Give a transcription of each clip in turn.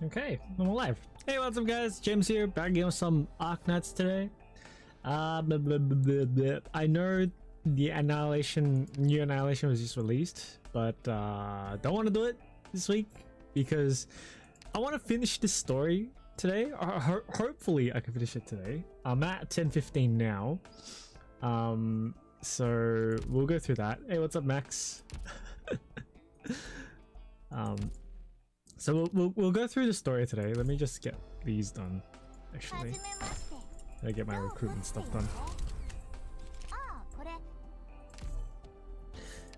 Okay, I'm alive. Hey, what's up, guys? James here, back again with some Arknights today. I know the new Annihilation was just released, but don't want to do it this week because I want to finish this story today. Or hopefully, I can finish it today. I'm at 10:15 now, so we'll go through that. Hey, what's up, Max? So we'll go through the story today. Let me just get these done. Actually, I get my recruitment stuff done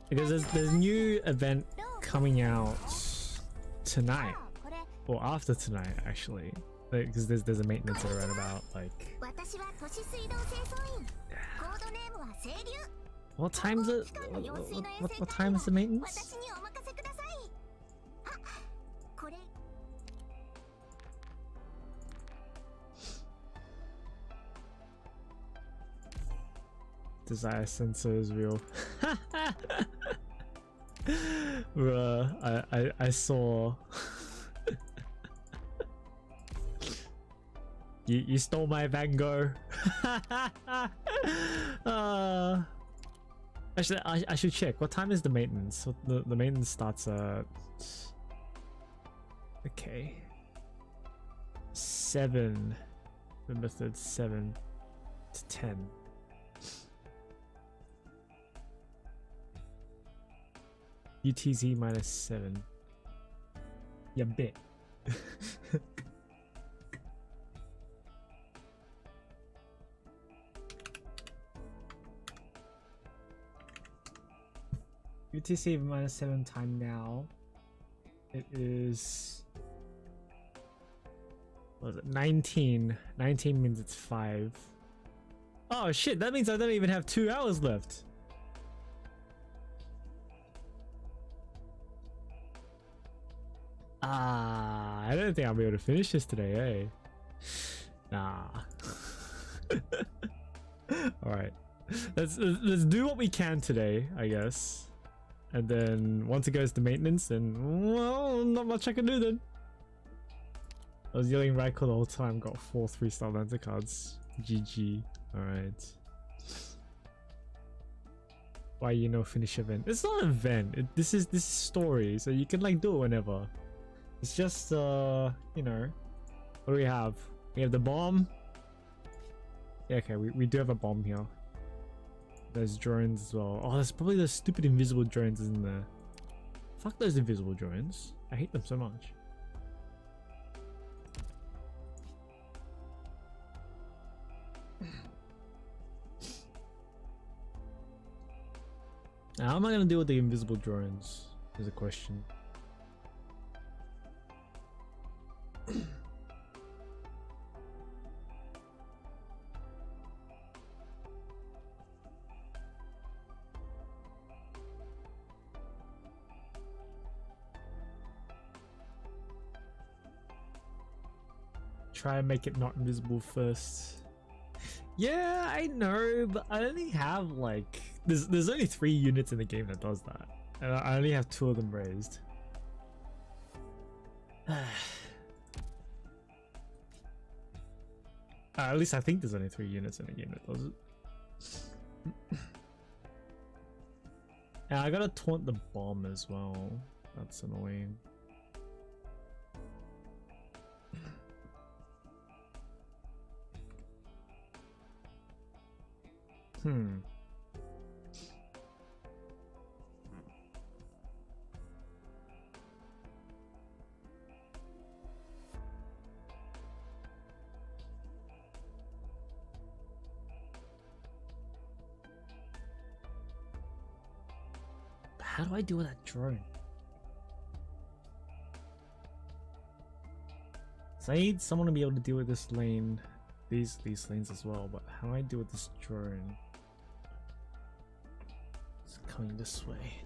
because there's a new event coming out tonight or after tonight, actually. Because there's a maintenance at around about like. What time is it? What time is the maintenance? Desire sensor is real. Bruh, I saw. you stole my Van Gogh. Actually, I should check. What time is the maintenance? So the maintenance starts at. Okay. 7. The method 7 to 10. UTZ -7. Yeah, bit. UTC -7 time now. It is. What was it? 19. 19 means it's 5. Oh shit! That means I don't even have 2 hours left. I don't think I'll be able to finish this today, eh? Nah. Alright. Let's do what we can today, I guess. And then once it goes to maintenance, then well, not much I can do then. I was yelling Radical the whole time, got 4 3-star Lancer cards. GG. Alright. Why finish event? It's not an event. This is story, so you can like do it whenever. It's just what do we have? We have the bomb. Yeah, okay, we do have a bomb here. There's drones as well. Oh, there's probably those stupid invisible drones, isn't there? Fuck those invisible drones. I hate them so much. Now, how am I gonna deal with the invisible drones? Is a question. Try and make it not invisible first. Yeah, I know, but I only have like there's only 3 units in the game that does that, and I only have 2 of them raised. At least I think there's only 3 units in the game that does it. And I gotta taunt the bomb as well. That's annoying. How do I deal with that drone? So I need someone to be able to deal with this lane, these lanes as well, but how do I deal with this drone? It's coming this way.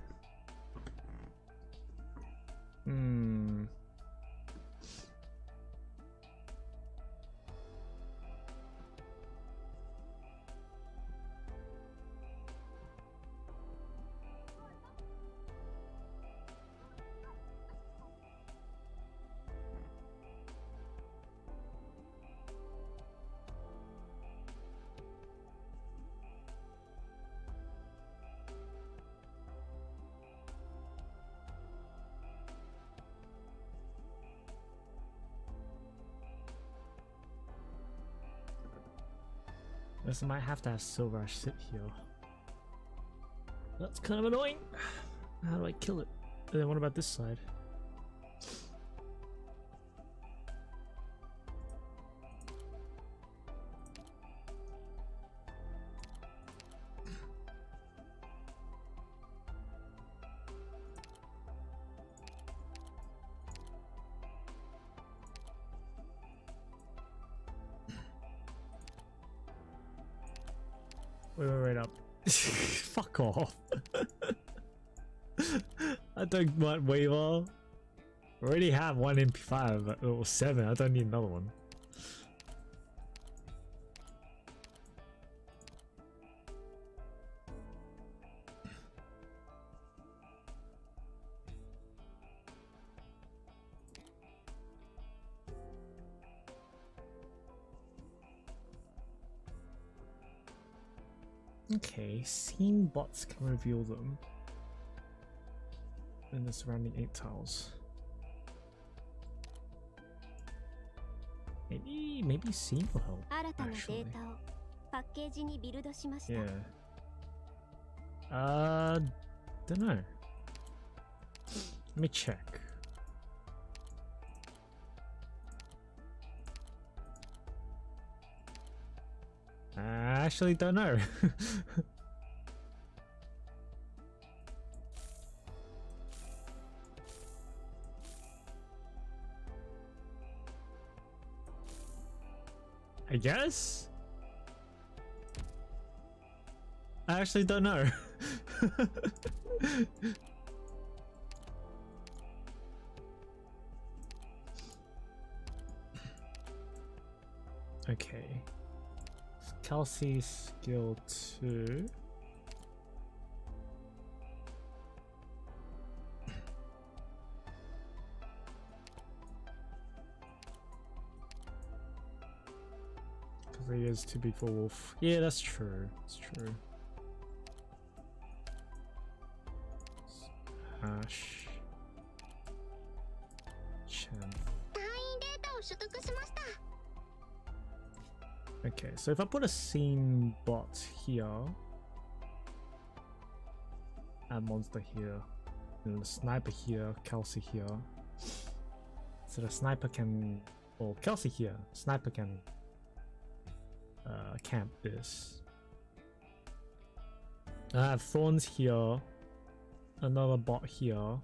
This might have to have Silverash sit here. That's kind of annoying. How do I kill it? And then what about this side? Wait up. Fuck off. I don't want Waver. I already have one MP5 or 7. I don't need another one. Okay, scene bots can reveal them in the surrounding 8 tiles. Maybe scene will help, actually. Yeah. Don't know. Let me check. I actually don't know. I guess? I actually don't know. Okay. Kelsey skill 2. Because he is to be for wolf. Yeah, that's true. That's true. Ash. Chen. Okay, so if I put a scene bot here, and monster here, and the sniper here, Kelsey here, so the sniper can, or Kelsey here, sniper can camp this. I have thorns here, another bot here.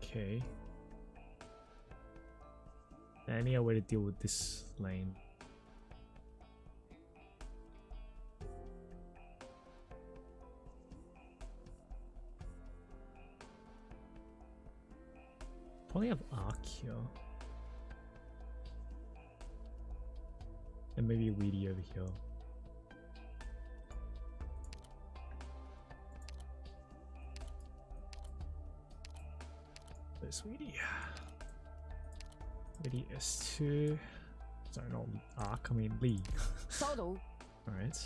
Okay. Any other way to deal with this lane? Probably have Arc here. And maybe Weedy over here. There's Weedy. Weedy S2. Sorry, not Arc, I mean Lee. Alright.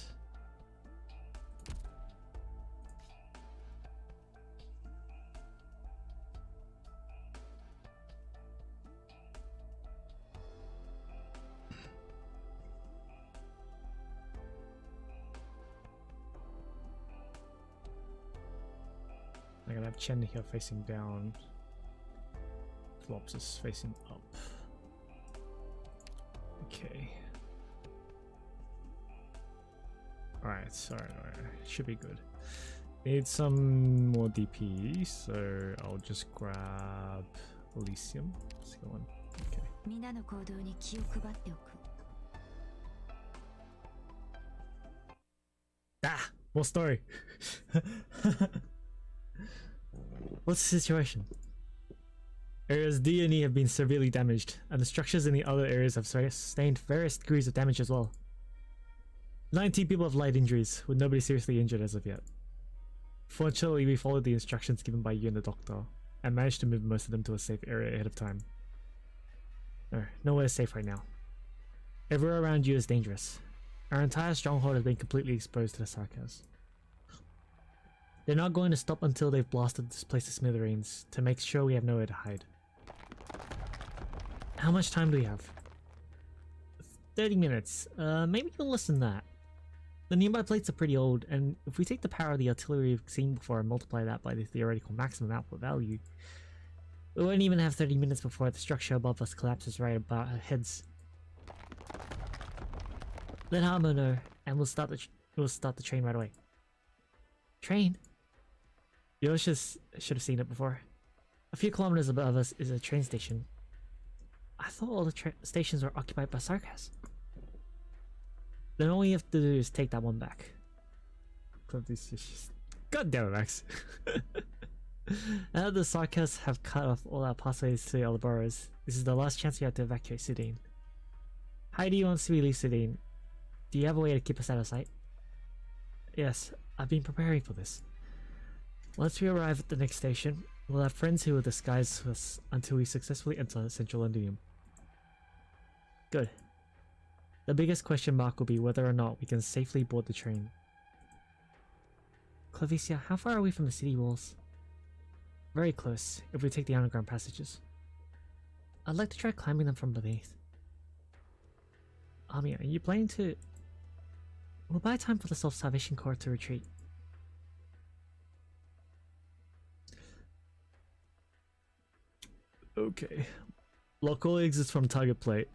I'm gonna have Chen here facing down. Flops is facing up. Okay. Alright, alright. Should be good. Need some more DP, so I'll just grab Elysium. Let's go on. Okay. Ah! More story! What's the situation? Areas D and E have been severely damaged, and the structures in the other areas have sustained various degrees of damage as well. 19 people have light injuries, with nobody seriously injured as of yet. Fortunately, we followed the instructions given by you and the doctor, and managed to move most of them to a safe area ahead of time. Nowhere is safe right now. Everywhere around you is dangerous. Our entire stronghold has been completely exposed to the Sarkas. They're not going to stop until they've blasted this place to smithereens, to make sure we have nowhere to hide. How much time do we have? 30 minutes. Maybe even less than that. The nearby plates are pretty old, and if we take the power of the artillery we've seen before and multiply that by the theoretical maximum output value, we won't even have 30 minutes before the structure above us collapses right about our heads. Let Harmo know, and we'll start the train right away. Train? You should have seen it before. A few kilometers above us is a train station. I thought all the stations were occupied by Sarkas. Then all you have to do is take that one back. God damn it, Max. Now the Sarkas have cut off all our pathways to the other boroughs. This is the last chance we have to evacuate Sudane. Heidi wants to release Sudane. Do you have a way to keep us out of sight? Yes, I've been preparing for this. Once we arrive at the next station, we'll have friends who will disguise us until we successfully enter Central Londinium. Good. The biggest question mark will be whether or not we can safely board the train. Clavicia, how far are we from the city walls? Very close, if we take the underground passages. I'd like to try climbing them from beneath. Amia, are you planning to... We'll buy time for the Self-Salvation Corps to retreat. Okay. Lock all exits from target plate.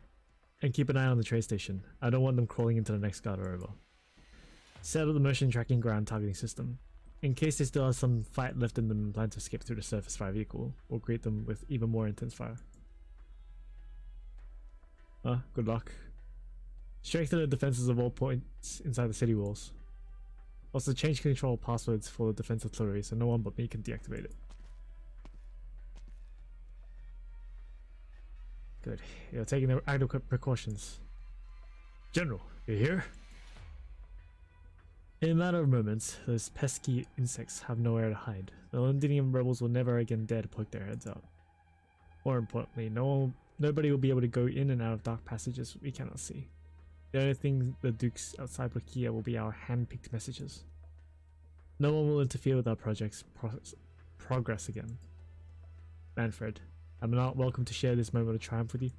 And keep an eye on the train station. I don't want them crawling into the next guard or over. Set up the motion tracking ground targeting system. In case they still have some fight left in them and plan to escape through the surface fire vehicle, we'll greet them with even more intense fire. Good luck. Strengthen the defenses of all points inside the city walls. Also change control passwords for the defense artillery so no one but me can deactivate it. Good. You're taking the adequate precautions. General, you here? In a matter of moments, those pesky insects have nowhere to hide. The Londinium rebels will never again dare to poke their heads out. More importantly, nobody will be able to go in and out of dark passages we cannot see. The only thing the Dukes outside will hear will be our hand-picked messages. No one will interfere with our project's progress again. Manfred, I'm not welcome to share this moment of triumph with you.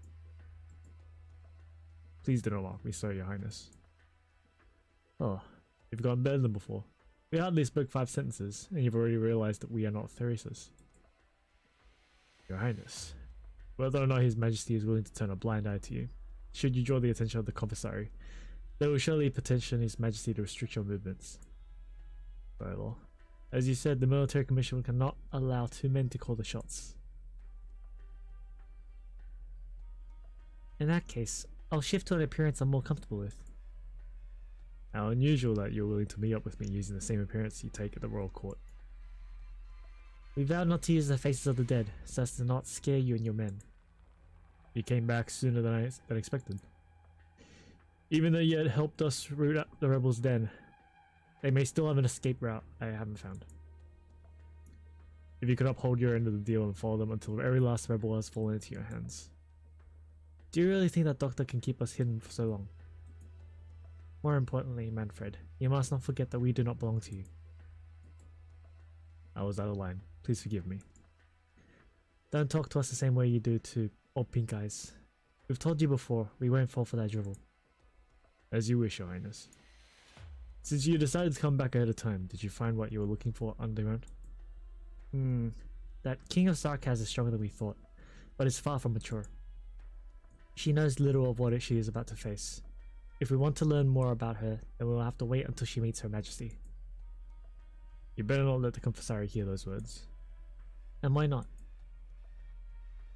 Please do not mock me, sir, your highness. Oh, you've gotten better than before. We hardly spoke 5 sentences, and you've already realized that we are not Theresa's. Your highness, whether or not his majesty is willing to turn a blind eye to you, should you draw the attention of the commissary, they will surely petition his majesty to restrict your movements. Very well. As you said, the military commission cannot allow 2 men to call the shots. In that case, I'll shift to an appearance I'm more comfortable with. How unusual that you're willing to meet up with me using the same appearance you take at the royal court. We vowed not to use the faces of the dead, so as to not scare you and your men. You came back sooner than expected. Even though you had helped us root out the rebels then, they may still have an escape route I haven't found. If you could uphold your end of the deal and follow them until every last rebel has fallen into your hands. Do you really think that Doctor can keep us hidden for so long? More importantly, Manfred, you must not forget that we do not belong to you. I was out of line. Please forgive me. Don't talk to us the same way you do to old pink eyes. We've told you before, we won't fall for that drivel. As you wish, your highness. Since you decided to come back ahead of time, did you find what you were looking for underground? That King of Sarkaz is stronger than we thought, but is far from mature. She knows little of what she is about to face. If we want to learn more about her, then we will have to wait until she meets Her Majesty. You better not let the commissary hear those words. And why not?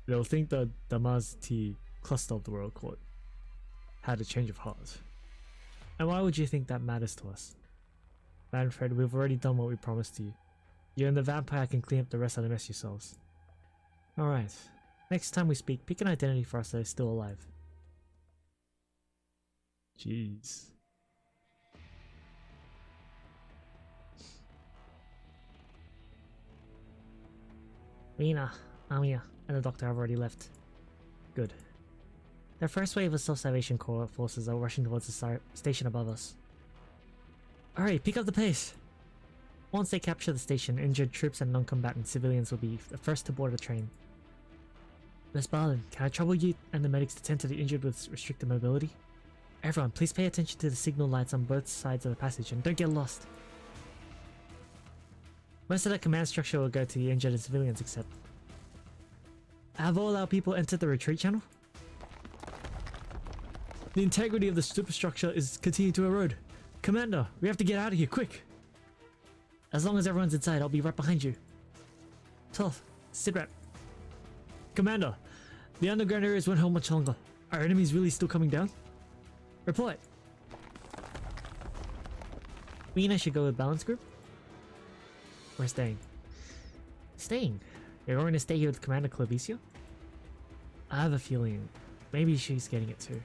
They'll think the Damazti cluster of the royal court had a change of heart. And why would you think that matters to us? Manfred, we've already done what we promised you. You and the vampire can clean up the rest of the mess yourselves. Alright. Next time we speak, pick an identity for us that is still alive. Jeez. Rina, Amia, and the doctor have already left. Good. Their first wave of Self-Salvation Corps forces are rushing towards the station above us. Alright, pick up the pace! Once they capture the station, injured troops and non-combatant civilians will be the first to board the train. Miss Barlin, can I trouble you and the medics to tend to the injured with restricted mobility? Everyone, please pay attention to the signal lights on both sides of the passage and don't get lost. Most of the command structure will go to the injured and civilians except... Have all our people entered the retreat channel? The integrity of the superstructure is continuing to erode. Commander, we have to get out of here, quick! As long as everyone's inside, I'll be right behind you. 12, sit rep. Commander, the underground areas won't hold much longer. Are enemies really still coming down? Report. Me and I should go with balance group? We're staying. Staying? You're going to stay here with Commander Clavicio? I have a feeling maybe she's getting it too.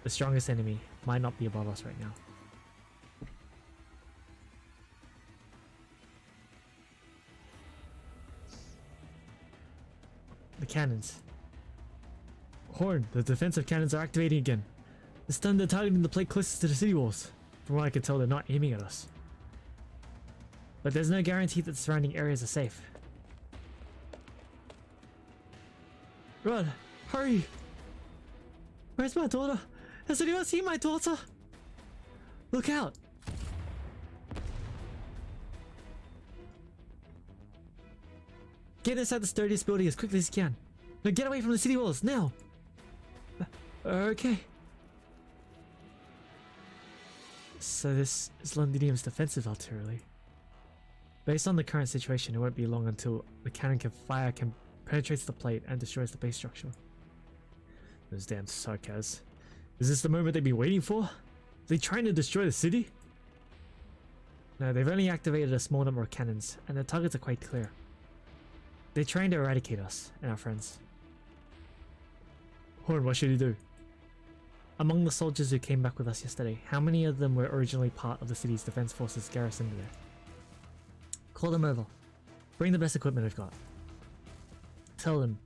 The strongest enemy might not be above us right now. The cannons. Horn, the defensive cannons are activating again. This time they're targeting the plate closest to the city walls. From what I can tell, they're not aiming at us. But there's no guarantee that the surrounding areas are safe. Run! Hurry! Where's my daughter? Has anyone seen my daughter? Look out! Get inside the sturdiest building as quickly as you can. Now get away from the city walls, now! Okay. So this is Londinium's defensive artillery. Based on the current situation, it won't be long until the cannon can penetrates the plate and destroys the base structure. Those damn sarcas. Is this the moment they've been waiting for? Are they trying to destroy the city? No, they've only activated a small number of cannons, and their targets are quite clear. They're trying to eradicate us and our friends. Horn, what should he do? Among the soldiers who came back with us yesterday, how many of them were originally part of the city's defense forces garrisoned there? Call them over. Bring the best equipment we've got. Tell them,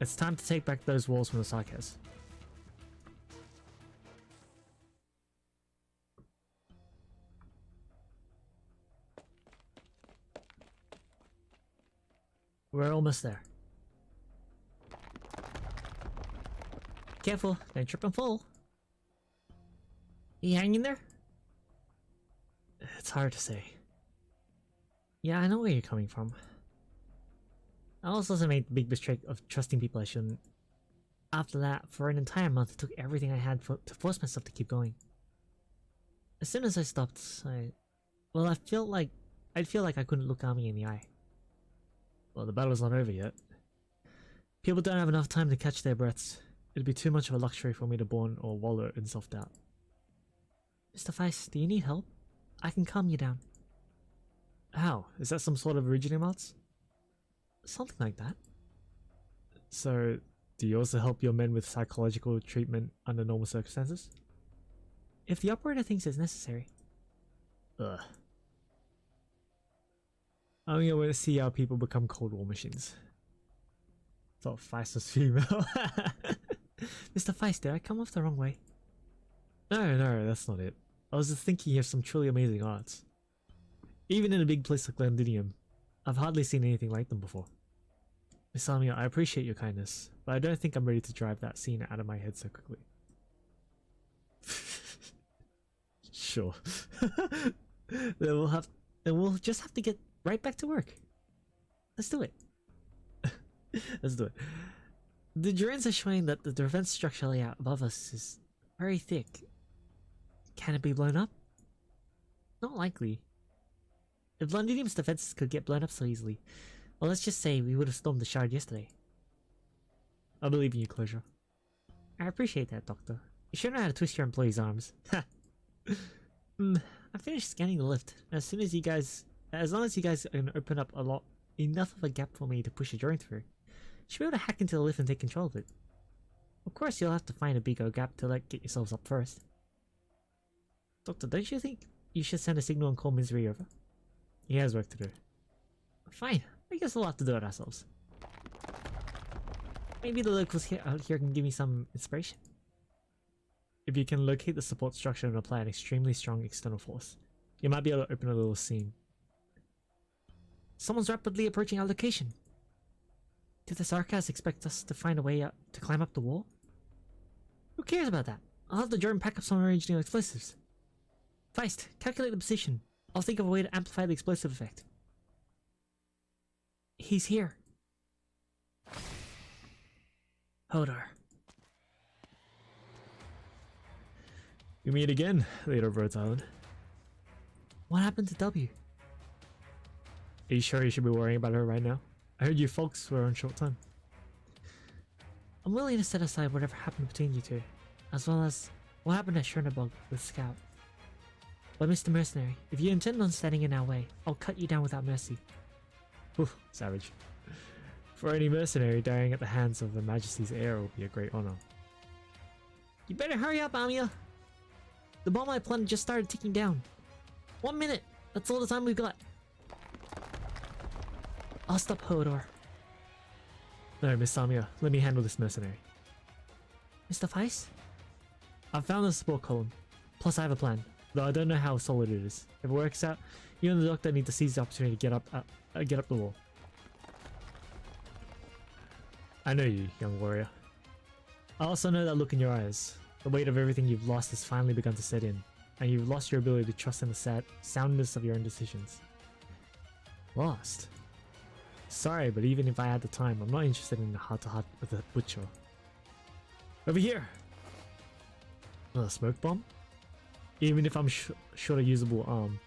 it's time to take back those walls from the Sarkaz. We're almost there. Careful, don't trip and fall. You hanging there? It's hard to say. Yeah, I know where you're coming from. I also made the big mistake of trusting people I shouldn't. After that, for an entire month, it took everything I had to force myself to keep going. As soon as I stopped, I feel like I couldn't look Army in the eye. Well, the battle's not over yet. People don't have enough time to catch their breaths. It'd be too much of a luxury for me to mourn or wallow in self-doubt. Mr. Feist, do you need help? I can calm you down. How? Is that some sort of original arts? Something like that. So, do you also help your men with psychological treatment under normal circumstances? If the operator thinks it's necessary. Ugh. I'm gonna want to see how people become Cold War machines. Thought Feist was female. Mr. Feist, did I come off the wrong way? No, that's not it. I was just thinking you have some truly amazing arts. Even in a big place like Londinium, I've hardly seen anything like them before. Miss Amia, I appreciate your kindness, but I don't think I'm ready to drive that scene out of my head so quickly. Sure. Then we'll just have to get right back to work. Let's do it. Let's do it. The drones are showing that the defense structure layout above us is very thick. Can it be blown up? Not likely. If Londinium's defenses could get blown up so easily, well, let's just say we would have stormed the shard yesterday. I believe in you, Closure. I appreciate that, Doctor. You sure know how to twist your employees' arms. Ha! I finished scanning the lift. As long as you guys can open up enough of a gap for me to push a drone through, you should be able to hack into the lift and take control of it. Of course, you'll have to find a bigger gap to get yourselves up first. Doctor, don't you think you should send a signal and call Misery over? He has work to do. Fine, I guess we'll have to do it ourselves. Maybe the locals out here can give me some inspiration. If you can locate the support structure and apply an extremely strong external force, you might be able to open a little seam. Someone's rapidly approaching our location. Did the Sarkaz expect us to find a way out to climb up the wall? Who cares about that? I'll have the drone pack up some original explosives. Feist, calculate the position. I'll think of a way to amplify the explosive effect. He's here. Hodor. We meet again, later Rhodes Island. What happened to W? Are you sure you should be worrying about her right now? I heard you folks were on short time. I'm willing to set aside whatever happened between you two, as well as what happened at Chernobog with Scout. But Mr. Mercenary, if you intend on standing in our way, I'll cut you down without mercy. Oof, savage. For any mercenary, dying at the hands of Her Majesty's heir will be a great honor. You better hurry up, Amiya! The bomb I planted just started ticking down. 1 minute! That's all the time we've got. I'll stop Hodor. No, Miss Samia, let me handle this mercenary. Mr. Feist? I've found the support column. Plus I have a plan, though I don't know how solid it is. If it works out, you and the doctor need to seize the opportunity to get up the wall. I know you, young warrior. I also know that look in your eyes. The weight of everything you've lost has finally begun to set in, and you've lost your ability to trust in the soundness of your own decisions. Lost? Sorry, but even if I had the time, I'm not interested in a heart-to-heart with a butcher. Over here! Another smoke bomb? Even if I'm short a usable arm,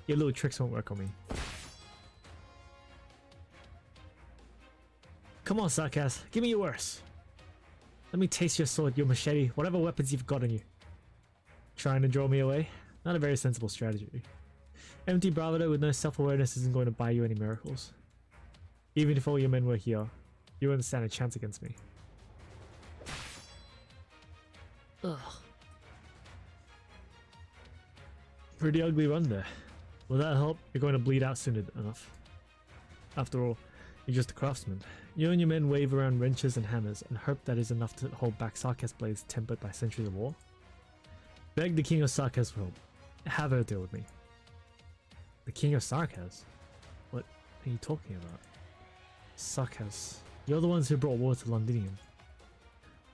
your little tricks won't work on me. Come on, Sarkaz, give me your worst. Let me taste your sword, your machete, whatever weapons you've got on you. Trying to draw me away? Not a very sensible strategy. Empty bravado with no self-awareness isn't going to buy you any miracles. Even if all your men were here, you wouldn't stand a chance against me. Ugh. Pretty ugly run there. Will that help? You're going to bleed out soon enough. After all, you're just a craftsman. You and your men wave around wrenches and hammers and hope that is enough to hold back Sarkaz blades tempered by centuries of war. Beg the King of Sarkaz for help. Have her deal with me. The King of Sarkaz? What are you talking about? Sarkaz. You're the ones who brought war to Londinium.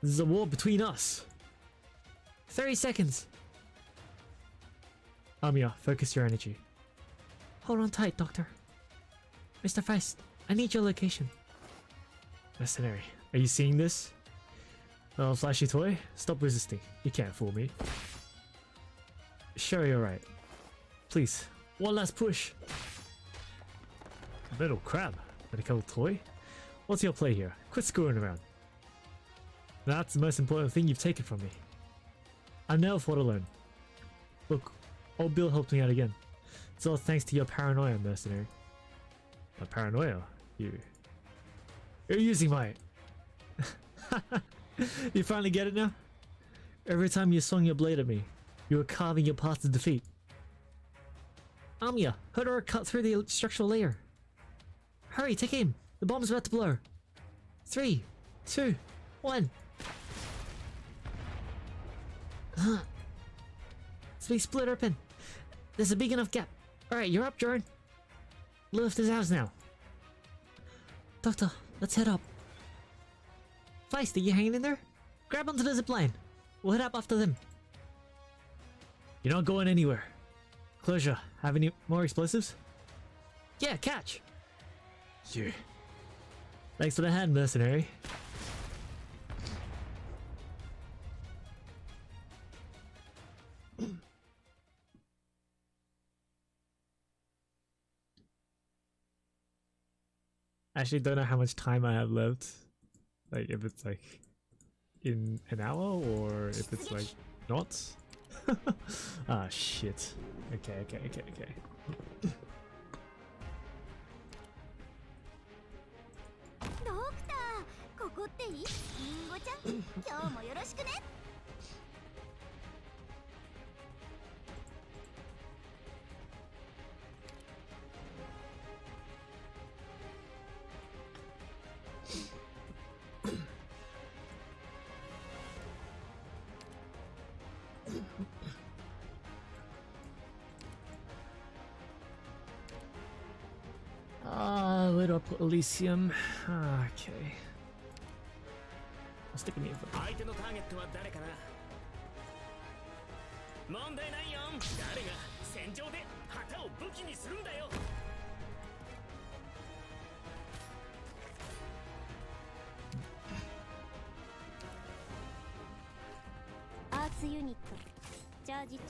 This is a war between us! 30 seconds! Amiya, focus your energy. Hold on tight, Doctor. Mr. Feist, I need your location. Mercenary, are you seeing this? Oh, flashy toy? Stop resisting. You can't fool me. Sure, you're right. Please, one last push. Metal crab? Medical toy? What's your play here? Quit screwing around. That's the most important thing you've taken from me. I never fought alone. Look, old Bill helped me out again. It's all thanks to your paranoia, mercenary. My paranoia? You're using my... You finally get it now? Every time you swung your blade at me, you were carving your path to defeat. Amiya, Hodor cut through the structural layer. Hurry, take aim. The bomb's about to blow. 3, 2, 1. It's being split open. There's a big enough gap. Alright, you're up, Jordan. Lift is ours now. Doctor, let's head up. Feist, are you hanging in there? Grab onto the zipline. We'll head up after them. You're not going anywhere. Closure, have any more explosives? Yeah, catch. Yeah. Thanks for the hand, mercenary. I actually don't know how much time I have left. Like, if it's like in an hour or if it's like not. Ah, shit. Okay. ドクター、ここっていい？リンゴちゃん、今日もよろしくね。Where do I put Elysium? Okay. I'll stick it in for 相手のターゲットは誰かな。問題ないよ。誰が戦場で旗を武器にするんだよ。アーツユニットチャージ中。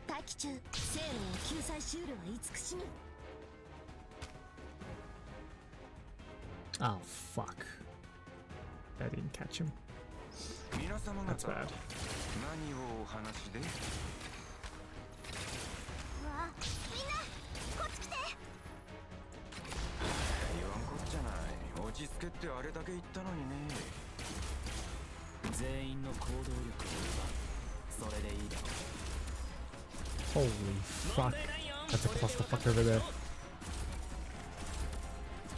待機中。生命を救済シュールは慈しみ。 Oh fuck. I didn't catch him. 皆様 That's 方 bad. 何をお話で？うわ、みんなこっち来て。言わんこっちゃない。落ち着けってあれだけ言ったのにね。全員の行動力を奪う。それでいいだろう。 Holy fuck. That's a clusterfuck over there.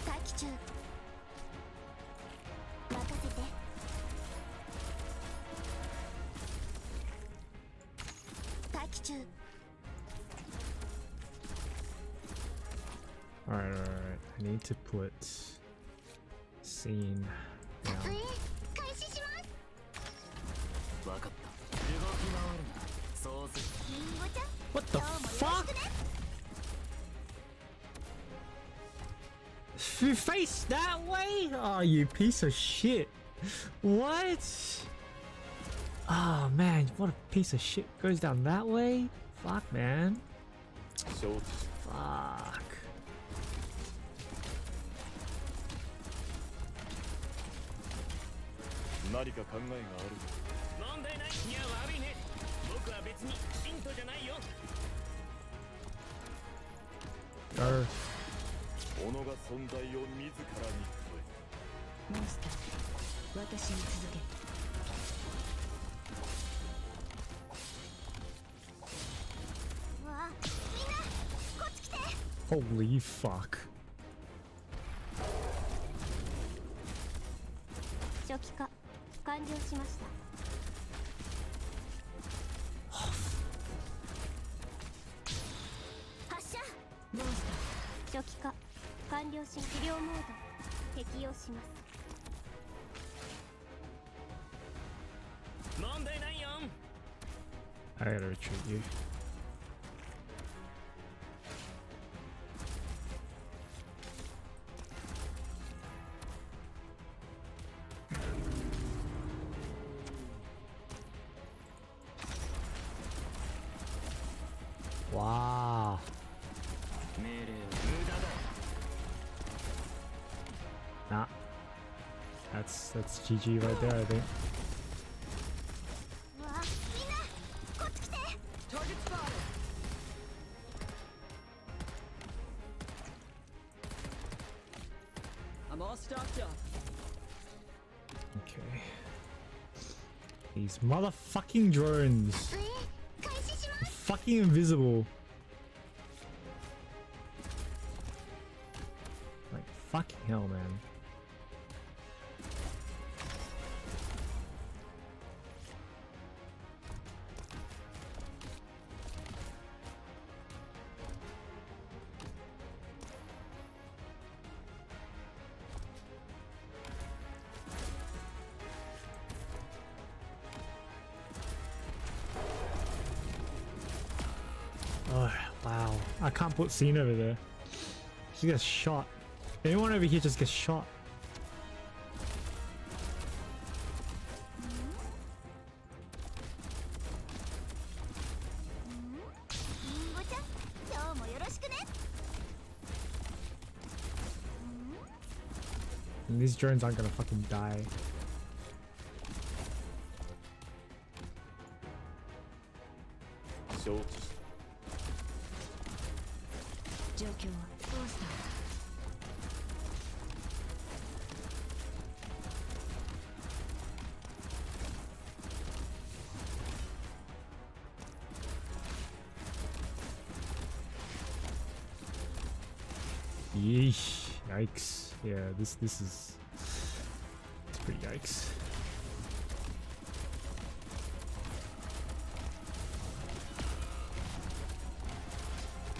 待機中。任せて。待機中。 Alright. I need to put scene down. 開始します。分かった。動き回るな。そうする。リンゴちゃん。 What the 今日もよろし fuck? くね。 You face that way? Oh, you piece of shit. What? Oh man, what a piece of shit goes down that way? Fuck, man. Fuck. 何か考えがある。問題ない。いや悪いね。僕は別にヒントじゃないよ。 Go. 己が存在を自らに問モンスター、私に続け。うわ、みんなこっち来て。 Holy fuck. 初期化完了しました。発射。モンスター、初期化完了し、治療モード適用します。 問題ないよ。 I gotta retreat you. Wow. 命令は無駄だ。 Nah. That's GG right there, I think. うわ、みんなこっち来て。 I'm all stocked up. Okay. These motherfucking drones. 開始します。 Fucking invisible. Like fucking hell, man. Oh, wow. I can't put scene over there. She gets shot. Anyone over here just gets shot. リンゴちゃん、今日もよろしくね。 And these drones aren't gonna fucking die. So 状況はモンスター。 Yeesh. Yikes. Yeah, this is it's pretty yikes.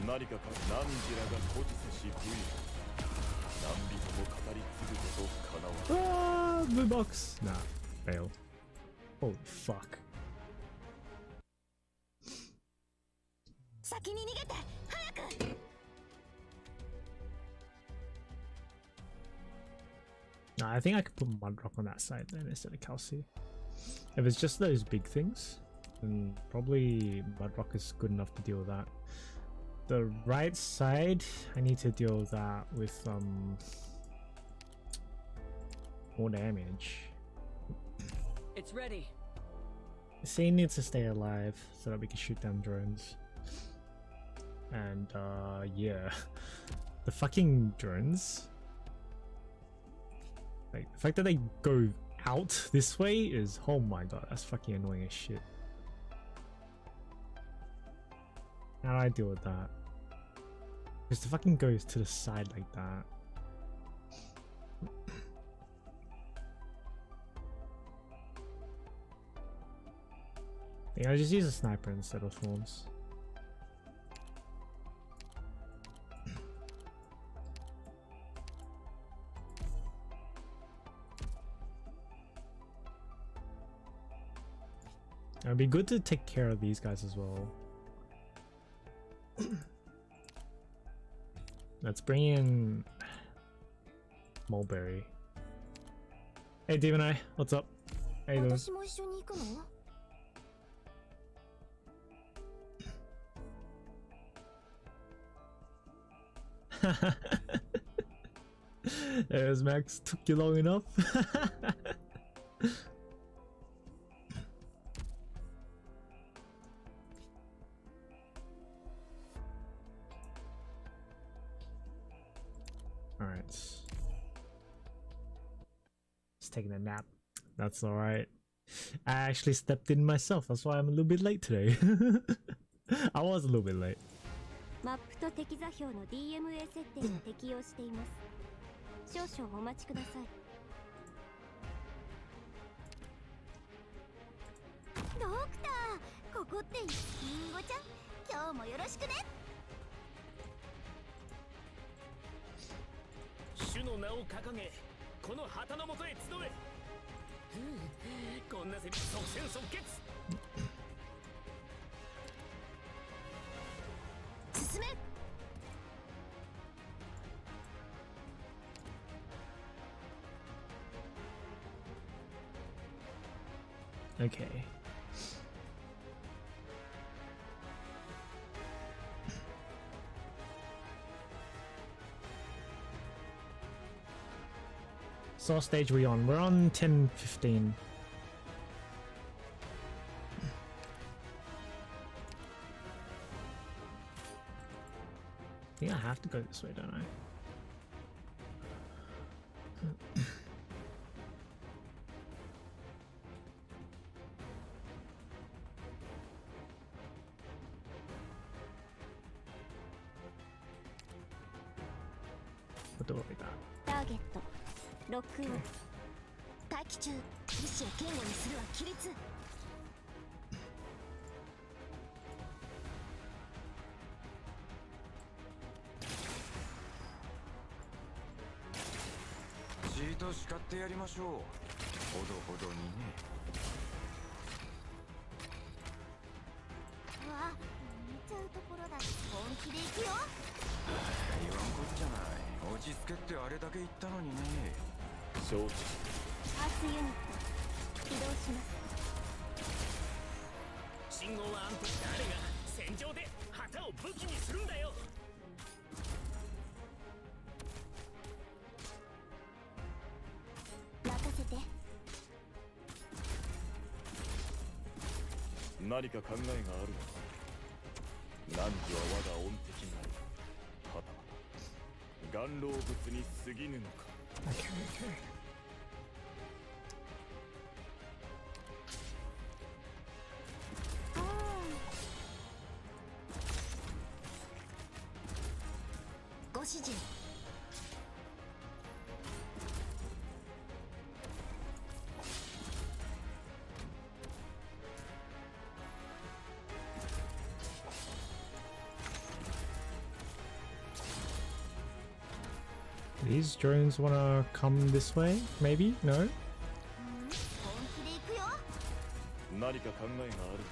何かか何時らが孤児せし部位何人も語り継ぐことかなわ Ah, blue box. Nah, fail. Holy fuck. 先に逃げて早く。 Nah, I think I could put Mudrock on that side then instead of Kelsey. If it's just those big things, then probably Mudrock is good enough to deal with that. The right side, I need to deal with that with more damage. It's ready. Scene needs to stay alive so that we can shoot down drones. And yeah, the fucking drones. Like the fact that they go out this way is, oh my god, that's fucking annoying as shit. How do I deal with that? Because the fucking goes to the side like that. Yeah, I just use a sniper instead of thorns. It'd be good to take care of these guys as well. Let's bring in Mulberry. Hey Demon Eye, what's up? How you doing? 私も一緒に行くの？ There's Max, took you long enough. Alright. Just taking a nap. That's alright. I actually stepped in myself, that's why I'm a little bit late today. I was a little bit late. マップと敵座標の DMA 設定が適用しています。少々お待ちください。ドクター、ここってリンゴちゃん、今日もよろしくね。主の名を掲げ、この旗の元へ集え。こんなセリ即戦即決。進め。 Okay. So what stage are we on? We're on 10:15. I think I have to go this way, don't I? What do we got? ターゲットロックオン。待機中。意思を堅固にするは規律。じーっと叱ってやりましょう。ほどほどにね。うわ、見ちゃうところだ。本気で行くよ。言わんこっちゃない。落ち着けってあれだけ言ったのにね。承知パースユニット起動します。 信号は安定。誰が戦場で旗を武器にするんだよ。任せて。何か考えがあるのか。汝は我が恩敵なりはたまた眼老物に過ぎぬのか。 Okay, okay. ご指示。 Okay. These drones wanna come this way? Maybe? No? 本気で行くよ。何か考えがある。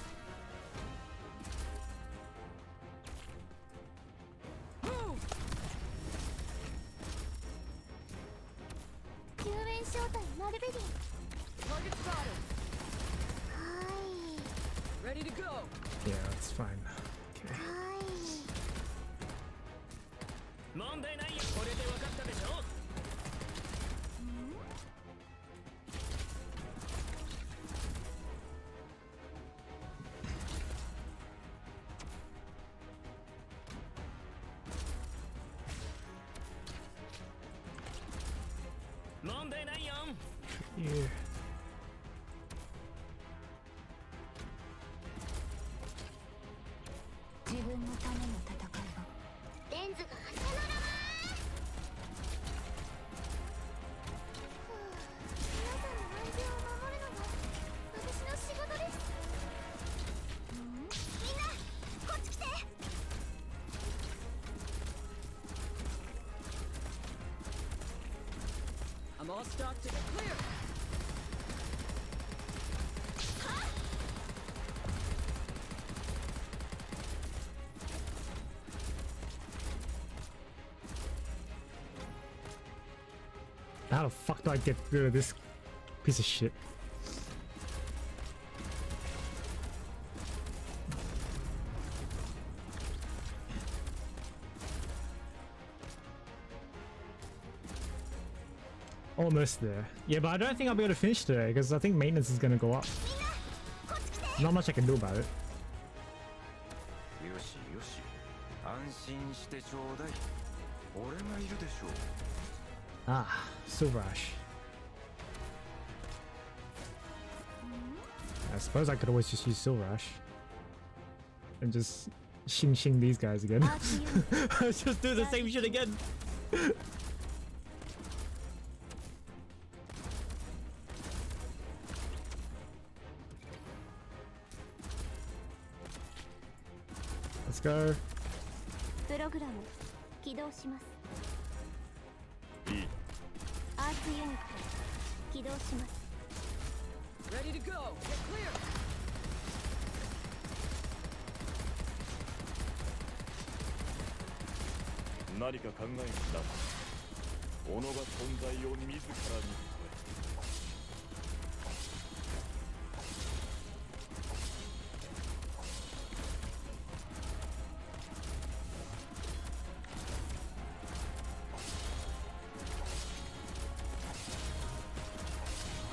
救援招待マルベリン。 Target spotted. は Ready to go. Yeah, that's fine. Okay. い。はい。問題ないよ。これで分かったでしょ。問題ないよ。 Yeah. 自分のための戦いが。レンズがパノラマ。皆さんの安全を守るのが私の仕事です。みんなこっち来て。 I'm all stocked and clear. How the fuck do I get rid of this piece of shit? Almost there. Yeah, but I don't think I'll be able to finish today because I think maintenance is gonna go up. みんなこっち来て。 Not much I can do about it. よしよし、安心してちょうだい。俺がいるでしょう。 Ah, Silver Ash. I suppose I could always just use Silver Ash and just shing these guys again. アーチユニット Just do the same shit again. Let's go. プログラム起動します。いい。アーツユニット起動します。 Ready to go. Get clear. 何か考えがした。己が存在を自らに超え。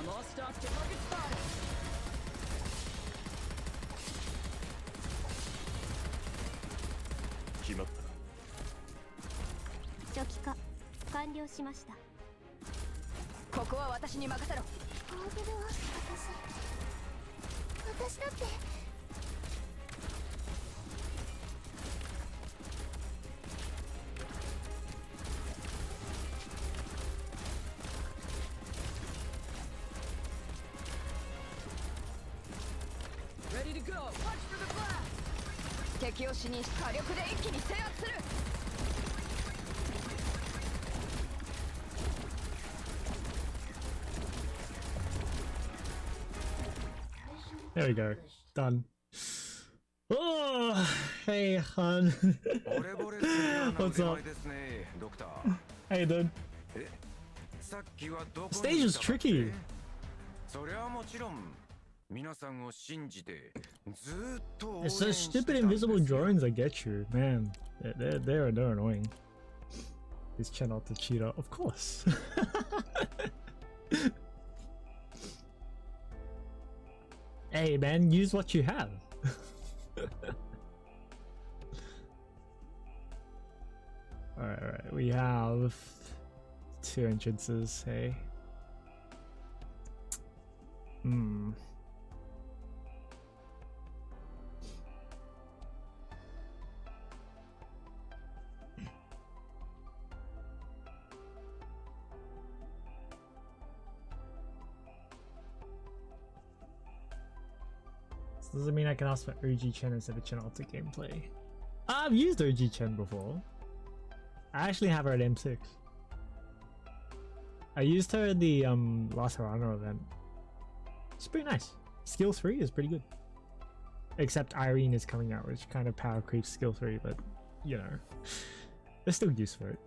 I'm all stocked and target spotted. 決まったか。初期化完了しました。ここは私に任せろ。大丈夫は私だって。 Ready to go. Punch for the blast. 敵を死にし火力で一気に制圧する。 There we go. Done. Oh, hey, Han. 惚れ惚れするような What's 腕 up? 前ですね、ドクター。 How you doing? え、さっきはどこ Stage にい was たかって tricky. それはもちろん皆さんを信じてずーっと応援 It's し such て stupid たんです invisible drones. I get you, man. They're annoying. This channel to cheetah, of course. Hey, man, use what you have. Alright, we have 2 entrances, hey. Hmm. This doesn't mean I can ask for OG Chen instead of Chen Alta gameplay. I've used OG Chen before. I actually have her at M6. I used her in the last Harano event. It's pretty nice. Skill 3 is pretty good. Except Irene is coming out, which kind of power creeps skill 3, but you know, there's still use for it.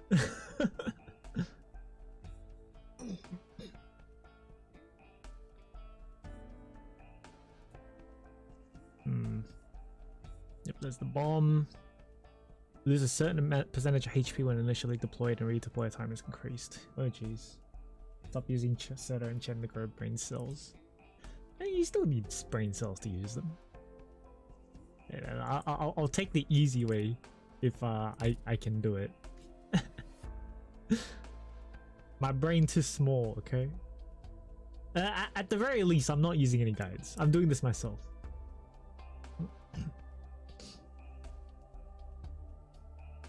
Yep, there's the bomb. Lose a certain percentage of HP when initially deployed and redeploy time is increased. Oh jeez. Stop using Seto and Chen to grow brain cells. You still need brain cells to use them. Yeah, I'll take the easy way if I can do it. My brain too small, okay? At the very least, I'm not using any guides. I'm doing this myself.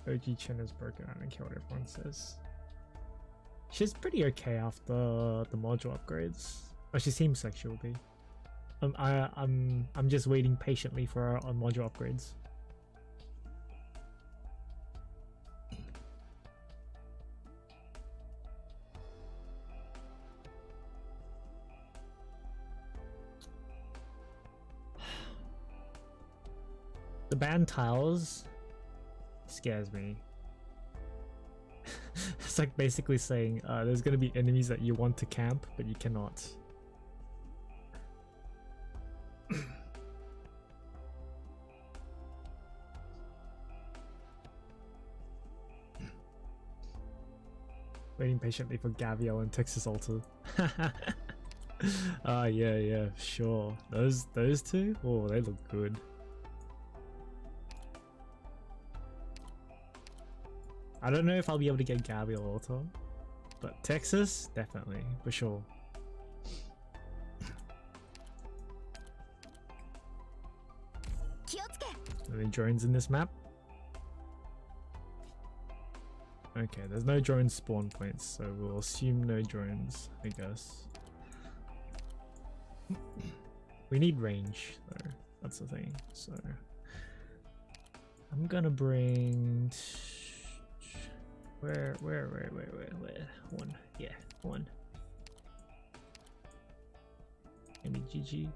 OG Chen is broken. I don't care what everyone says. She's pretty okay after the module upgrades. Or she seems like she'll be. I'm just waiting patiently for our module upgrades. The band tiles scares me. It's like basically saying there's gonna be enemies that you want to camp, but you cannot. Waiting patiently for Gaviel and Texas Alter. Yeah, sure. Those two? Oh, they look good. I don't know if I'll be able to get Gaviel Alter, but Texas, definitely, for sure. Any drones in this map? Okay, there's no drone spawn points, so we'll assume no drones, I guess. We need range, though. That's the thing. So I'm gonna bring where? One. Yeah, one. Maybe GG.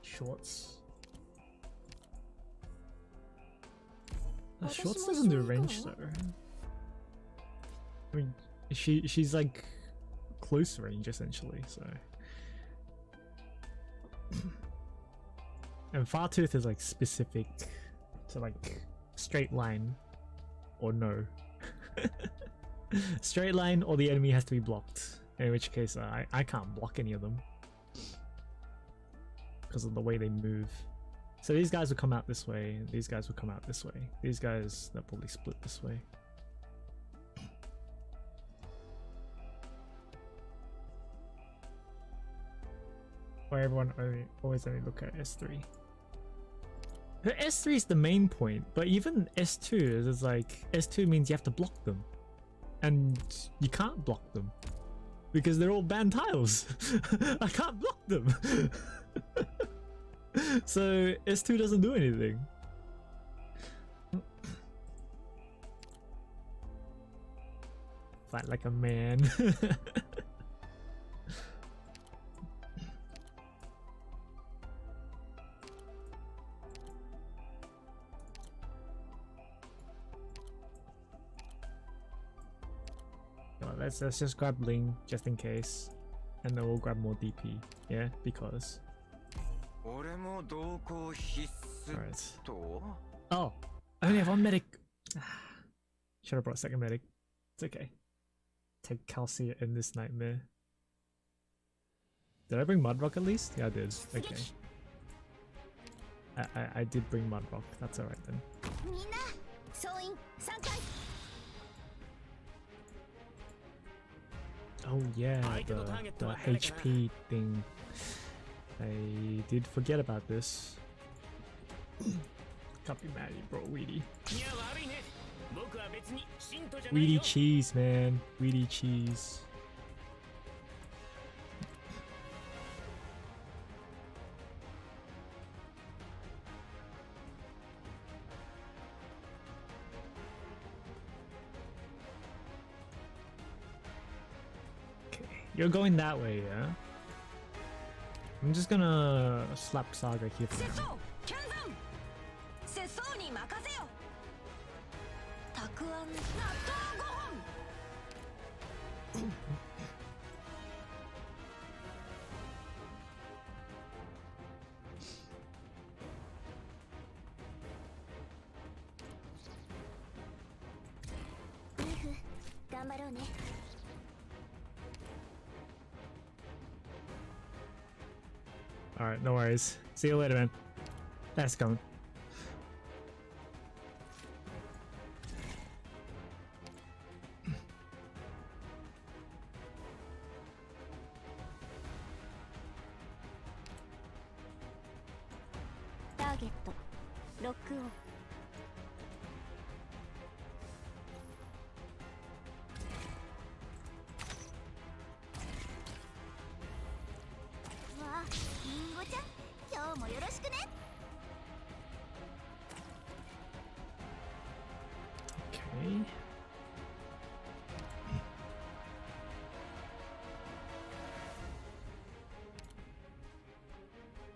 Shorts. Shorts doesn't do range though. I mean, she's like close range essentially, so. And Fartooth is like specific to like straight line or no. Straight line or the enemy has to be blocked, in which case I can't block any of them because of the way they move. So these guys will come out this way, these guys will come out this way, these guys, they'll probably split this way. Why everyone always only look at S3. Her S3 is the main point, but even S2 is like, S2 means you have to block them. And you can't block them. Because they're all banned tiles. I can't block them. So S2 doesn't do anything. Fight like a man. Let's just grab Ling just in case, and then we'll grab more DP. Yeah, because. Alright. Oh, I only have one medic. Should have brought a second medic. It's okay. Take Calcia in this nightmare. Did I bring Mudrock at least? Yeah, I did. Okay. I did bring Mudrock. That's alright then. Oh yeah, the HP thing. I did forget about this. Can't be mad at you, bro, Weedy. Weedy cheese, man. Weedy cheese. You're going that way, yeah? I'm just gonna slap Saga here for 拙 now. 僧剣山拙僧に任せよたくあん納豆5本 ウルフ頑張ろうね Alright, no worries. See you later, man. That's coming. ターゲットロックオン わあ、リンゴちゃん、今日もよろしくね。Okay.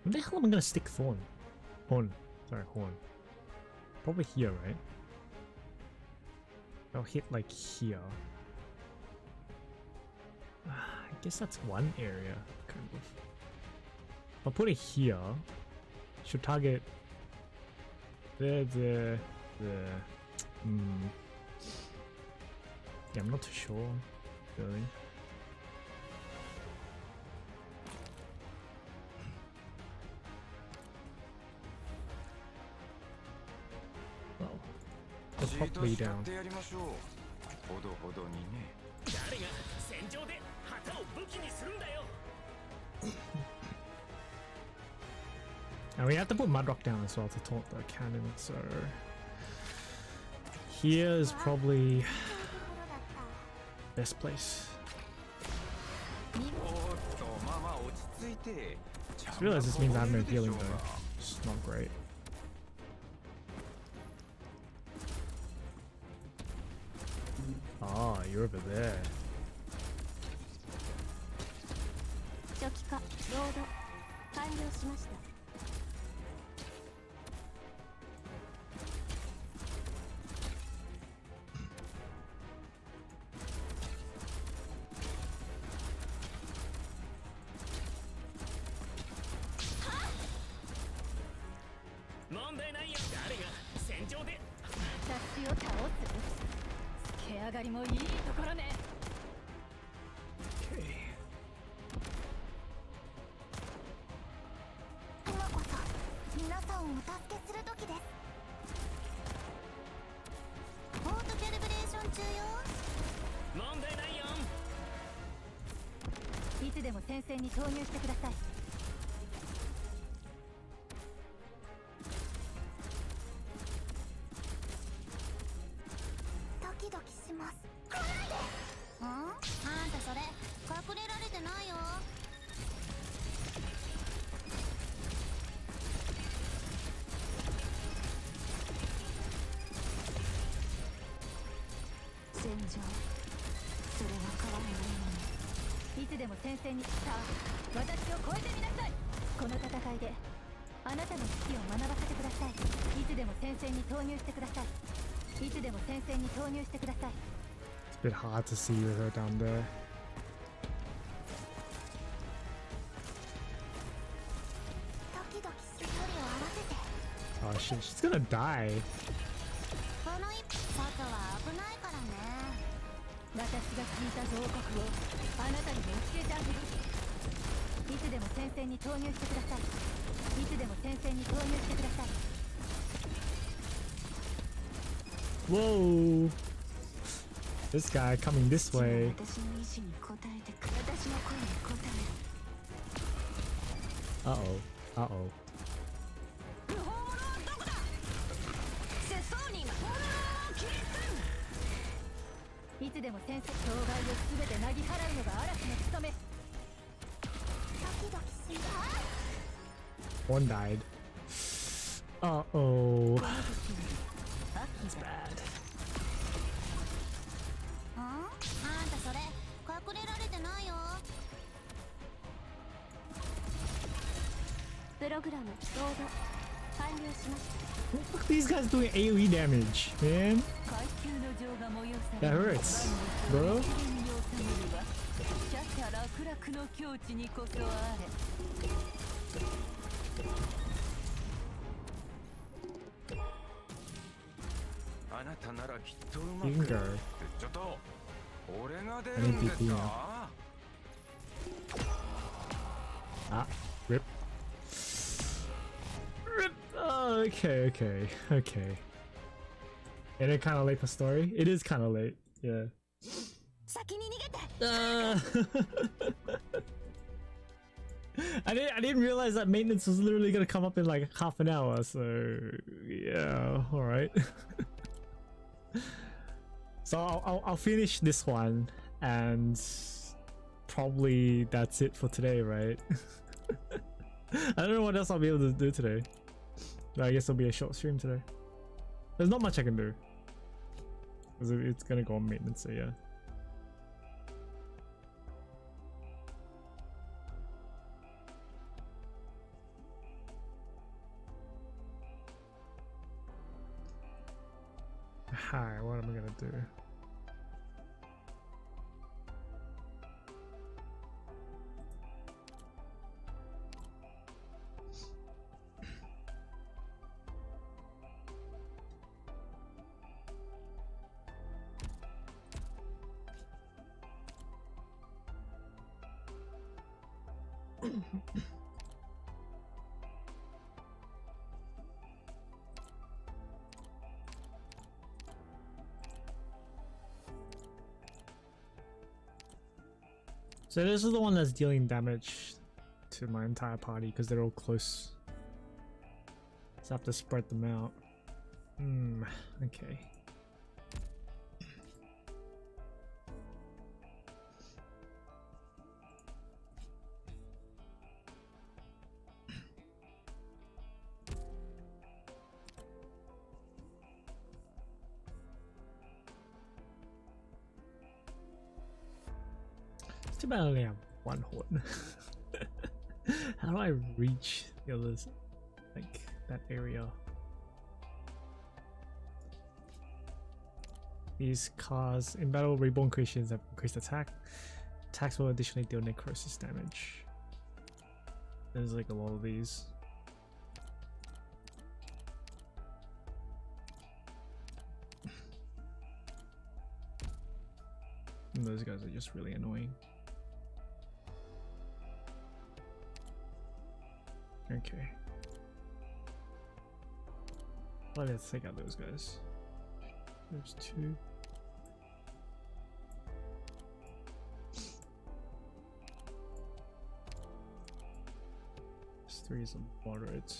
Where the hell am I gonna stick Thorn? Horn. Sorry, Horn. Probably here, right? I'll hit like here. I guess that's one area, kind of. I'll put it here. Should target there. Yeah, I'm not too sure, really. Well, I'll じっと probably 叱っ down. てやりましょう。ほどほどにね。誰が戦場で旗を武器にするんだよ And we have to put Mudrock down as well to taunt the cannon, so here is probably ところだった best place. おーっと、まあまあ落ち着いて。 Just realize this means I have no healing though. It's not great. Ah, you're over there. 初期化ロード完了しました 問題ないよ誰が戦場で私を倒すつけ上がりもいいところね Okay. 今こそ皆さんをお助けする時ですオートキャリブレーション中よ問題ないよいつでも戦線に投入してください ドキドキします来ないであんたそれ隠れられてないよ戦場それは変わらないものいつでも戦線にさあ私を超えてみなさいこの戦いであなたの危機を学ばせてくださいいつでも戦線に投入してくださいいつでも戦線に投入してください It's a bit hard to see with her down there. ドキドキし距離を合わせて Oh shit, she's gonna die. この一歩外は危ないからね私が聞いた報告をあなたにも教えてあげるいつでも戦線に投入してくださいいつでも戦線に投入してください Whoa! This guy coming this way. 私の意志に応えてく私の声に応え Uh oh. Uh oh. 不法者はどこだ拙僧に魔法の切りいつでも戦線障害を全てなぎ払うのが嵐の務めドキドキします One died. Uh oh. That's bad. あんたそれ隠れられててないよ。プログラムロード完了しました。 Look at these guys doing AoE damage, man. 階級の情が催さ That れる hurts, bro. シャッター楽々の境地にこそあれ。あなたならきっとうま You く can go. ちょっと俺が出るんです I need PP か Ah, rip. Rip. Oh, okay, okay, okay. And it kind of late for story. It is kind of late. Yeah. 先に逃げて。I didn't realize that maintenance was literally gonna come up in like half an hour. So yeah, all right. So I'll finish this one, and probably that's it for today, right? I don't know what else I'll be able to do today. But I guess it'll be a short stream today. There's not much I can do, because it's gonna go on maintenance. So yeah. Hi, what am I gonna do? So this is the one that's dealing damage to my entire party because they're all close. So I have to spread them out. Okay. It's too bad I only have one horn. How do I reach the others? Like that area. These cars in battle reborn creations have increased attack. Attacks will additionally deal necrosis damage. There's like a lot of these. And those guys are just really annoying. Okay. Well, let's take out those guys. There's two. There's three is a moderate.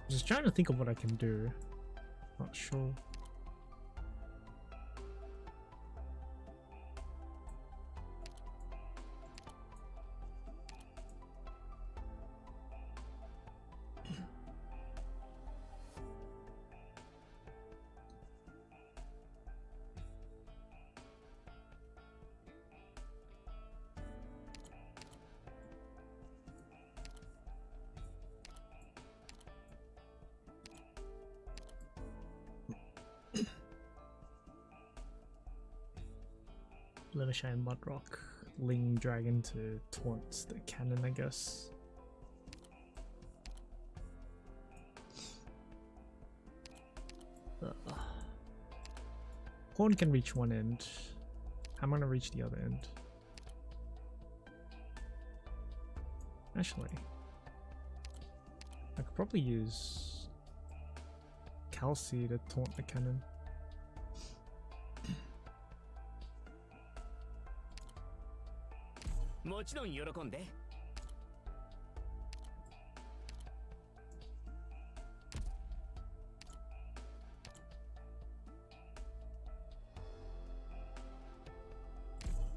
Just trying to think of what I can do. Not sure. Fluttershy and Mudrock. Ling Dragon to taunt the cannon, I guess. Horn can reach one end. I'm gonna reach the other end. Actually, I could probably use Kelsey to taunt the cannon.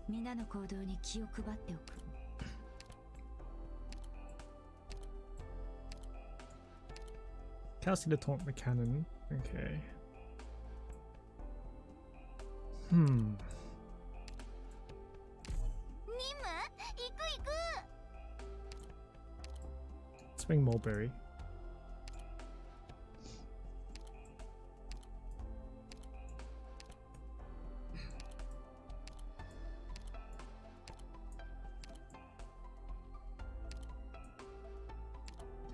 皆の行動に気を配っておく。 Casting the taunt the cannon. Okay. Hmm. 任務行く行く。 Swing mulberry.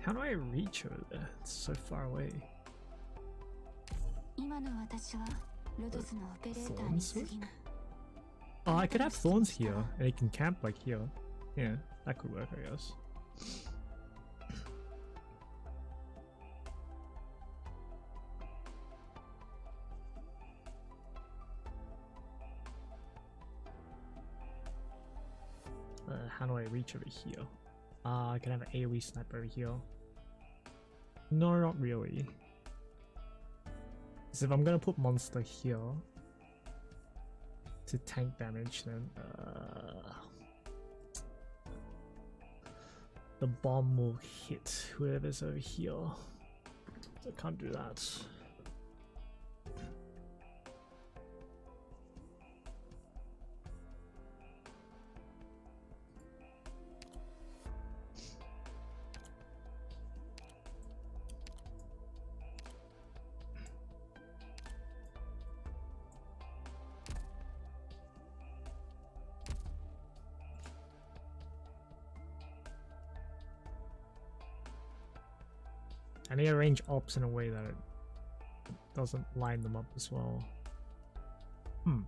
How do I reach over there? It's so far away. 今の私はロドスのオペレーターに過ぎない。 Oh, I could have thorns here, and it can camp like here. Yeah, that could work, I guess. How do I reach over here? I can have an AoE sniper over here. No, not really. So if I'm gonna put monster here to tank damage, then the bomb will hit whoever's over here. So I can't do that. I need to arrange ops in a way that it doesn't line them up as well. Hmm.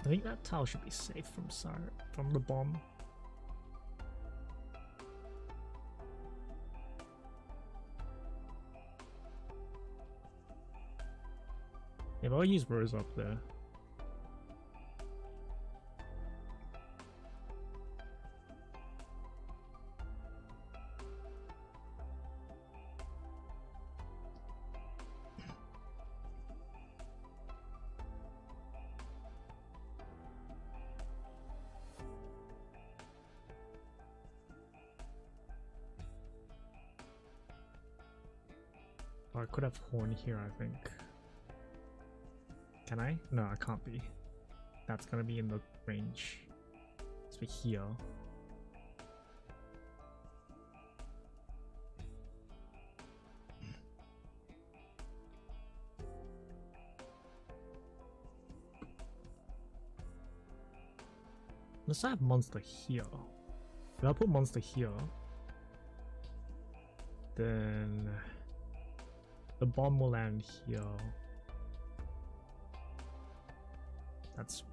I think that tile should be safe from the bomb. Yeah, but I'll use Rose up there. Or I could have Horn here, I think. Can I? No, I can't be. That's gonna be in the range. Let's be here. Let's have monster here. If I put monster here, then the bomb will land here. That's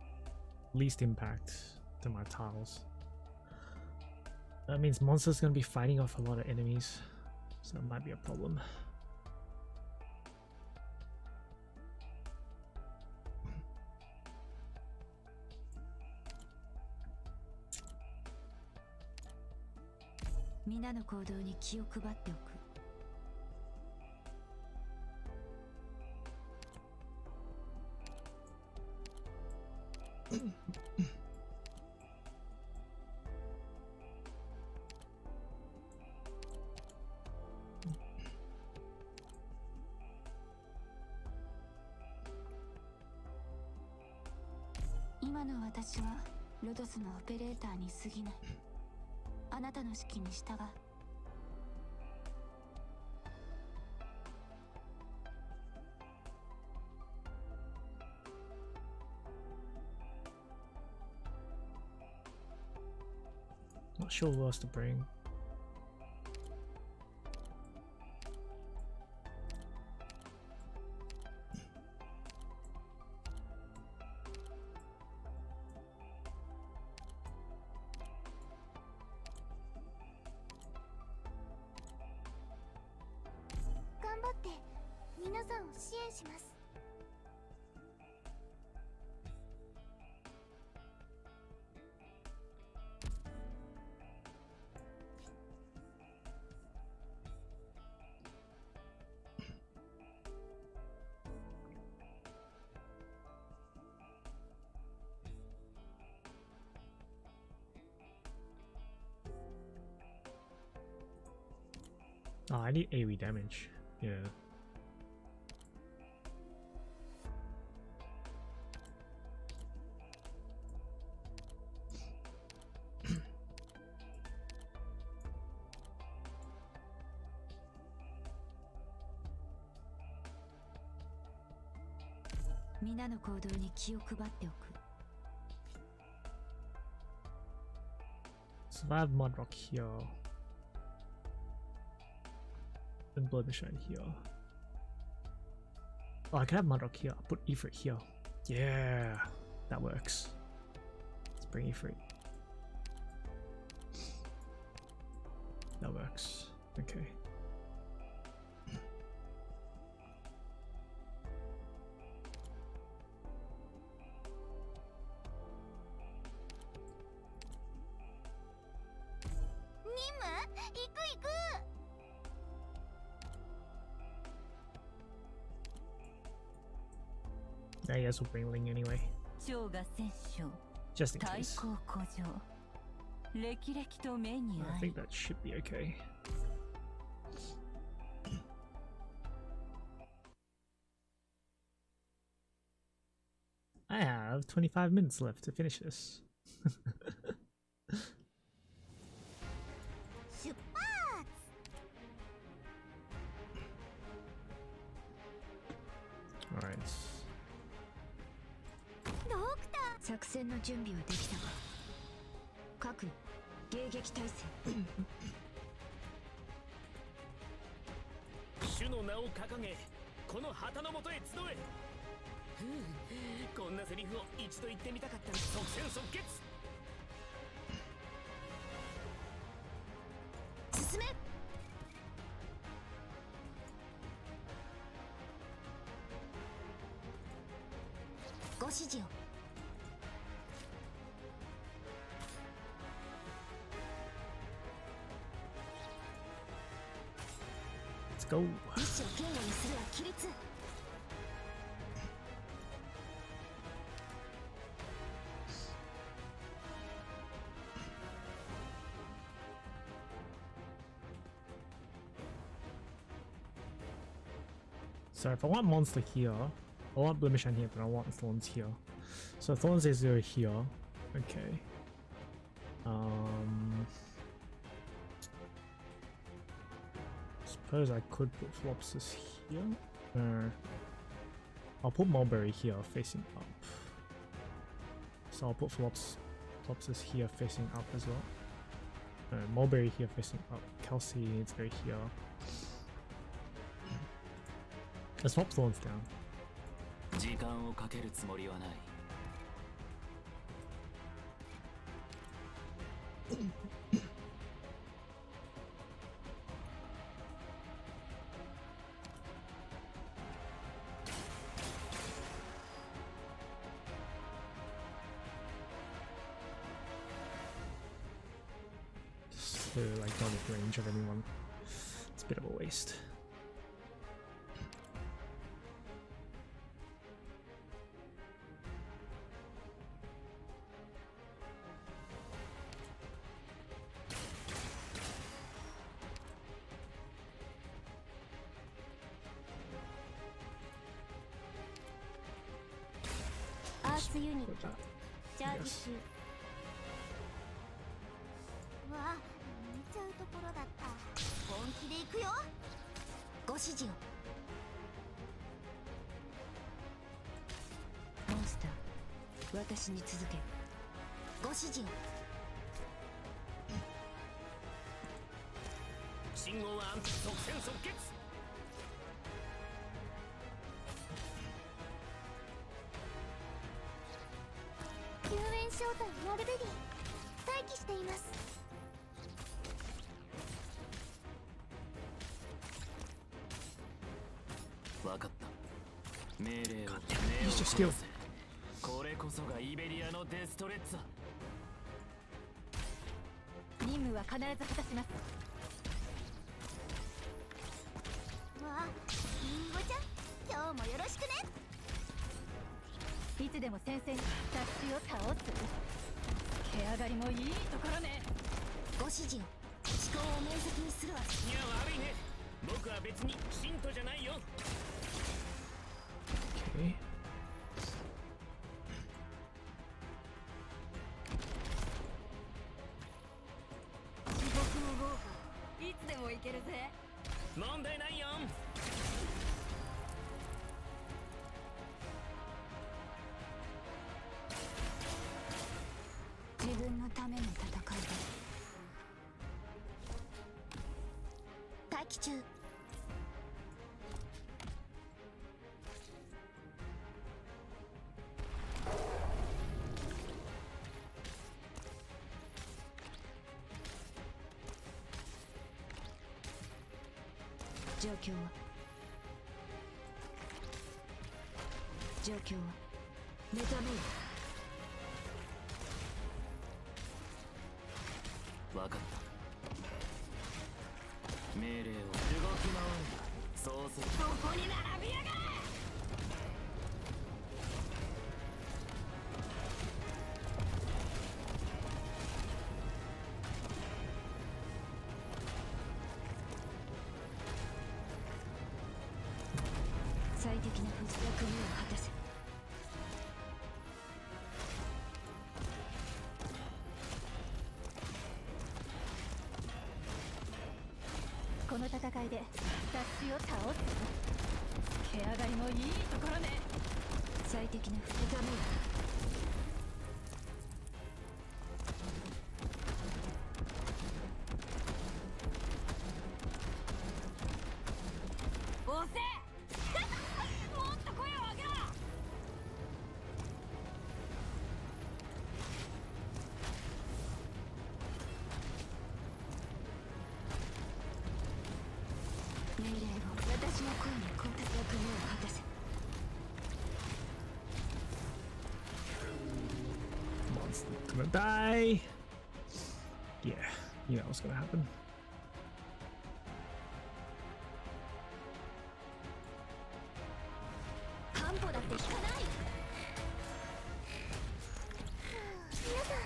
least impact to my tiles. That means monster's gonna be fighting off a lot of enemies, so it might be a problem. Minaの行動に気を配っておく。 今の私はロドスのオペレーターに過ぎない。あなたの指揮に従う。 Not sure who else to bring. さんを支援します。Oh, I need AoE damage. Yeah. So I have Mudrock here. And Bloodshine here. Oh, I can have Mudrock here. I'll put Ifrit here. Yeah, that works. Let's bring Ifrit. That works. Okay. I guess we'll bring Ling anyway. Just in case. I think that should be okay. I have 25 minutes left to finish this. Alright. 作戦の準備はできたが各迎撃態勢主の名を掲げこの旗の元へ集えこんなセリフを一度言ってみたかった即戦即決進めご指示をLet's go. So if I want monster here, I want Blemish on here, but I want Thorns here. So Thorns is here. Okay. Suppose I could put Flopsis here. No. I'll put Mulberry here facing up. So I'll put Flopsis here facing up as well. No, Mulberry here facing up. Kelsey needs to go here. Let's swap Thorns down. So like not at range of anyone. It's a bit of a waste. Arts unit チャージ中。わあ、見ちゃうところだった。本気で行くよ。ご指示を。モンスター、私に続け。ご指示を。信号は安定即戦即決。救援招待マルベリー待機しています。分かった。命令を Use your skill. これこそがイベリアのデストレッツァ。任務は必ず果たします。わあ、リンゴちゃん、今日もよろしくね。いつでも先生に雑誌を倒す。毛上がりもいいところね。ご指示を思考を明晰にするわ。いや悪いね。僕は別に信徒じゃないよ。Okay. 地獄の豪華いつでも行けるぜ。問題ないよ。自分のための戦いだ。待機中。状況は目覚めよ。分かった。命令を動き回るんだ。そうする。ここに並びやがれ。最適な不時役目を果たせ。この戦いで雑誌を倒す。毛上がりもいいところね。最適な目覚めよ。押せもっと声を上げろ。命令を私の声に応え役目を果たせ。Monster's gonna die. Yeah, you know what's gonna happen. 半歩だって引かない。皆さん、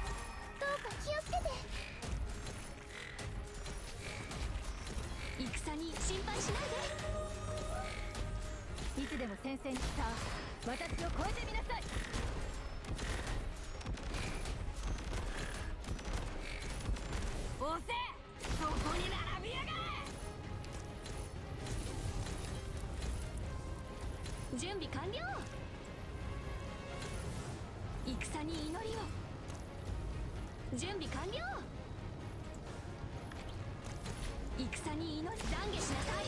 どうか気をつけて。戦に心配しないで。いつでも先生にさあ私を超えてみなさい。押せそこに並びやがれ。準備完了。戦に祈りを。準備完了。戦に祈り懺悔しなさい。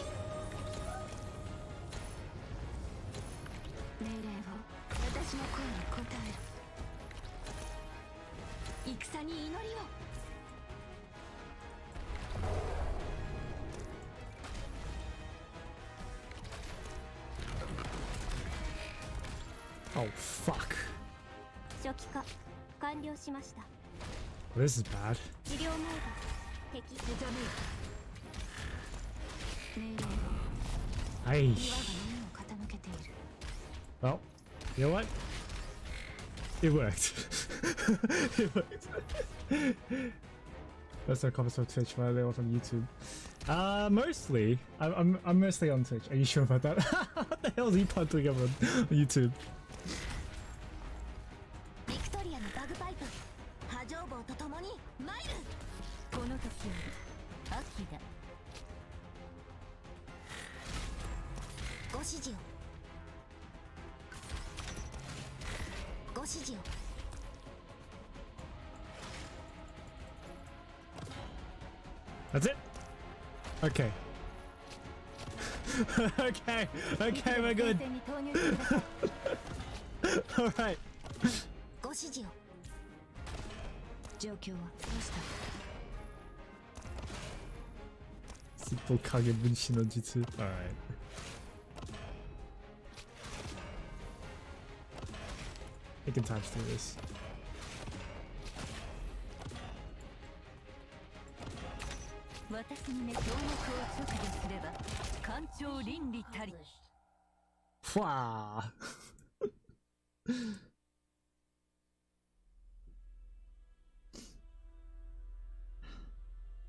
命令を私の声に応えろ。戦に祈りを。Oh fuck. 初期化完了しました。 This is bad. 治療モード敵目覚めよ。命令を Aish. 岩が耳を傾けている。 Well, you know what? It worked. It worked. That's no comments on Twitch, but they were on YouTube. Mostly. I'm mostly on Twitch. Are you sure about that? What the hell is he doing on YouTube? ビクトリアのバグパイプ波状棒と共に参る。この時より秋だ。ご指示を。ご指示を。 That's it? Okay. Okay, we're good. 戦に投入してください。 Alright. ご指示を。状況はどうした。 Simple Kage Bunshi no Jutsu. Alright. Taking time to do this. 私にね、動脈を直視すれば官庁倫理たり。 Fwah!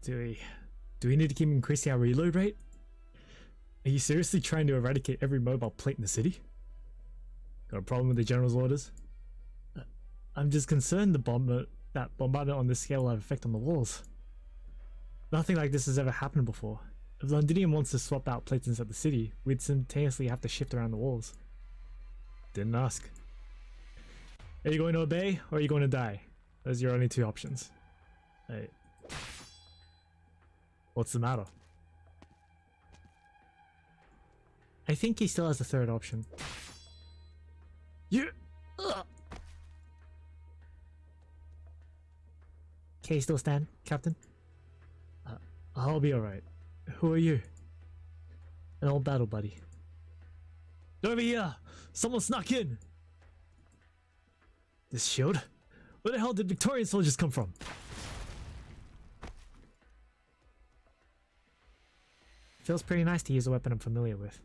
Do we need to keep increasing our reload rate? Are you seriously trying to eradicate every mobile plate in the city? Got a problem with the general's orders? I'm just concerned that bombardment on this scale will have effect on the walls. Nothing like this has ever happened before. If Londinium wants to swap out plates inside the city, we'd simultaneously have to shift around the walls. Didn't ask. Are you going to obey or are you going to die? Those are your only two options. Hey. What's the matter? I think he still has a third option. Yeah. Can you still stand, Captain? I'll be alright. Who are you? An old battle buddy. Over here! Someone snuck in! This shield? Where the hell did Victorian soldiers come from? Feels pretty nice to use a weapon I'm familiar with.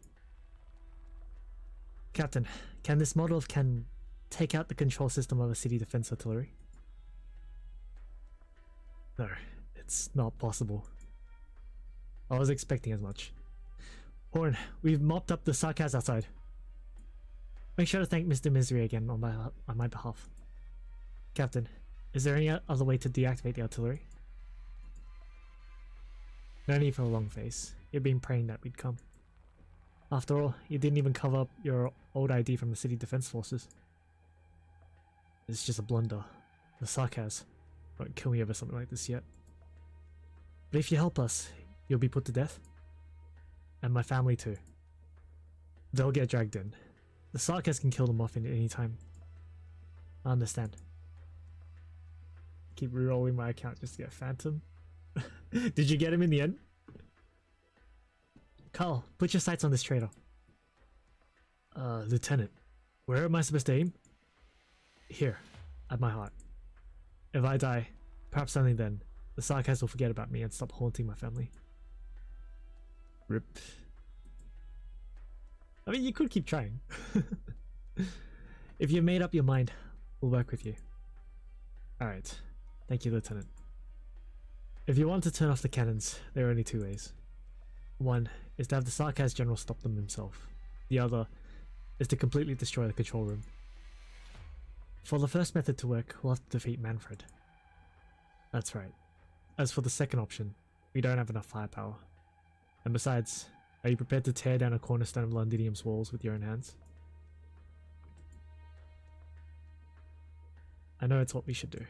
Captain, can this model can take out the control system of a city defense artillery? No, it's not possible. I was expecting as much. Horn, we've mopped up the sarcasm outside. Make sure to thank Mr. Misery again on my behalf. Captain, is there any other way to deactivate the artillery? No need for a long face. You've been praying that we'd come. After all, you didn't even cover up your old ID from the city defense forces. It's just a blunder. The sarcasm won't kill me over something like this yet. But if you help us, you'll be put to death. And my family too. They'll get dragged in. The sarcasm can kill them off in any time. I understand. Keep rerolling my account just to get Phantom. Did you get him in the end? Carl, put your sights on this traitor. Lieutenant, where am I supposed to aim? Here, at my heart. If I die, perhaps only then, the sarcasm will forget about me and stop haunting my family. RIP. I mean, you could keep trying. If you've made up your mind, we'll work with you. Alright. Thank you, Lieutenant. If you want to turn off the cannons, there are only two ways. One is to have the Sarkaz General stop them himself. The other is to completely destroy the control room. For the first method to work, we'll have to defeat Manfred. That's right. As for the second option, we don't have enough firepower. And besides, are you prepared to tear down a cornerstone of Londinium's walls with your own hands? I know it's what we should do.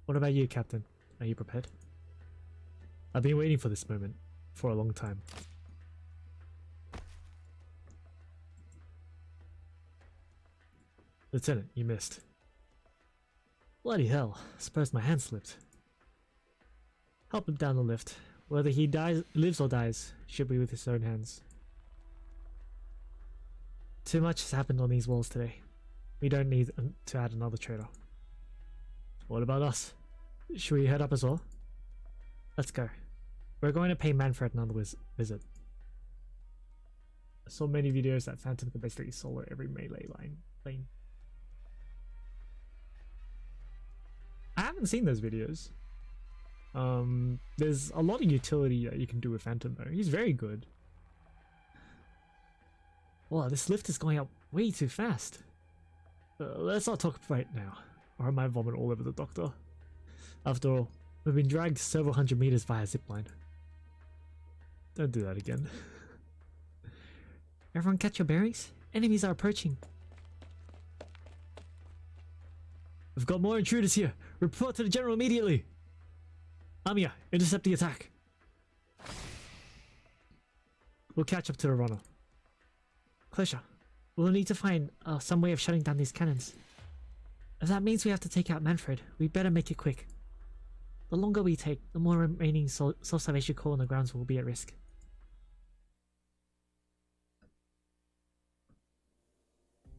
What about you, Captain? Are you prepared? I've been waiting for this moment for a long time. Lieutenant, you missed. Bloody hell, suppose my hand slipped. Help him down the lift. Whether he lives or dies, should be with his own hands. Too much has happened on these walls today. We don't need to add another traitor. What about us? Should we head up as well? Let's go. We're going to pay Manfred another visit. I saw many videos that Phantom could basically solo every melee lane. I haven't seen those videos. There's a lot of utility that you can do with Phantom though. He's very good. Wow, this lift is going up way too fast. Let's not talk right now, or I might vomit all over the doctor. After all, we've been dragged several hundred meters via zipline. Don't do that again. Everyone catch your bearings? Enemies are approaching. We've got more intruders here. Report to the general immediately. Amiya, intercept the attack. We'll catch up to the runner. Closure. We'll need to find some way of shutting down these cannons. If that means we have to take out Manfred, we better make it quick. The longer we take, the more remaining self-salvation core on the grounds will be at risk.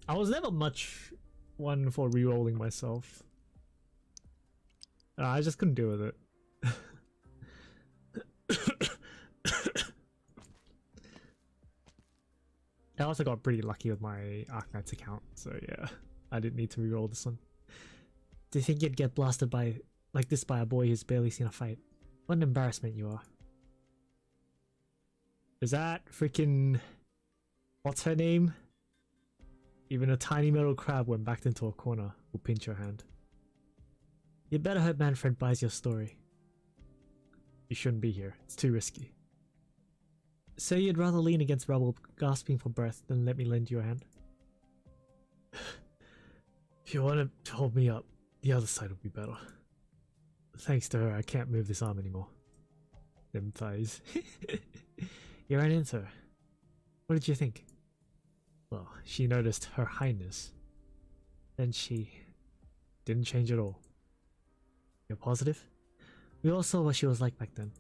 I was never much one for re-rolling myself. I just couldn't deal with it. I also got pretty lucky with my Arknights account, so yeah, I didn't need to re-roll this one. Do you think you'd get blasted by like this by a boy who's barely seen a fight? What an embarrassment you are. Is that freaking... what's her name? Even a tiny metal crab when backed into a corner will pinch your hand. You better hope Manfred buys your story. You shouldn't be here, it's too risky. So you'd rather lean against rubble, gasping for breath, than let me lend you a hand? If you want to hold me up, the other side would be better. Thanks to her, I can't move this arm anymore. Them thighs. You ran into her. What did you think? Well, she noticed Her Highness. Then she... Didn't change at all. You're positive? We all saw what she was like back then.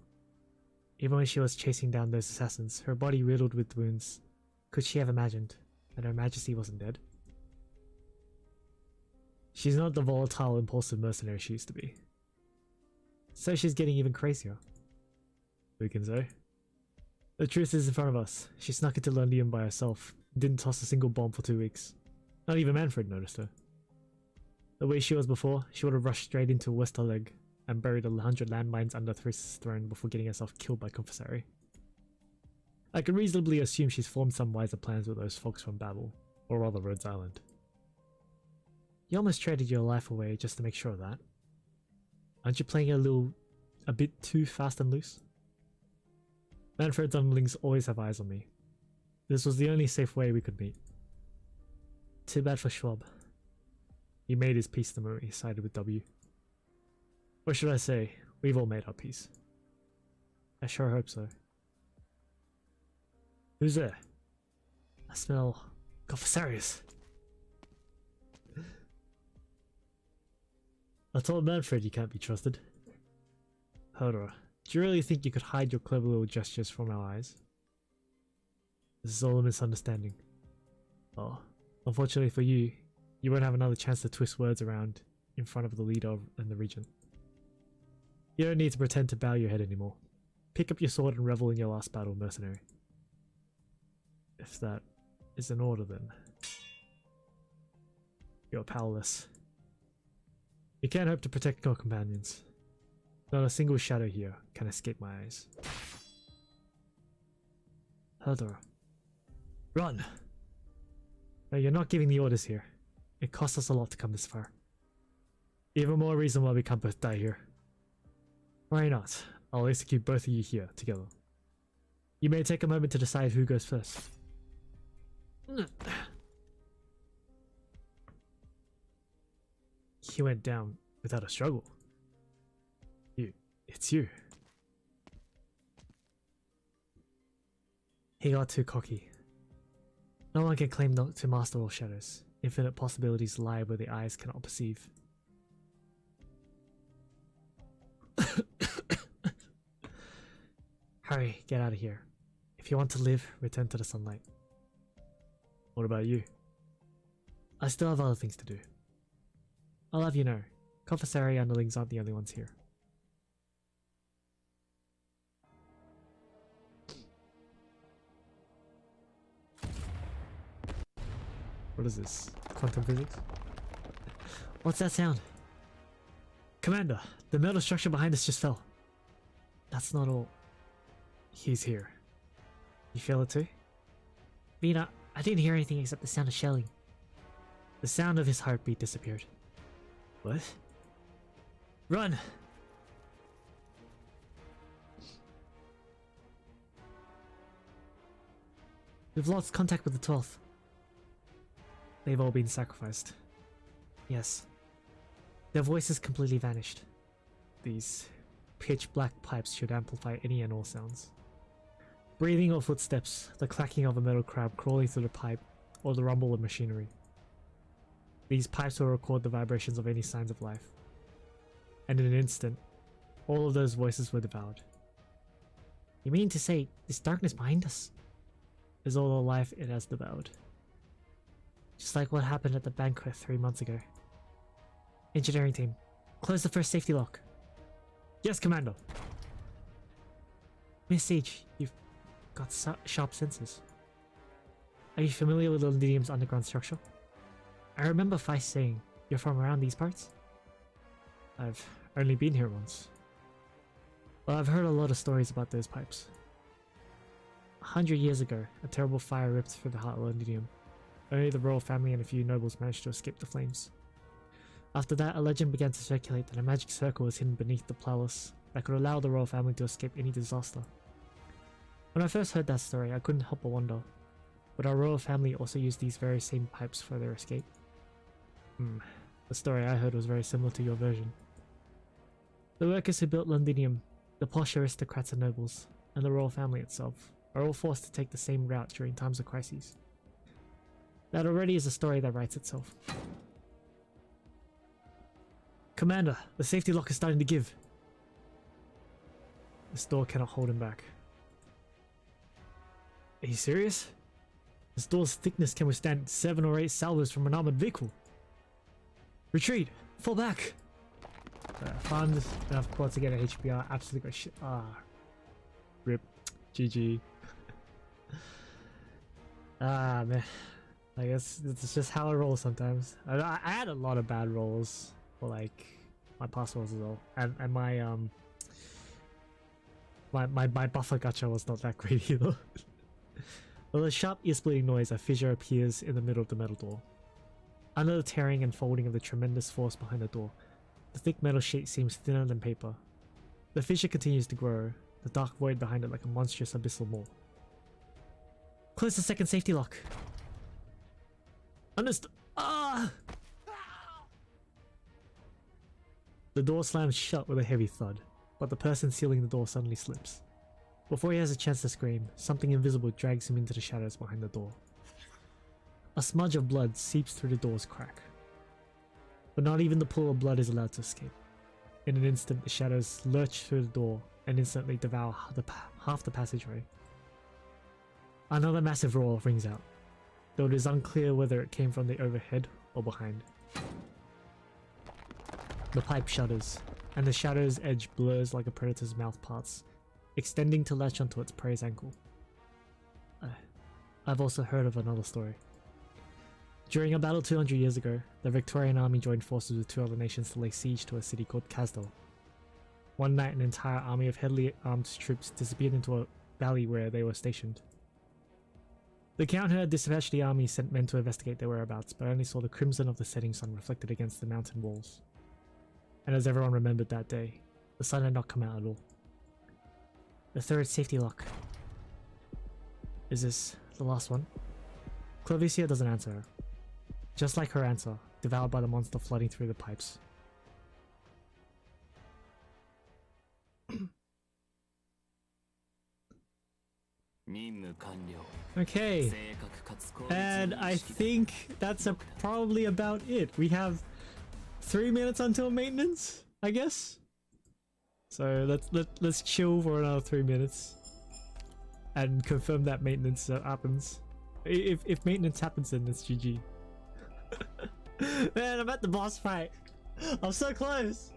Even when she was chasing down those assassins, her body riddled with wounds. Could she have imagined that Her Majesty wasn't dead? She's not the volatile, impulsive mercenary she used to be. So she's getting even crazier. We can say. The truth is in front of us. She snuck into London by herself. Didn't toss a single bomb for 2 weeks. Not even Manfred noticed her. The way she was before, she would have rushed straight into Westerleg and buried 100 landmines under Thrace's throne before getting herself killed by Confessary. I can reasonably assume she's formed some wiser plans with those folks from Babel, or rather Rhodes Island. You almost traded your life away just to make sure of that. Aren't you playing a bit too fast and loose? Manfred's underlings always have eyes on me. This was the only safe way we could meet. Too bad for Schwab. He made his peace the moment he sided with W. Or should I say, we've all made our peace. I sure hope so. Who's there? I smell Confessarius. I told Manfred you can't be trusted. Hodor, do you really think you could hide your clever little gestures from our eyes? This is all a misunderstanding. Oh, unfortunately for you, you won't have another chance to twist words around in front of the leader and the regent. You don't need to pretend to bow your head anymore. Pick up your sword and revel in your last battle, mercenary. If that is an order, then you're powerless. You can't hope to protect your companions. Not a single shadow here can escape my eyes. Hodor. Run! No, you're not giving the orders here. It cost us a lot to come this far. Even more reason why we can't both die here. Why not? I'll execute both of you here, together. You may take a moment to decide who goes first. He went down without a struggle. It's you. He got too cocky. No one can claim not to master all shadows. Infinite possibilities lie where the eyes cannot perceive. Hurry, get out of here. If you want to live, return to the sunlight. What about you? I still have other things to do. I'll have you know, Confessary underlings aren't the only ones here. What is this? Quantum physics? What's that sound? Commander, the metal structure behind us just fell. That's not all. He's here. You feel it too? Vina, I didn't hear anything except the sound of shelling. The sound of his heartbeat disappeared. What? Run! We've lost contact with the 12th. They've all been sacrificed. Yes. Their voices completely vanished. These pitch black pipes should amplify any and all sounds. Breathing or footsteps, the clacking of a metal crab crawling through the pipe, or the rumble of machinery. These pipes will record the vibrations of any signs of life. And in an instant, all of those voices were devoured. You mean to say this darkness behind us is all the life it has devoured? Just like what happened at the banquet 3 months ago. Engineering team, close the first safety lock. Yes, Commander. Miss Siege, you've got sharp senses. Are you familiar with Londinium's underground structure? I remember Feist saying you're from around these parts. I've only been here once. Well, I've heard a lot of stories about those pipes. 100 years ago, a terrible fire ripped through the heart of Londinium. Only the royal family and a few nobles managed to escape the flames. After that, a legend began to circulate that a magic circle was hidden beneath the palace that could allow the royal family to escape any disaster. When I first heard that story, I couldn't help but wonder, would our royal family also use these very same pipes for their escape? The story I heard was very similar to your version. The workers who built Londinium, the posh aristocrats and nobles, and the royal family itself are all forced to take the same route during times of crises. That already is a story that writes itself. Commander, the safety lock is starting to give. This door cannot hold him back. Are you serious? This door's thickness can withstand 7 or 8 salvos from an armored vehicle. Retreat! Fall back! Farmed enough quads to get a HPR. Absolutely got shit. Rip. GG. Man. I guess it's just how I roll sometimes. I had a lot of bad rolls for like my past rolls as well, and my my buffer gacha was not that great either. With a sharp ear-splitting noise, a fissure appears in the middle of the metal door. Under the tearing and folding of the tremendous force behind the door, the thick metal sheet seems thinner than paper. The fissure continues to grow, the dark void behind it like a monstrous abyssal maw. Close the second safety lock. Understood. The door slams shut with a heavy thud, but the person sealing the door suddenly slips. Before he has a chance to scream, something invisible drags him into the shadows behind the door. A smudge of blood seeps through the door's crack. But not even the pool of blood is allowed to escape. In an instant, the shadows lurch through the door and instantly devour half the passageway. Another massive roar rings out, though it is unclear whether it came from the overhead or behind. The pipe shudders, and the shadow's edge blurs like a predator's mouth parts, extending to latch onto its prey's ankle. I've also heard of another story. During a battle 200 years ago, the Victorian army joined forces with 2 other nations to lay siege to a city called Kasdal. One night, an entire army of heavily armed troops disappeared into a valley where they were stationed. The Count who had dispatched the army sent men to investigate their whereabouts, but only saw the crimson of the setting sun reflected against the mountain walls. And as everyone remembered that day, the sun had not come out at all. The third safety lock. Is this the last one? Clovicia doesn't answer her. Just like her answer, devoured by the monster flooding through the pipes. Okay, and I think that's probably about it. We have 3 minutes until maintenance, I guess. So let's chill for another 3 minutes and confirm that maintenance happens. If maintenance happens, then it's GG. Man, I'm at the boss fight. I'm so close.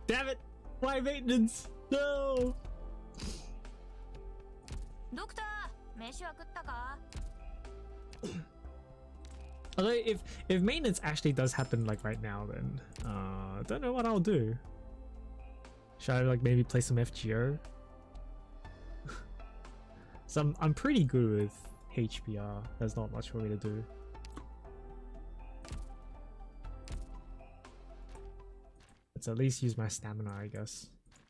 Damn it! Why maintenance? No. Doctor, 飯は食ったか? Although if maintenance actually does happen like right now, then I don't know what I'll do. Should I like maybe play some FGO? So I'm pretty good with HPR. There's not much for me to do. Let's at least use my stamina, I guess.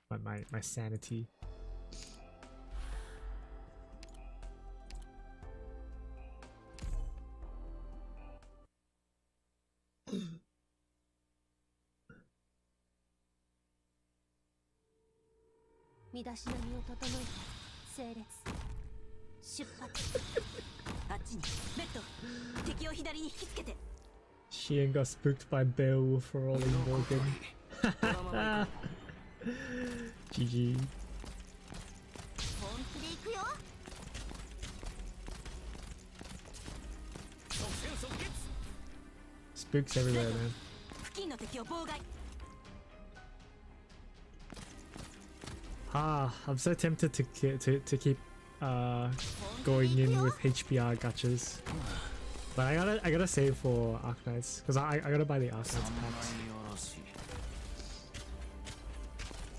My sanity. She ain't got spooked by Beowulf for all in Morgan. GG. spooks everywhere, man. 付近の敵を妨害 Ah, I'm so tempted to keep going in with HPR gachas, but I gotta save for Arknights because I gotta buy the Arknights packs.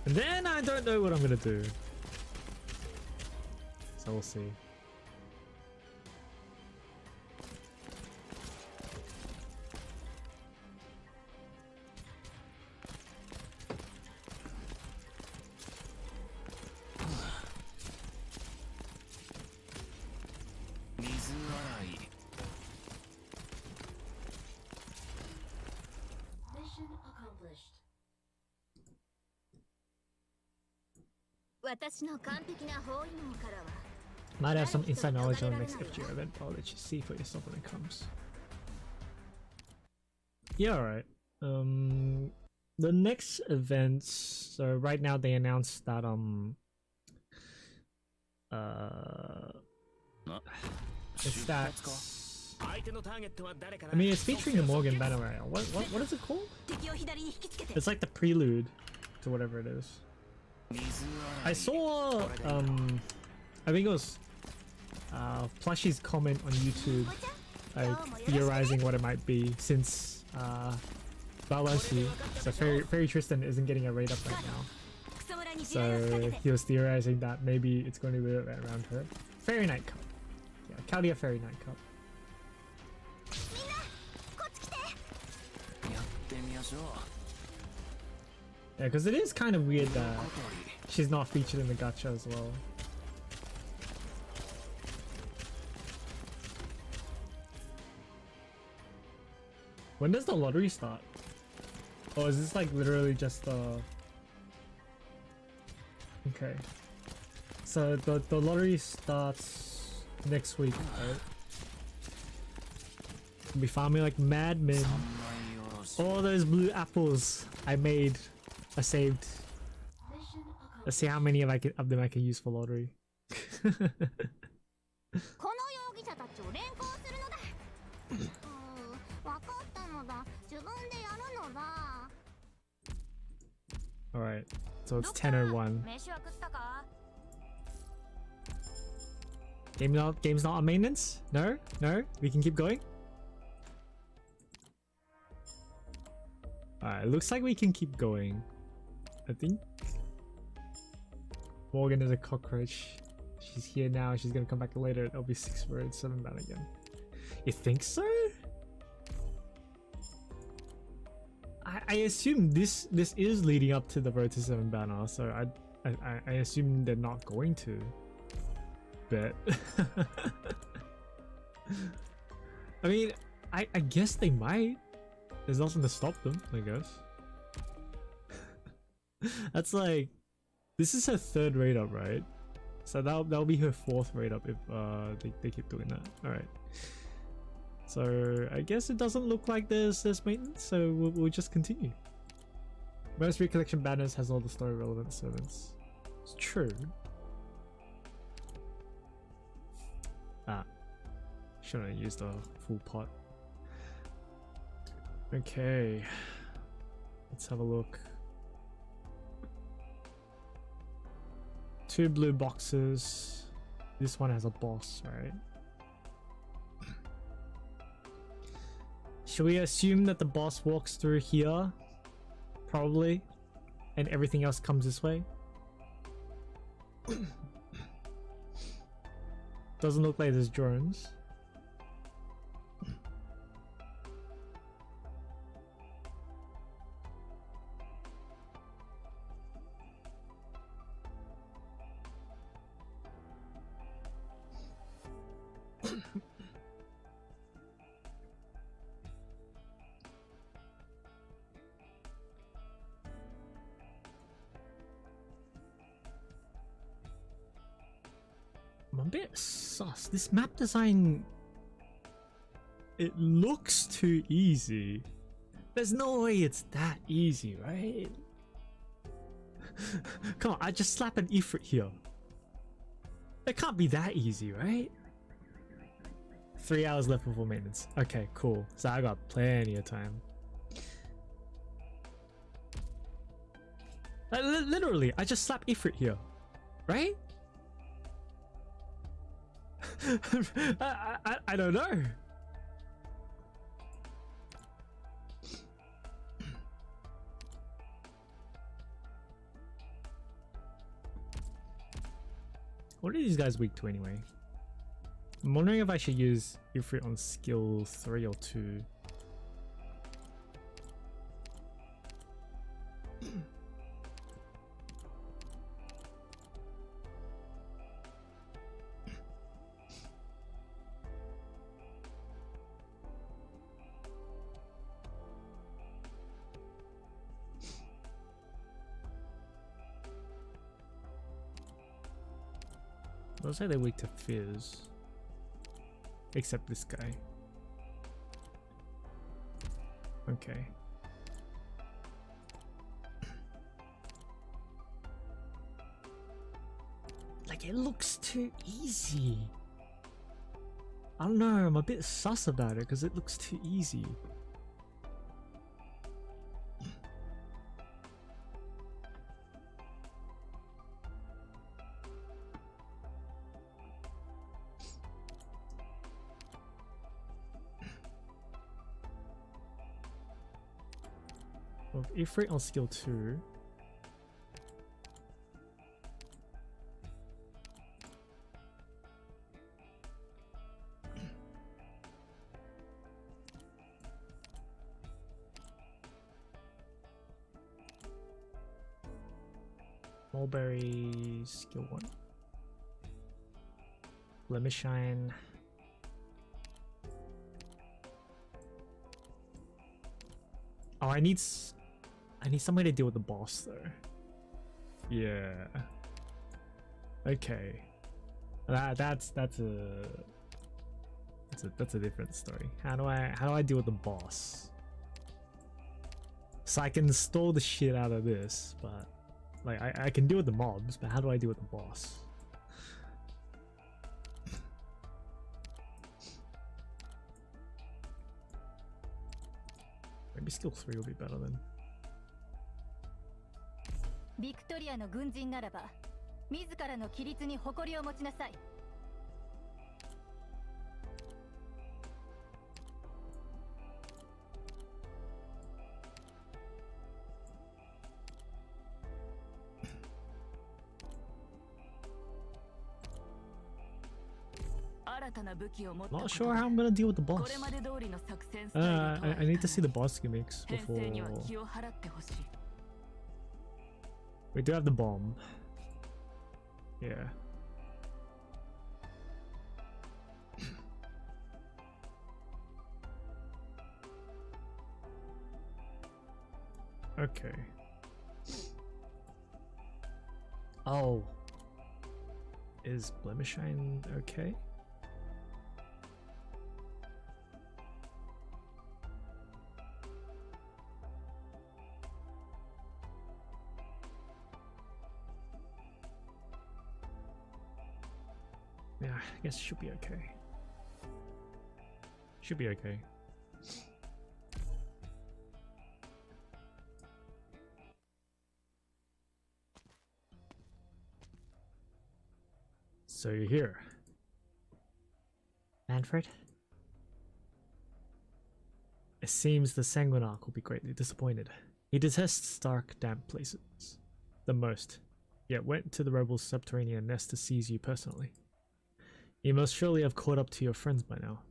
And then I don't know what I'm gonna do, so we'll see. Mission accomplished. 私の完璧な包囲網からは Might have some inside knowledge on the next FGO event, but I'll let you see for yourself when it comes. Yeah, alright. The next events, so right now they announced that it's that, I mean, it's featuring the Morgan banner right now. What is it called? 敵を左に引きつけて It's like the prelude to whatever it is. I saw I think it was Plushie's comment on YouTube, like theorizing what it might be, since Balashi, so Fairy Tristan isn't getting a raid up right now. クソ村に地雷を仕 So 掛けて he was theorizing that maybe it's going to be around her. Fairy Night Cup. Yeah, Caldia Fairy Night Cup. みんなこっち来て Yeah, because it is kind of weird that she's not featured in the gacha as well. When does the lottery start? Oh, is this like literally just okay. So the lottery starts next week, right? We'll be farming like madmen. All those blue apples I made, I saved. Let's see how many of them I can use for lottery. この容疑者たちを連行するのだわかったのだ自分でやるのだ Alright, so it's 10:01. 飯は食ったか Game's not on maintenance? No? No? We can keep going? Alright, looks like we can keep going. I think. Morgan is a cockroach. She's here now, she's gonna come back later. It'll be 6 words, 7 ban again. You think so? I assume this is leading up to the road to 7 banner, so I assume they're not going to. Bet. I mean, I guess they might. There's nothing to stop them, I guess. That's like, this is her 3rd raid up, right? So that'll be her 4th raid up if they keep doing that. Alright. So I guess it doesn't look like there's maintenance, so we'll just continue. Most recollection banners has all the story relevant servants. It's true. Ah. Shouldn't have used a full pot. Okay. Let's have a look. 2 blue boxes. This one has a boss, right? Should we assume that the boss walks through here? Probably. And everything else comes this way? Doesn't look like there's drones. I'm a bit sus. This map design, it looks too easy. There's no way it's that easy, right? Come on, I just slap an Ifrit here. It can't be that easy, right? 3 hours left before maintenance. Okay, cool. So I got plenty of time. Literally, I just slapped Ifrit here, right? I don't know. What are these guys weak to anyway? I'm wondering if I should use Ifrit on skill 3 or 2. I'll say they're weak to Fizz. Except this guy. Okay. Like, it looks too easy. I don't know, I'm a bit sus about it because it looks too easy. Ifrit on skill 2. Mulberry skill 1. Blemish Shine. Oh, I need somebody to deal with the boss though. Yeah. Okay. That's a different story. How do I deal with the boss? So I can stall the shit out of this, but like I can deal with the mobs, but how do I deal with the boss? Maybe skill 3 will be better then. ビクトリアの軍人ならば自らの規律に誇りを持ちなさい。Not sure how I'm gonna deal with the boss. I need to see the boss gimmicks before. We do have the bomb. Yeah. Okay. Oh. Is Blemish Shine okay? Yeah, I guess it should be okay. Should be okay. So you're here. Manfred? It seems the Sanguinarch will be greatly disappointed. He detests dark, damp places the most, yet went to the rebels' subterranean nest to seize you personally. You must surely have caught up to your friends by now.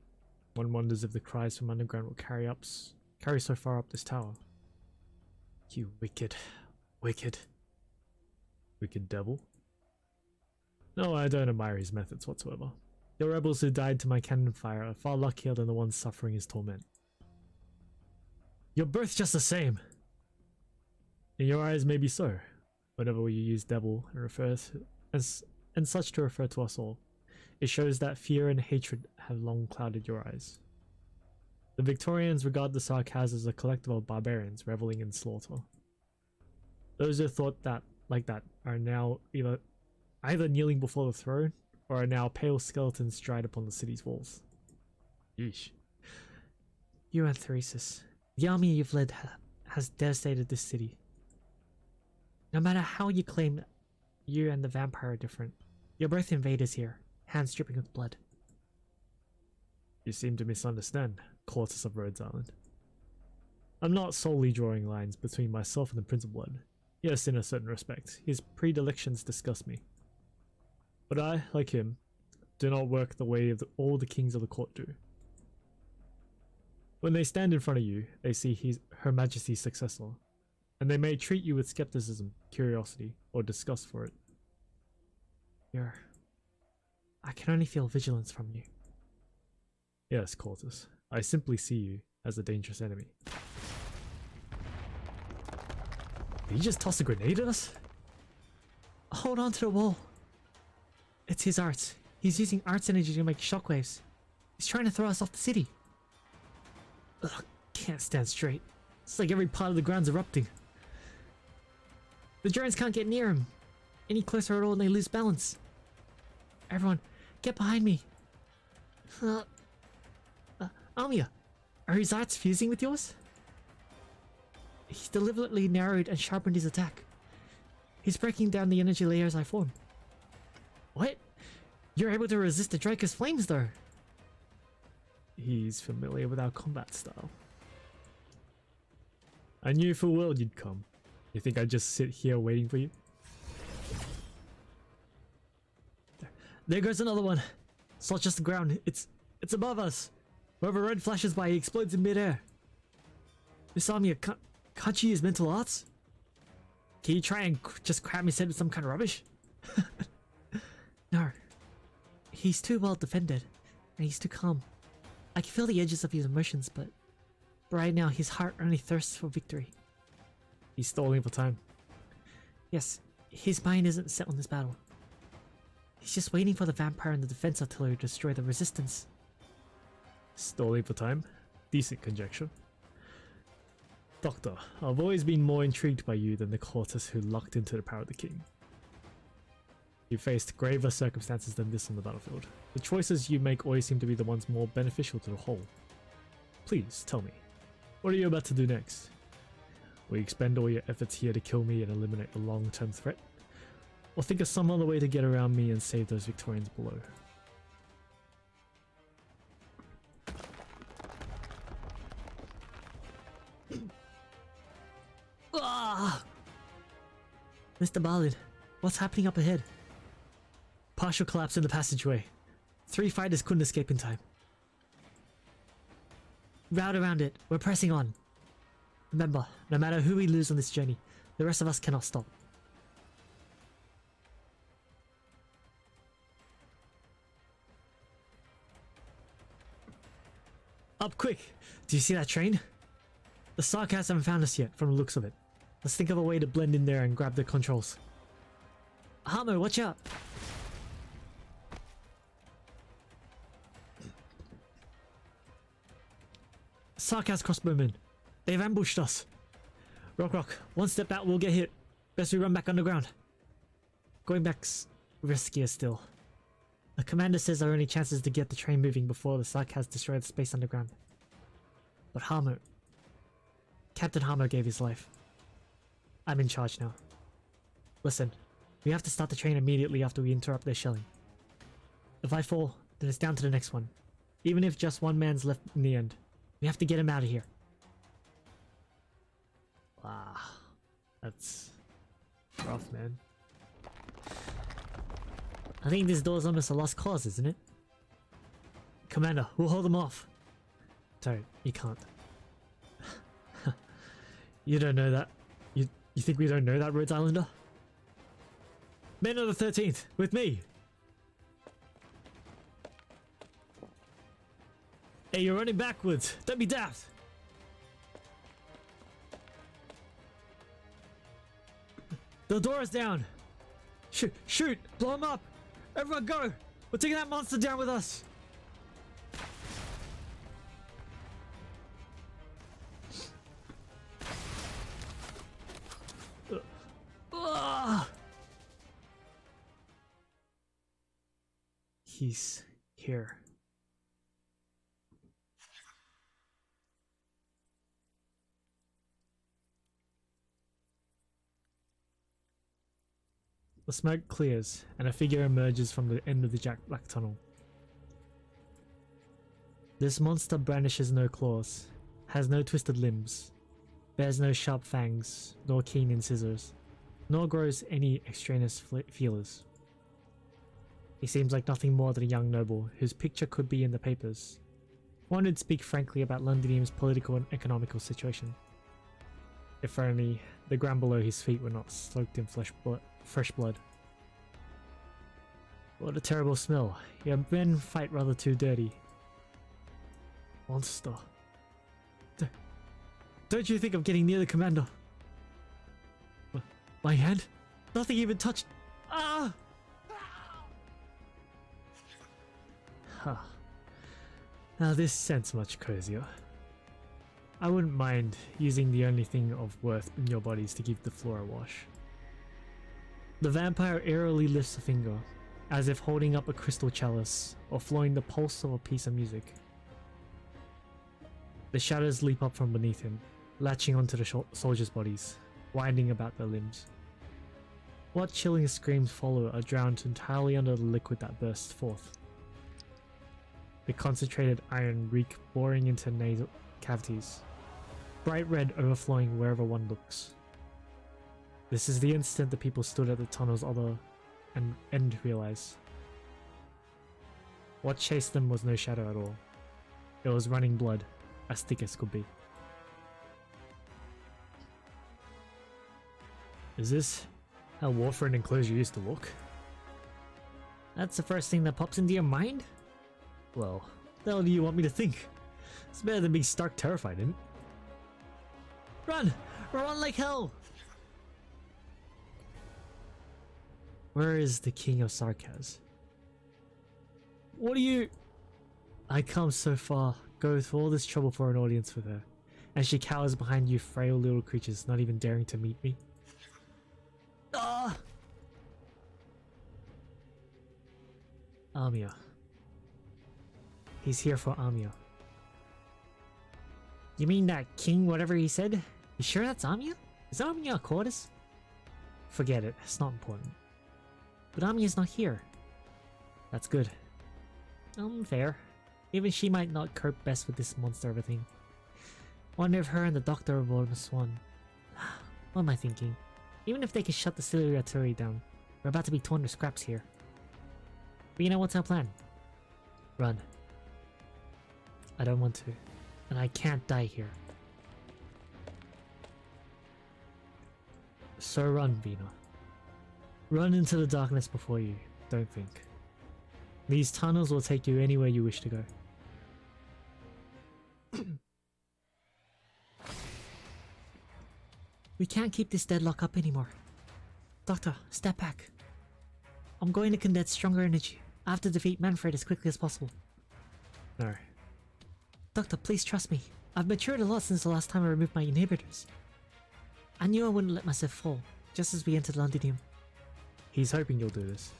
One wonders if the cries from underground will carry so far up this tower. You wicked devil. No, I don't admire his methods whatsoever. Your rebels who died to my cannon fire are far luckier than the ones suffering his torment. You're both just the same. In your eyes, maybe so. Whenever you use devil and refer to, and such to refer to us all, it shows that fear and hatred have long clouded your eyes. The Victorians regard the Sarkaz as a collective of barbarians reveling in slaughter. Those who thought that like that are now either kneeling before the throne or are now pale skeletons dried upon the city's walls. Yeesh. You and Theresis, the army you've led has devastated this city. No matter how you claim you and the vampire are different, you're both invaders here, hands dripping with blood. You seem to misunderstand, Quartus of Rhodes Island. I'm not solely drawing lines between myself and the Prince of Blood. Yes, in a certain respect, his predilections disgust me. But I, like him, do not work the way of all the kings of the court do. When they stand in front of you, they see Her Majesty's successor, and they may treat you with skepticism, curiosity, or disgust for it. I can only feel vigilance from you. Yes, Quartus, I simply see you as a dangerous enemy. Did he just toss a grenade at us? Hold on to the wall. It's his arts. He's using arts energy to make shockwaves. He's trying to throw us off the city. Ugh, can't stand straight. It's like every part of the ground's erupting. The drones can't get near him. Any closer at all and they lose balance. Everyone, get behind me. Amia, are his arts fusing with yours? He's deliberately narrowed and sharpened his attack. He's breaking down the energy layers I form. What? You're able to resist the Draco's flames though. He's familiar with our combat style. I knew full well you'd come. You think I'd just sit here waiting for you? There goes another one. It's not just the ground, it's above us. Wherever red flashes by, he explodes in midair. Miss Amia, can't you use mental arts? Can you try and just cram his head with some kind of rubbish? No. He's too well defended, and he's too calm. I can feel the edges of his emotions, but right now his heart only thirsts for victory. He's stalling for time. Yes, his mind isn't set on this battle. He's just waiting for the vampire and the defense artillery to destroy the resistance. Stalling for time? Decent conjecture. Doctor, I've always been more intrigued by you than the Quartus who lucked into the power of the king. You faced graver circumstances than this on the battlefield. The choices you make always seem to be the ones more beneficial to the whole. Please, tell me, what are you about to do next? Will you expend all your efforts here to kill me and eliminate the long-term threat? Or think of some other way to get around me and save those Victorians below? Ah! Mr. Ballard, what's happening up ahead? Partial collapse in the passageway. 3 fighters couldn't escape in time. Route around it. We're pressing on. Remember, no matter who we lose on this journey, the rest of us cannot stop. Up quick! Do you see that train? The Sarkas haven't found us yet, from the looks of it. Let's think of a way to blend in there and grab the controls. Hamo, watch out! Sarkas crossbowmen. They've ambushed us. Rock, one step out, we'll get hit. Best we run back underground. Going back's riskier still. The commander says our only chance is to get the train moving before the Sarkas destroy the space underground. But Hamo... Captain Hamo gave his life. I'm in charge now. Listen, we have to start the train immediately after we interrupt their shelling. If I fall, then it's down to the next one. Even if just one man's left in the end. We have to get him out of here. Wow. That's rough, man. I think this door's almost a lost cause, isn't it? Commander, we'll hold them off. Don't, you can't. You don't know that. You think we don't know that, Rhodes Islander? Men of the 13th, with me! Hey, you're running backwards! Don't be daft! The door is down! Shoot! Blow him up! Everyone go! We're taking that monster down with us! He's here. The smoke clears, and a figure emerges from the end of the Jack Black tunnel. This monster brandishes no claws, has no twisted limbs, bears no sharp fangs, nor keen incisors, nor grows any extraneous feelers. He seems like nothing more than a young noble whose picture could be in the papers. One would speak frankly about Londinium's political and economical situation. If only the ground below his feet were not soaked in fresh blood. What a terrible smell. Your men fight rather too dirty. Monster. Don't you think of getting near the commander? My hand? Nothing even touched. Ah! Huh. Now this scent's much cozier. I wouldn't mind using the only thing of worth in your bodies to give the floor a wash. The vampire eerily lifts a finger, as if holding up a crystal chalice or flowing the pulse of a piece of music. The shadows leap up from beneath him, latching onto the soldiers' bodies, winding about their limbs. What chilling screams follow are drowned entirely under the liquid that bursts forth. The concentrated iron reek boring into nasal cavities, bright red overflowing wherever one looks. This is the instant the people stood at the tunnel's other end realize. What chased them was no shadow at all. It was running blood, as thick as could be. Is this how Warfare enclosure used to look? That's the first thing that pops into your mind? Well, what the hell do you want me to think? It's better than being stark terrified, isn't it? Run! Run like hell! Where is the King of Sarkaz? What are you... I come so far, go through all this trouble for an audience with her, and she cowers behind you frail little creatures not even daring to meet me? Ah! Amia. He's here for Amia. You mean that king whatever he said? You sure that's Amia? Is Amia a Cordis? Forget it, it's not important. But Amia's not here. That's good. Fair. Even she might not cope best with this monster of a thing. Wonder if her and the doctor are bonus one. What am I thinking? Even if they can shut the Ciliary artillery down, we're about to be torn to scraps here. But you know what's our plan? Run. I don't want to. And I can't die here. So run, Vina. Run into the darkness before you, don't think. These tunnels will take you anywhere you wish to go. We can't keep this deadlock up anymore. Doctor, step back. I'm going to condense stronger energy. I have to defeat Manfred as quickly as possible. No. Doctor, please trust me. I've matured a lot since the last time I removed my inhibitors. I knew I wouldn't let myself fall, just as we entered Londinium. He's hoping you'll do this.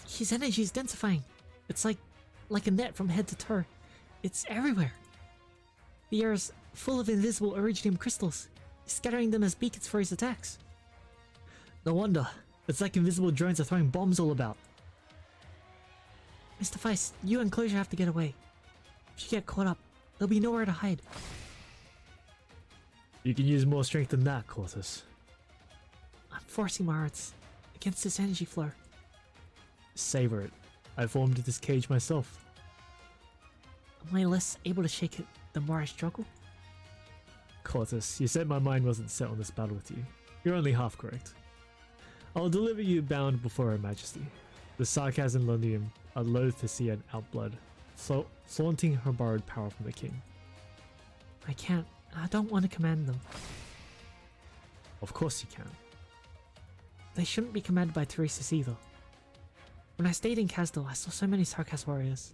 His energy is densifying. It's like a net from head to toe. It's everywhere. The air is full of invisible iridium crystals, scattering them as beacons for his attacks. No wonder. It's like invisible drones are throwing bombs all about. Mr. Feist, you and Closure have to get away. If you get caught up, there'll be nowhere to hide. You can use more strength than that, Cortus. I'm forcing my arts against this energy flow. Savor it. I formed this cage myself. Am I less able to shake it the more I struggle? Cortus, you said my mind wasn't set on this battle with you. You're only half correct. I'll deliver you bound before Her Majesty. The Sarkaz and Londinium are loath to see an outblood, flaunting her borrowed power from the king. I can't. I don't want to command them. Of course you can. They shouldn't be commanded by Teresa's either. When I stayed in Kasdal, I saw so many Sarkaz warriors.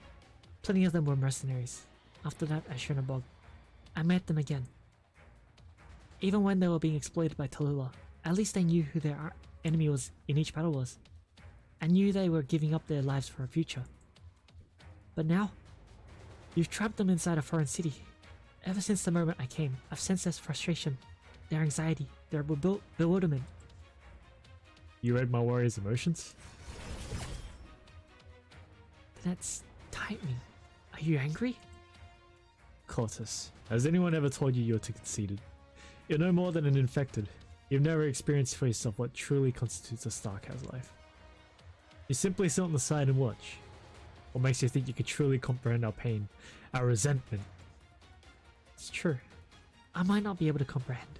Plenty of them were mercenaries. After that, at Shernabog, I met them again. Even when they were being exploited by Tallulah, at least I knew who their enemy was in each battle was. I knew they were giving up their lives for a future. But now, you've trapped them inside a foreign city. Ever since the moment I came, I've sensed their frustration, their anxiety, their bewilderment. You read my warrior's emotions? That's tightening. Are you angry? Cortus, has anyone ever told you you're too conceited? You're no more than an infected. You've never experienced for yourself what truly constitutes a Starcast life. You simply sit on the side and watch. What makes you think you could truly comprehend our pain, our resentment? It's true. I might not be able to comprehend.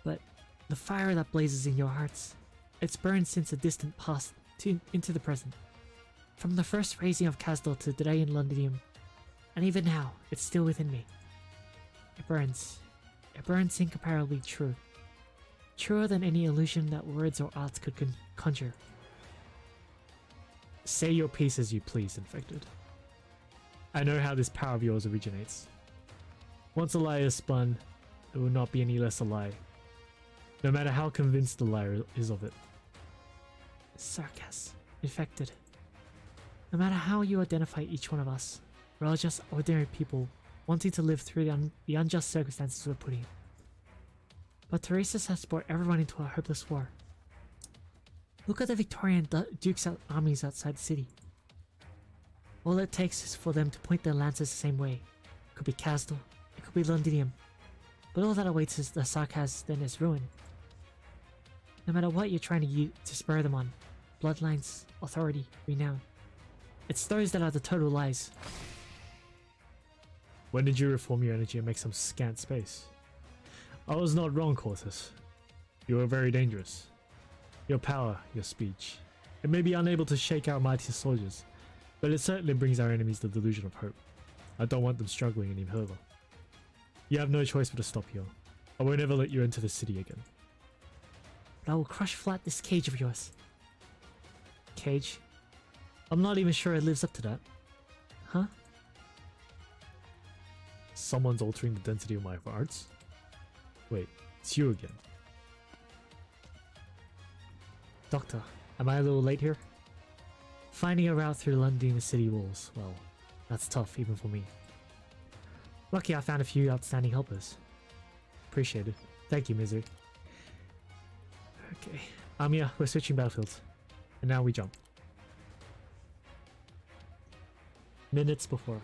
But the fire that blazes in your hearts, it's burned since the distant past into the present. From the first raising of Kasdal to today in Londinium, and even now, it's still within me. It burns. It burns incomparably true. Truer than any illusion that words or arts could conjure. Say your piece as you please, infected. I know how this power of yours originates. Once a lie is spun, it will not be any less a lie, no matter how convinced the liar is of it. Sarkas, infected. No matter how you identify each one of us, we're all just ordinary people wanting to live through the unjust circumstances we're put in. But Teresa's has brought everyone into a hopeless war. Look at the Victorian Duke's armies outside the city. All it takes is for them to point their lances the same way. It could be Kasdal, it could be Londinium, but all that awaits is the Sarkas, then is ruin. No matter what you're trying to use to spur them on, bloodlines, authority, renown, it's those that are the total lies. When did you reform your energy and make some scant space? I was not wrong, Cortus. You are very dangerous. Your power, your speech. It may be unable to shake our mighty soldiers, but it certainly brings our enemies the delusion of hope. I don't want them struggling any further. You have no choice but to stop here. I won't ever let you enter the city again. But I will crush flat this cage of yours. Cage? I'm not even sure it lives up to that. Huh? Someone's altering the density of my arts? Wait, it's you again. Doctor, am I a little late here? Finding a route through the London city walls, well, that's tough even for me. Lucky I found a few outstanding helpers. Appreciate it. Thank you, Misery. Okay. Amiya, we're switching battlefields. And now we jump. Minutes before.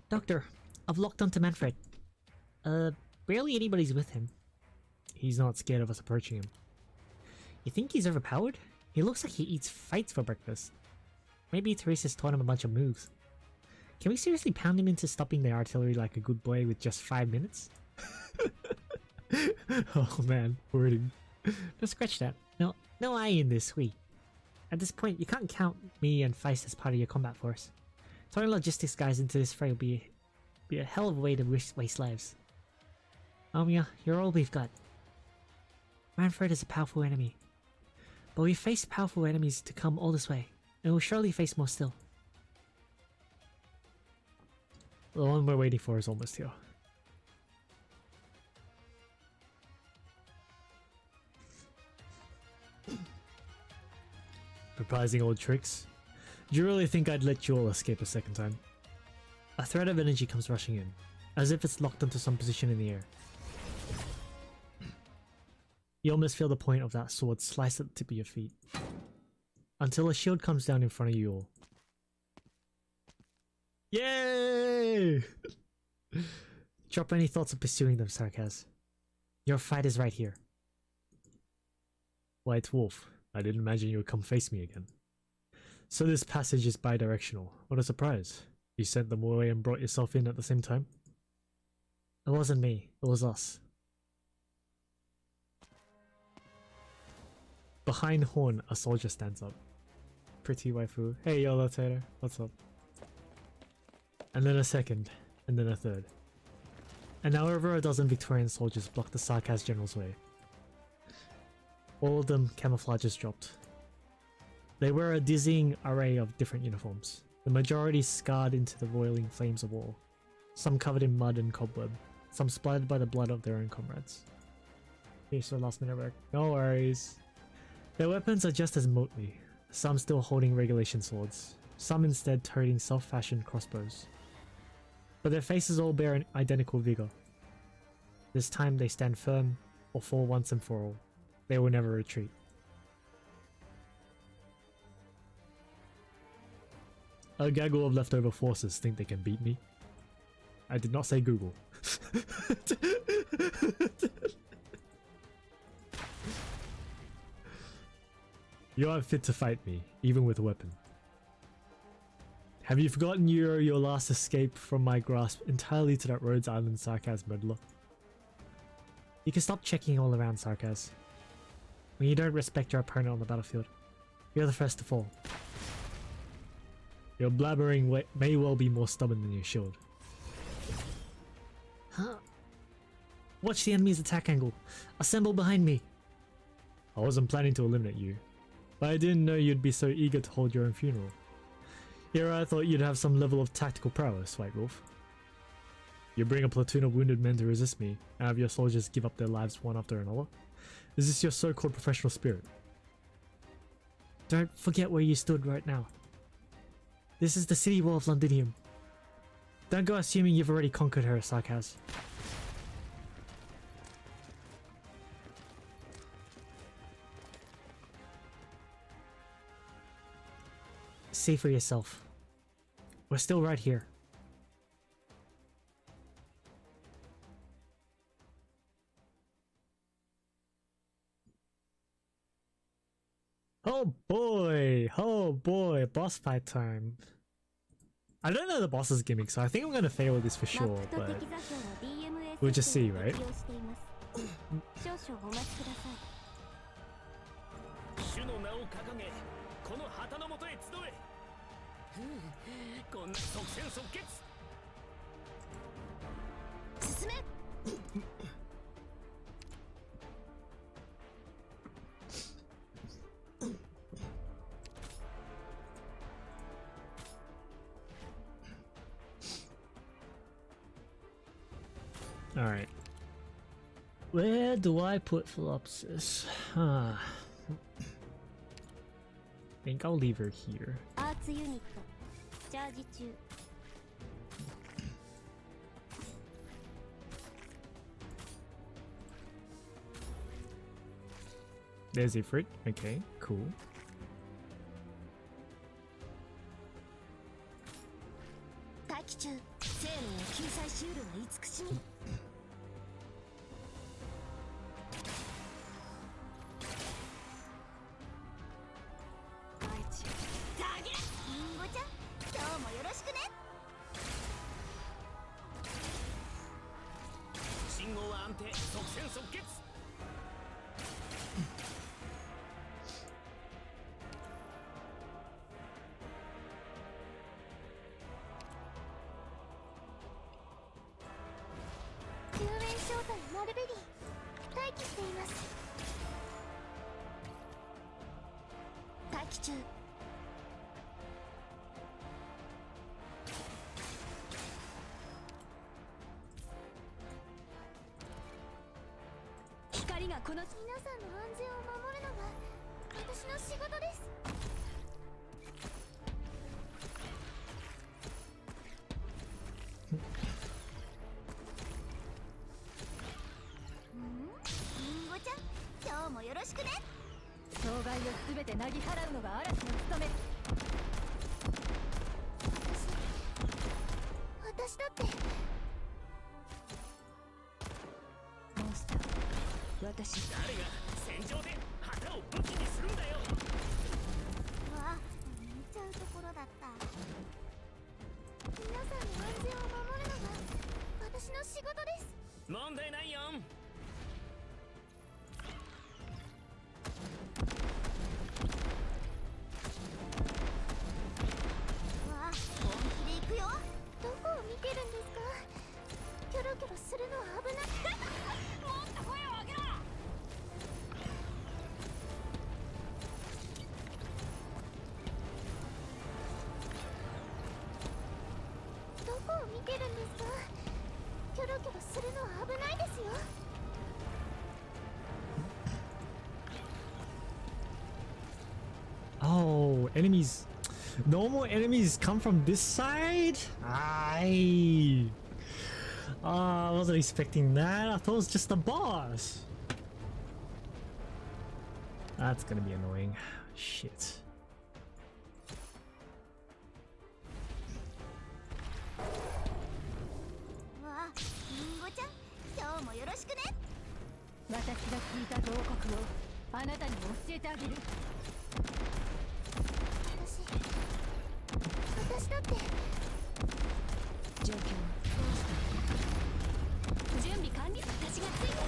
Doctor, I've locked onto Manfred. Barely anybody's with him. He's not scared of us approaching him. You think he's overpowered? He looks like he eats fights for breakfast. Maybe Teresa's taught him a bunch of moves. Can we seriously pound him into stopping the artillery like a good boy with just 5 minutes? Oh man, wording. No, scratch that. No I in this, we. At this point, you can't count me and Feist as part of your combat force. Throwing logistics guys into this fray will be a hell of a way to waste lives. Amiya, you're all we've got. Manfred is a powerful enemy. But we've faced powerful enemies to come all this way, and we'll surely face more still. The one we're waiting for is almost here. Reprising old tricks? Do you really think I'd let you all escape a second time? A thread of energy comes rushing in, as if it's locked onto some position in the air. You almost feel the point of that sword slice at the tip of your feet, until a shield comes down in front of you all. Yay! Drop any thoughts of pursuing them, Sarkaz. Your fight is right here. White Wolf, I didn't imagine you would come face me again. So this passage is bi-directional. What a surprise. You sent them away and brought yourself in at the same time? It wasn't me, it was us. Behind Horn, a soldier stands up. Pretty waifu. Hey YOLO Tater, what's up? And then a second, and then a third. And now over a dozen Victorian soldiers block the Sarkaz general's way. All of them camouflages dropped. They wear a dizzying array of different uniforms, the majority scarred into the roiling flames of war, some covered in mud and cobweb, some splattered by the blood of their own comrades. Here's the last minute work. No worries. Their weapons are just as motley, some still holding regulation swords, some instead toting self-fashioned crossbows. But their faces all bear an identical vigor, This time they stand firm or fall once and for all. They will never retreat. A gaggle of leftover forces think they can beat me. I did not say Google. You aren't fit to fight me, even with a weapon. Have you forgotten you owe your last escape from my grasp entirely to that Rhodes Island Sarkaz meddler? You can stop checking all around, Sarkaz. When you don't respect your opponent on the battlefield, you're the first to fall. Your blabbering may well be more stubborn than your shield. Huh? Watch the enemy's attack angle. Assemble behind me. I wasn't planning to eliminate you, but I didn't know you'd be so eager to hold your own funeral. Here I thought you'd have some level of tactical prowess, White Wolf. You bring a platoon of wounded men to resist me, and have your soldiers give up their lives one after another? Is this your so-called professional spirit? Don't forget where you stood right now. This is the city wall of Londinium. Don't go assuming you've already conquered her, Sarkaz. See for yourself. We're still right here. Oh boy, boss fight time. I don't know the boss's gimmick, so I think I'm gonna fail this for sure, but we'll just see, right? 主の名を掲げこの旗の元へ集えこんな即戦即決進め Alright. Where do I put Philopsis? Huh. I think I'll leave her here. アーツユニットチャージ中 There's Ifrit. Okay, cool. 待機中生命を救済しうるは慈しみ 信号は安定即戦即決 救援招待マルベリー待機しています待機中 光がこの皆さんの安全を守るのが私の仕事ですリンゴちゃん今日もよろしくね障害をすべてなぎ払うのが嵐の務め。私だってモンスター私誰が戦場で旗を武器にするんだよわあ見ちゃうところだった皆さんの安全を守るのが私の仕事です問題ないよわあ本気で行くよどこを見てるんですかキョロキョロするのは危ないもっと声を上げろどこを見てるんですかキョロキョロするのは危ないですよ Oh, enemies. Normal enemies come from this side? I wasn't expecting that. I thought it was just the boss. That's gonna be annoying. Shit. わあリンゴちゃん今日もよろしくね。私が聞いた同国をあなたにも教えてあげる。私だって状況どうした準備完了。私がついてる。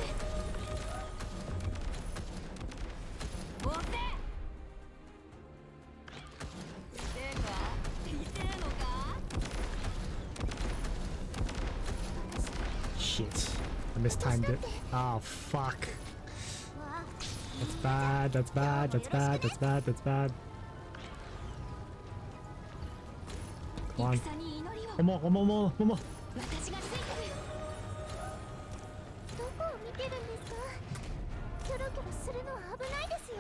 押せ。てか見てんのか。 Shit. I mistimed it. Oh, fuck. That's bad, that's bad, that's bad, that's bad, that's bad. Come on. 戦に祈りを。 One more, one more, one more, one more. 私がついてる。どこを見てるんですか。キョロキョロするのは危ないですよ。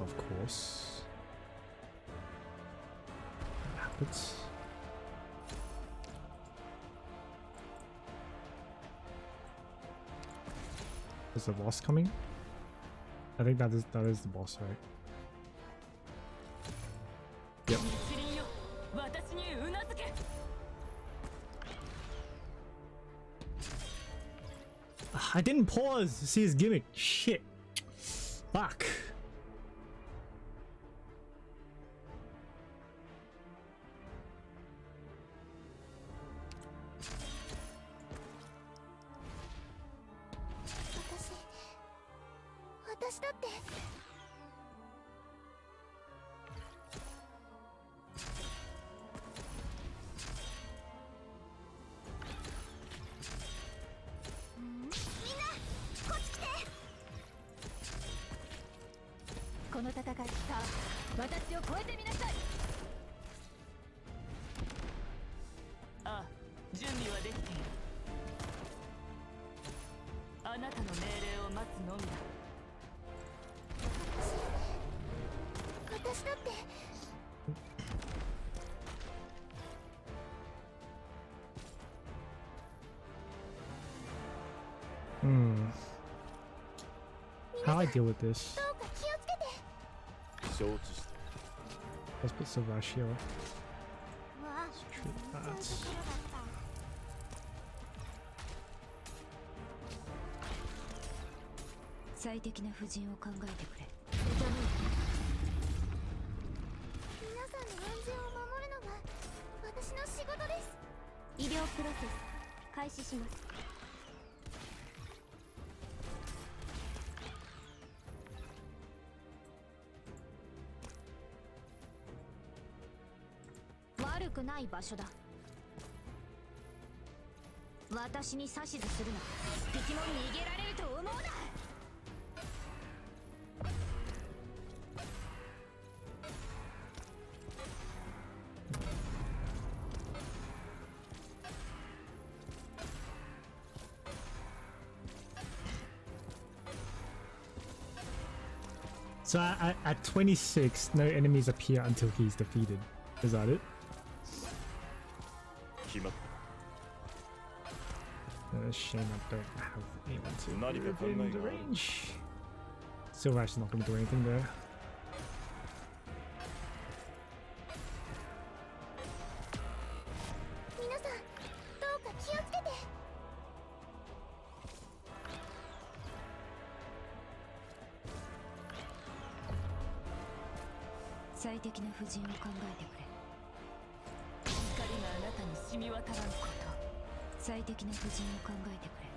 Of course. That happens. Is the boss coming? I think that is the boss, right? Yep. 一輪よ、私にうなずけ。 I didn't pause to see his gimmick. Shit. Fuck.私だってみんなこっち来て。この戦いさあ、私を超えてみなさい。ああ、準備はできている。あなたの命令を待つのみだ。私だって How do I deal with this? どうか気をつけて。承知した。 Let's put some rush here. わあ Treat ちゃう that. ところだった。最適な布陣を考えてくれ。皆さんの安全を守るのが私の仕事です。医療プロセス開始します。悪くない場所だ。私に指図するな。一匹も逃げられると思うな。So at 26, no enemies appear until he's defeated. Is that it? 決まっ Shame I don't have anyone to Not even move in the from my range. Silverash's not going to do anything there. 皆さんどうか気をつけて。最適な布陣を考えてくれ。光があなたに染み渡らぬこと。最適な布陣を考えてくれ。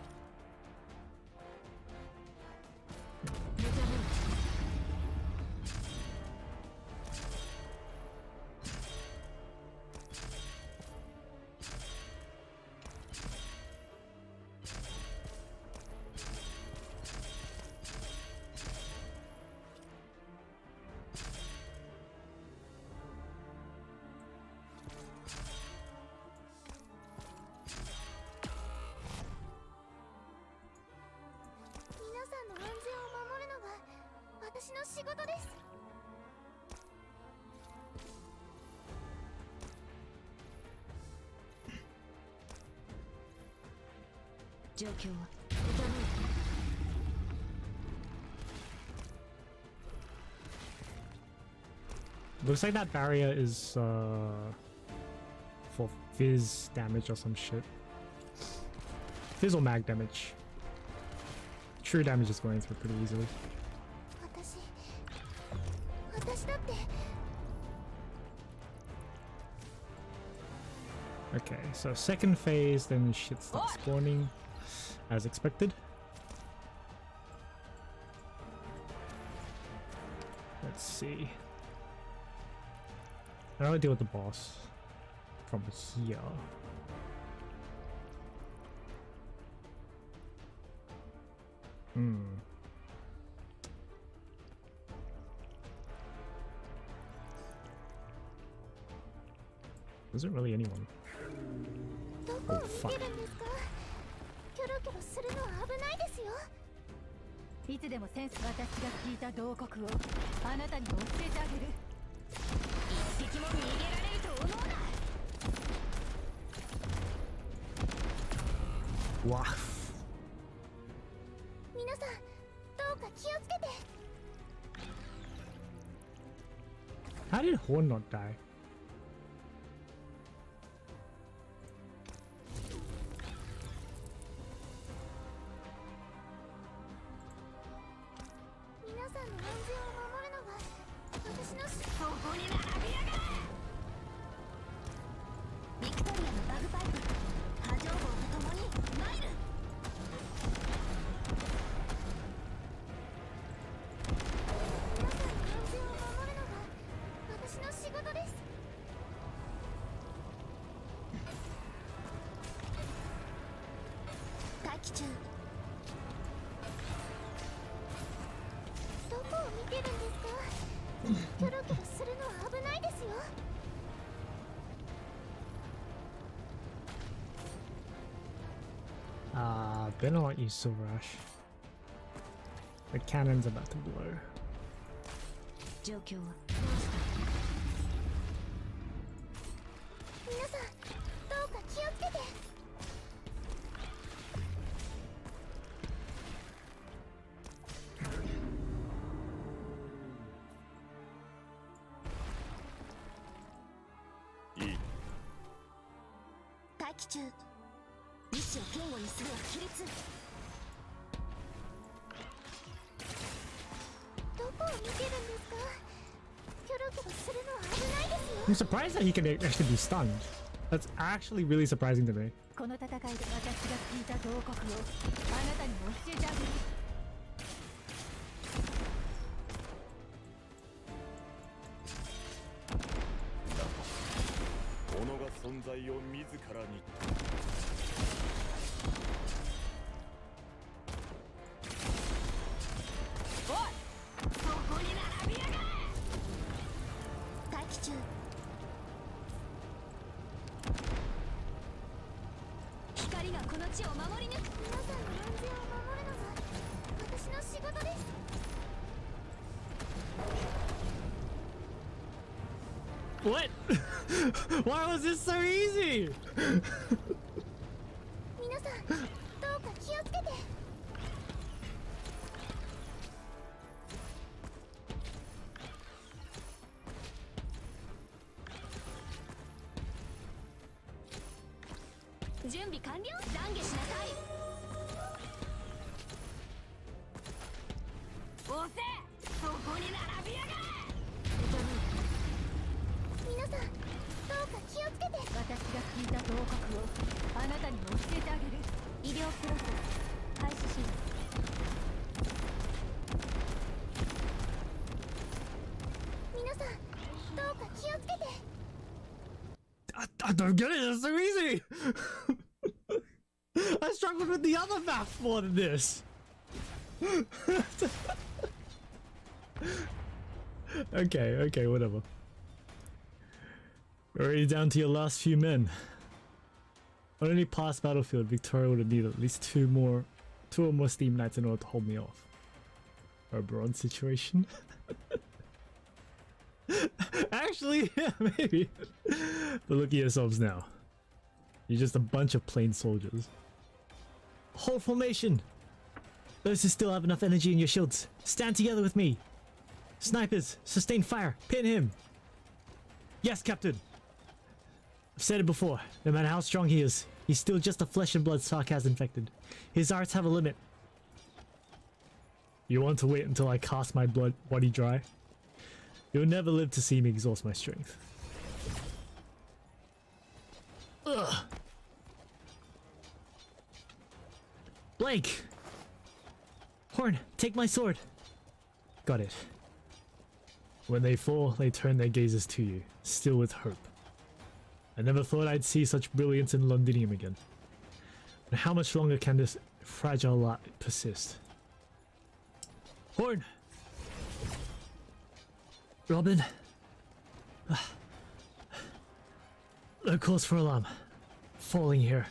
無茶ぶり。皆さんの安全を守るのが私の仕事です。状況は Looks like that barrier is for fizz damage or some shit. Fizz or mag damage. True damage is going through pretty easily. 私だって Okay, so second phase, then shit starts spawning as expected. Let's see. How do I deal with the boss from here? Isn't really anyone. どこを見てるんですかキョロキョロするのは危ないですよいつでもセンス私が聞いた慟哭をあなたにも教えてあげる一匹も逃げられると思うな Wow. 皆さんどうか気をつけて How did Horn not die? 皆さんの安全を守るのが私のそこに並びやがれビクトリアのバグパイプ波状棒と共に参る皆さんの安全を守るのが私の仕事です待機中どこを見てるんですかキョロキョロするのは危ないですよ Better not use Silver Ash. The cannon's about to blow. 状況は皆さんどうか気をつけていい待機中意志を堅固にするは規律どこを見てるんですかキョロキョロするのは危ないですよ I'm surprised that he can actually be stunned. That's actually really surprising to me. この戦いで私が聞いた慟哭をあなたにも教えてあげる己が存在を自らに待機中光がこの地を守り抜く皆さんの安全を守るのが私の仕事です What? Why was this so easy? 皆さんどうか気をつけて準備完了懺悔しなさい押せそこに並びやがれ皆さんどうか気をつけて私が聞いた慟哭をあなたにも教えてあげる医療プロセス開始します皆さんどうか気をつけて I don't get it. It's so easy. I struggled with the other math more than this. Okay, whatever. We're already down to your last few men. On any past battlefield, Victoria would have needed at least two or more Steam Knights in order to hold me off. A bronze situation? Actually, yeah, maybe. But look at yourselves now. You're just a bunch of plain soldiers. Hold formation! Those who still have enough energy in your shields, stand together with me! Snipers, sustain fire, pin him! Yes, Captain! I've said it before, no matter how strong he is, he's still just a flesh and blood sarcasm infected. His arts have a limit. You want to wait until I cast my body dry? You'll never live to see me exhaust my strength. Ugh. Blake! Horn, take my sword! Got it. When they fall, they turn their gazes to you, still with hope. I never thought I'd see such brilliance in Londinium again. But how much longer can this fragile light persist? Horn! Robin? No cause for alarm. Falling here.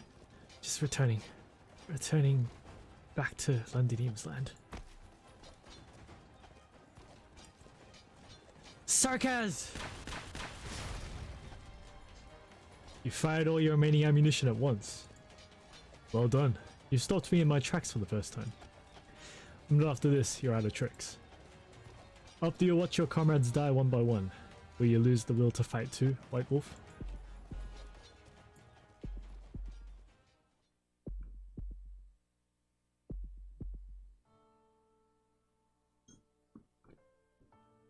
Just returning. Returning back to Londinium's land. Sarkaz! You fired all your remaining ammunition at once. Well done. You stopped me in my tracks for the first time. But after this, you're out of tricks. After you watch your comrades die one by one, will you lose the will to fight too, White Wolf?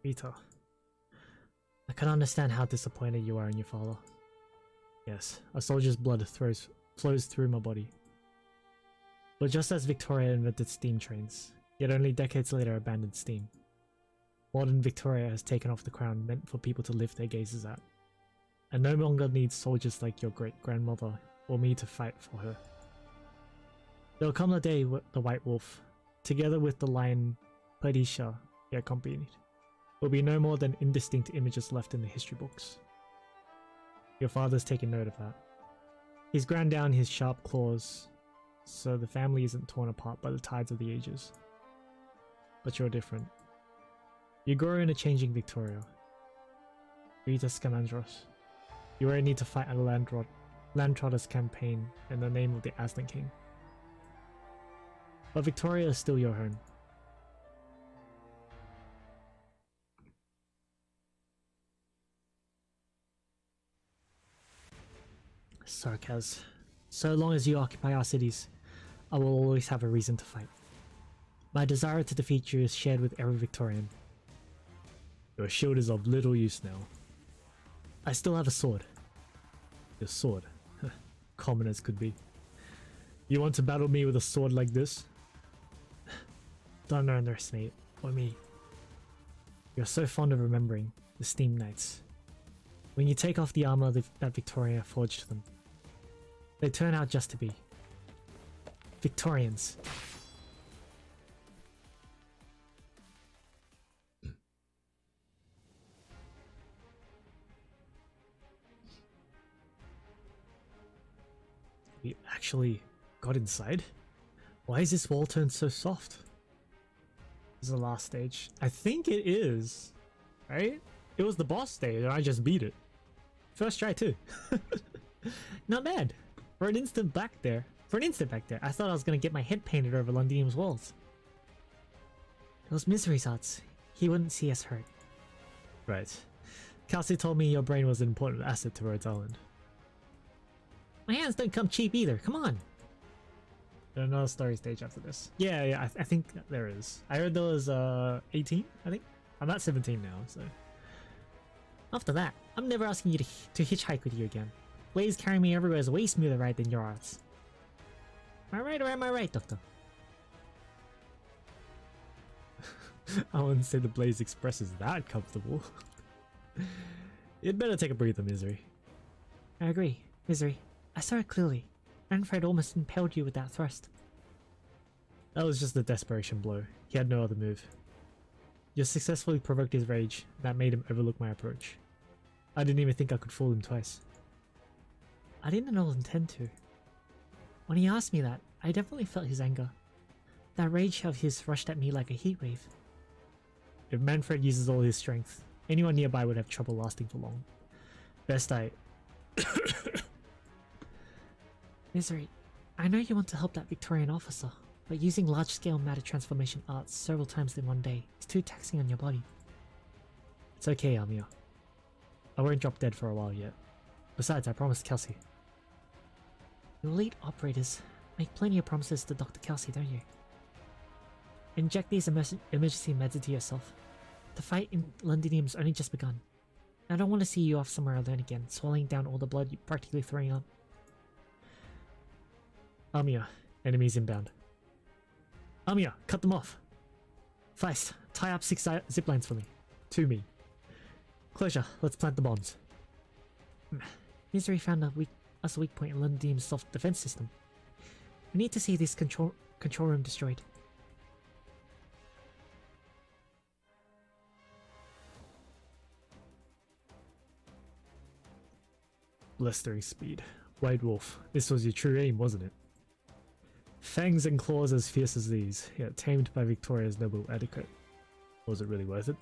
Rita, I can understand how disappointed you are in your father. Yes, a soldier's blood flows through my body. But just as Victoria invented steam trains, yet only decades later abandoned steam, modern Victoria has taken off the crown meant for people to lift their gazes at, and no longer needs soldiers like your great-grandmother or me to fight for her. There will come a day when the White Wolf, together with the lion Padisha he accompanied, will be no more than indistinct images left in the history books. Your father's taken note of that. He's ground down his sharp claws so the family isn't torn apart by the tides of the ages. But you're different. You grow in a changing Victoria. Rita Scamandros. You won't need to fight a Landtrotter's campaign in the name of the Aslan King. But Victoria is still your home. Sarkaz. So long as you occupy our cities, I will always have a reason to fight. My desire to defeat you is shared with every Victorian. Your shield is of little use now. I still have a sword. Your sword. Common as could be. You want to battle me with a sword like this? Don't underestimate or me. You're so fond of remembering the Steam Knights. When you take off the armor that Victoria forged them, they turn out just to be Victorians. We actually got inside? Why is this wall turned so soft? This is the last stage. I think it is, right? It was the boss stage and I just beat it. First try too. Not bad. For an instant back there, I thought I was gonna get my head painted over Londinium's walls. Those misery's odds. He wouldn't see us hurt. Right. Kelsey told me your brain was an important asset to Rhodes Island. My hands don't come cheap either, come on! There's another story stage after this. Yeah, I think there is. I heard there was 18, I think? I'm at 17 now, so... After that, I'm never asking you to hitchhike with you again. Blaze carrying me everywhere is a way smoother ride than your arts. Am I right or am I right, Doctor? I wouldn't say the Blaze Express is that comfortable. You'd better take a breather, Misery. I agree, Misery. I saw it clearly. Manfred almost impaled you with that thrust. That was just a desperation blow. He had no other move. You successfully provoked his rage, and that made him overlook my approach. I didn't even think I could fool him twice. I didn't at all intend to. When he asked me that, I definitely felt his anger. That rage of his rushed at me like a heat wave. If Manfred uses all his strength, anyone nearby would have trouble lasting for long. Best I... Misery, I know you want to help that Victorian officer, but using large-scale matter transformation arts several times in one day is too taxing on your body. It's okay, Almia. I won't drop dead for a while yet. Besides, I promised Kelsey. You elite operators make plenty of promises to Dr. Kelsey, don't you? Inject these emergency meds into yourself. The fight in Londinium's only just begun. I don't want to see you off somewhere alone again, swallowing down all the blood you're practically throwing up. Amia, enemies inbound. Amia, cut them off. Feist, tie up 6 zip lines for me. To me. Closure, let's plant the bombs. Misery found us a weak point in Londinium's self-defense system. We need to see this control room destroyed. Blistering speed. White Wolf, this was your true aim, wasn't it? Fangs and claws as fierce as these, yet tamed by Victoria's noble etiquette. Was it really worth it?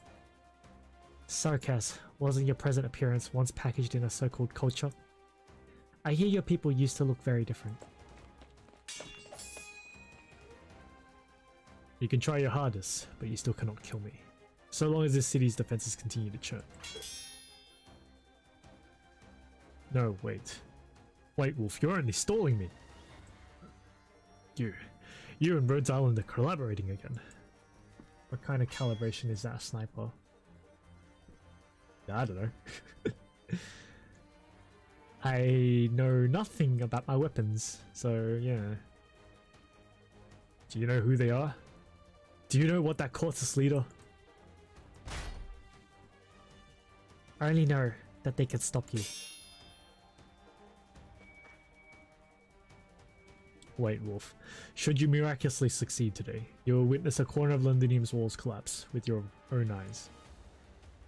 Sarkaz, wasn't your present appearance once packaged in a so-called culture? I hear your people used to look very different. You can try your hardest, but you still cannot kill me. So long as this city's defenses continue to churn. No, wait. White Wolf, you're only stalling me! You and Rhodes Island are collaborating again. What kind of calibration is that, sniper? I don't know. I know nothing about my weapons, so yeah. Do you know who they are? Do you know what that Cortus leader? I only know that they could stop you. White Wolf, should you miraculously succeed today, you will witness a corner of Londinium's walls collapse with your own eyes.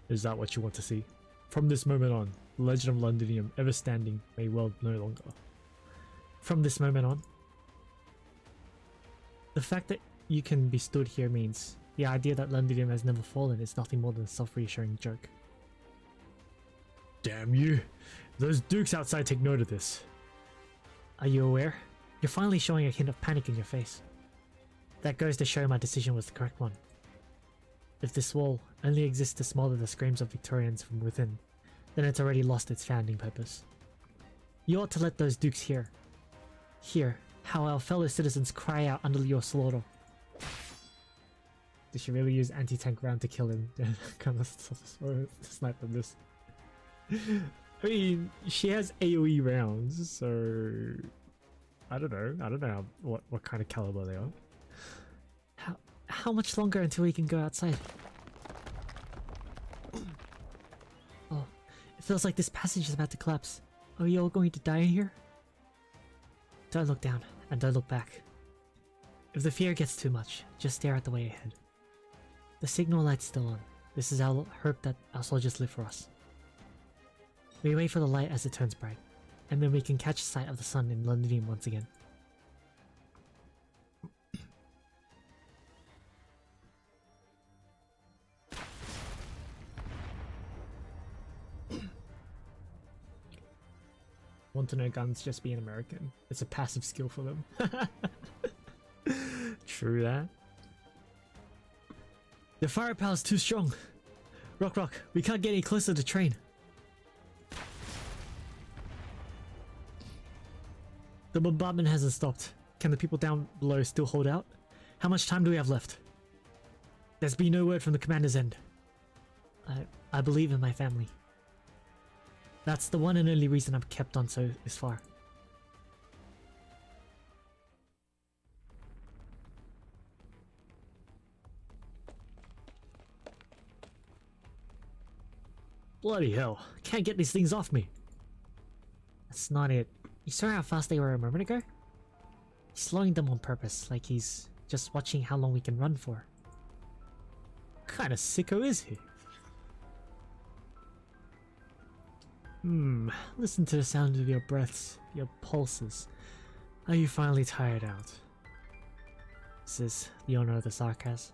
Is that what you want to see? From this moment on, the legend of Londinium ever standing may well no longer. From this moment on? The fact that you can be stood here means the idea that Londinium has never fallen is nothing more than a self-reassuring joke. Damn you! Those dukes outside take note of this. Are you aware? You're finally showing a hint of panic in your face. That goes to show my decision was the correct one. If this wall only exists to smother the screams of Victorians from within, then it's already lost its founding purpose. You ought to let those dukes hear how our fellow citizens cry out under your slaughter. Did she really use anti-tank round to kill him? Kind of snipe on this. I mean, she has AoE rounds, so I don't know what kind of caliber they are. How much longer until we can go outside? Oh, it feels like this passage is about to collapse. Are we all going to die in here? Don't look down, and don't look back. If the fear gets too much, just stare at the way ahead. The signal light's still on. This is our hope that our soldiers live for us. We wait for the light as it turns bright, and then we can catch sight of the sun in Londinium once again. Want to know guns just being American. It's a passive skill for them. True that. The firepower's too strong. Rock, we can't get any closer to train. The bombardment hasn't stopped. Can the people down below still hold out? How much time do we have left? There's been no word from the commander's end. I believe in my family. That's the one and only reason I've kept on so this far. Bloody hell, can't get these things off me. That's not it. You saw how fast they were a moment ago? He's slowing them on purpose, like he's just watching how long we can run for. What kind of sicko is he? Listen to the sound of your breaths, your pulses. Are you finally tired out? Is this the honor of the Sarkaz?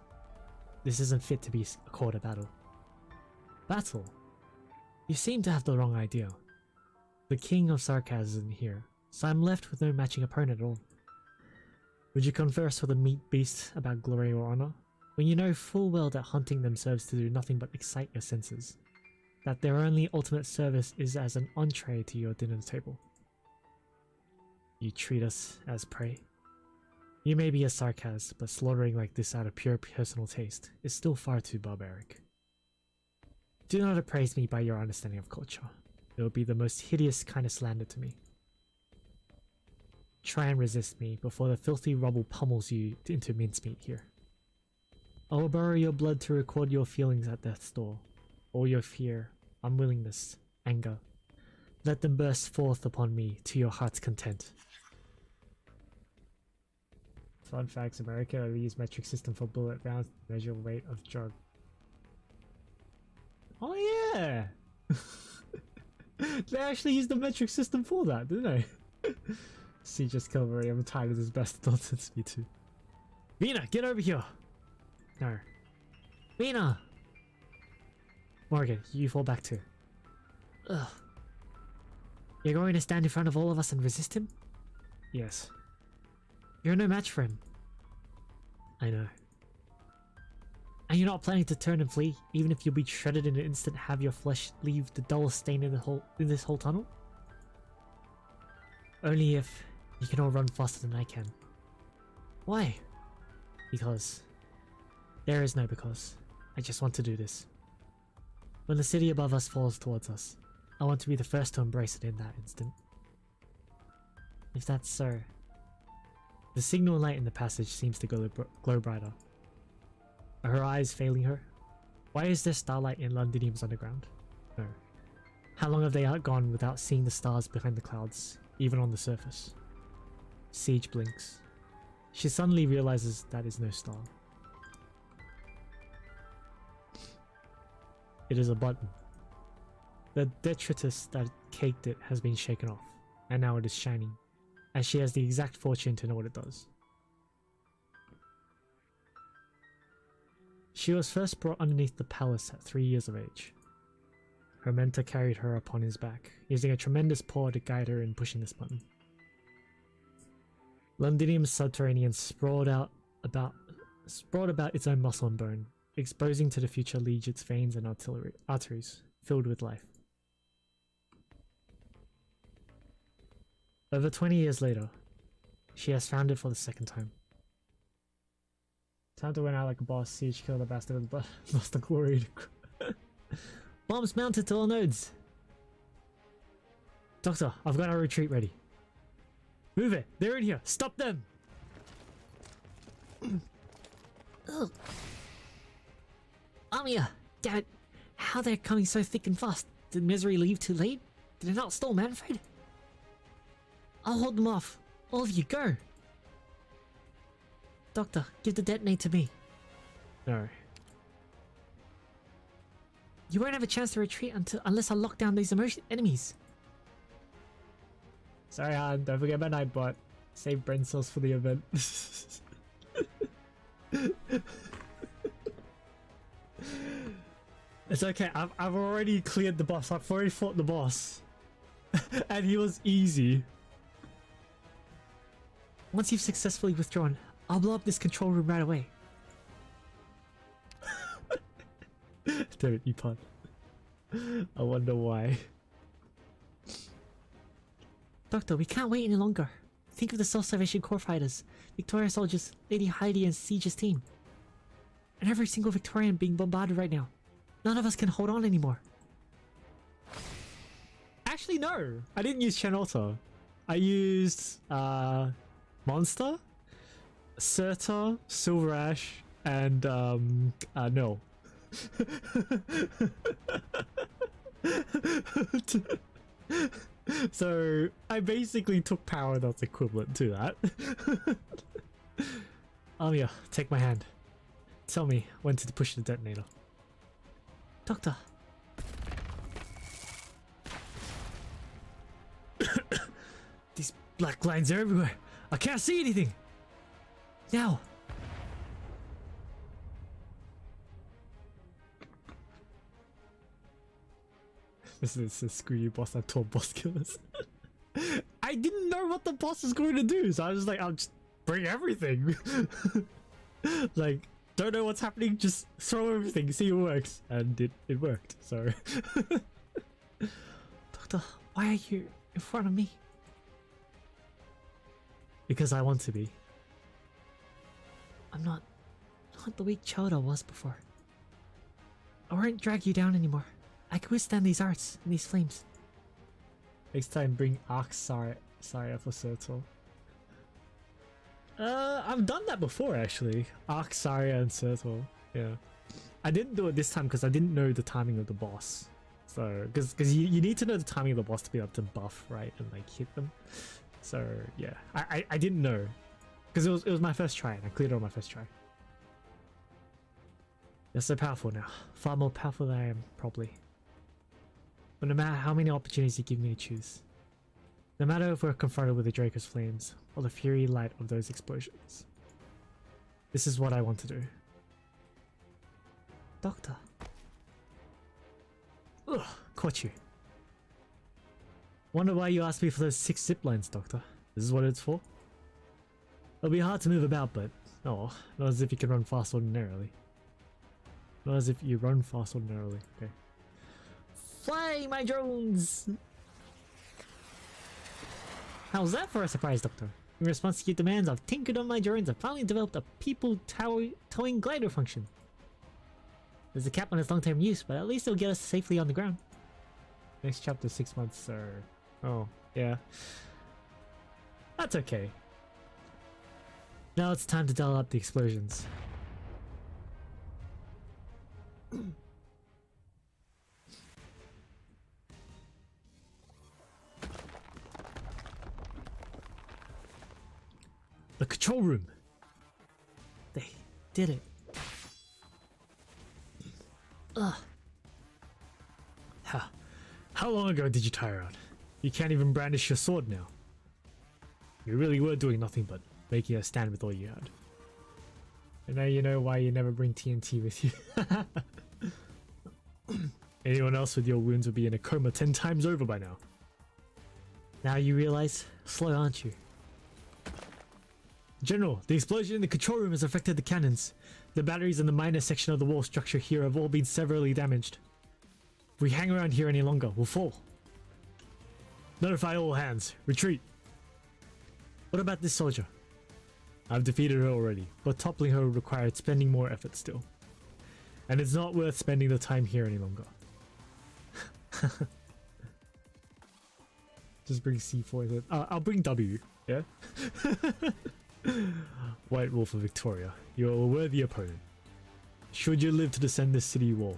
This isn't fit to be a quarter battle. Battle? You seem to have the wrong idea. The king of Sarkaz isn't here, so I'm left with no matching opponent at all. Would you converse with a meat beast about glory or honor, when you know full well that hunting them serves to do nothing but excite your senses? That their only ultimate service is as an entree to your dinner table. You treat us as prey. You may be a sarcasm, but slaughtering like this out of pure personal taste is still far too barbaric. Do not appraise me by your understanding of culture. It will be the most hideous kind of slander to me. Try and resist me before the filthy rubble pummels you into mincemeat here. I will borrow your blood to record your feelings at death's door. All your fear, unwillingness, anger. Let them burst forth upon me to your heart's content. Fun facts, America only use metric system for bullet rounds to measure weight of drug. Oh yeah! They actually used the metric system for that, didn't they? See, just Calvary, I'm tired of this best nonsense, me too. Vina, get over here! No. Vina! Morgan, you fall back too. Ugh. You're going to stand in front of all of us and resist him? Yes. You're no match for him. I know. And you're not planning to turn and flee, even if you'll be shredded in an instant, have your flesh leave the dullest stain in this whole tunnel? Only if you can all run faster than I can. Why? Because. There is no because. I just want to do this. When the city above us falls towards us, I want to be the first to embrace it in that instant. If that's so. The signal light in the passage seems to glow brighter. Are her eyes failing her? Why is there starlight in Londinium's underground? No. How long have they gone without seeing the stars behind the clouds, even on the surface? Siege blinks. She suddenly realizes that is no star. It is a button. The detritus that caked it has been shaken off, and now it is shining, as she has the exact fortune to know what it does. She was first brought underneath the palace at 3 years of age. Her mentor carried her upon his back, using a tremendous paw to guide her in pushing this button. Londinium's subterranean sprawled about its own muscle and bone, exposing to the future Liege its veins and arteries, filled with life. Over 20 years later, she has found it for the second time. Time to win out like a boss, siege, kill the bastard of the Master Glory. Bombs mounted to all nodes! Doctor, I've got our retreat ready. Move it! They're in here! Stop them! Ugh. Amia! Damn it! How they're coming so thick and fast? Did Misery leave too late? Did it not stall Manfred? I'll hold them off. All of you, go! Doctor, give the detonate to me. No. You won't have a chance to retreat unless I lock down these enemies. Sorry, Han, don't forget about Nightbot. Save brain cells for the event. It's okay, I've already cleared the boss. I've already fought the boss. And he was easy. Once you've successfully withdrawn, I'll blow up this control room right away. Damn it, you pun. I wonder why. Doctor, we can't wait any longer. Think of the Self-Salvation Corps fighters, Victoria soldiers, Lady Heidi and Siege's team. And every single Victorian being bombarded right now. None of us can hold on anymore. Actually, no. I didn't use Chanota. I used Monster, Serta, Silver Ash, and no. So I basically took power that's equivalent to that. Yeah, take my hand. Tell me when to push the detonator. Doctor. These black lines are everywhere. I can't see anything. Now. This is a screw you boss, I told boss killers. I didn't know what the boss was going to do, so I was like, I'll just bring everything. Like, don't know what's happening, just throw everything, see what works. And it worked, so. Doctor, why are you in front of me? Because I want to be. I'm not the weak child I was before. I won't drag you down anymore. I can withstand these arts and these flames. Next time, bring Arknights for Sertal. I've done that before actually. Arknights and Sertal. Yeah. I didn't do it this time because I didn't know the timing of the boss. So, because you need to know the timing of the boss to be able to buff, right, and like hit them. So yeah, I didn't know because it was my first try and I cleared it on my first try. You're so powerful now, far more powerful than I am probably. But no matter how many opportunities you give me to choose, no matter if we're confronted with the Draco's flames or the fury light of those explosions, this is what I want to do. Doctor. Ugh, caught you. Wonder why you asked me for those 6 zip lines, Doctor. This is what it's for? It'll be hard to move about, but oh, not as if you can run fast ordinarily. Not as if you run fast ordinarily, okay. Fly, my drones! How's that for a surprise, Doctor? In response to your demands, I've tinkered on my drones and finally developed a people towing glider function. There's a cap on its long-term use, but at least it'll get us safely on the ground. Next chapter 6 months, sir. Oh, yeah. That's okay. Now it's time to dial up the explosions. The control room. They did it. Ugh. How long ago did you tire out? You can't even brandish your sword now. You really were doing nothing but making a stand with all you had. And now you know why you never bring TNT with you. Anyone else with your wounds would be in a coma 10 times over by now. Now you realize? Slow, aren't you? General, the explosion in the control room has affected the cannons. The batteries and the minor section of the wall structure here have all been severely damaged. If we hang around here any longer, we'll fall. Notify all hands. Retreat. What about this soldier? I've defeated her already, but toppling her required spending more effort still. And it's not worth spending the time here any longer. Just bring C4. I'll bring W, yeah? White Wolf of Victoria, you're a worthy opponent. Should you live to descend this city wall,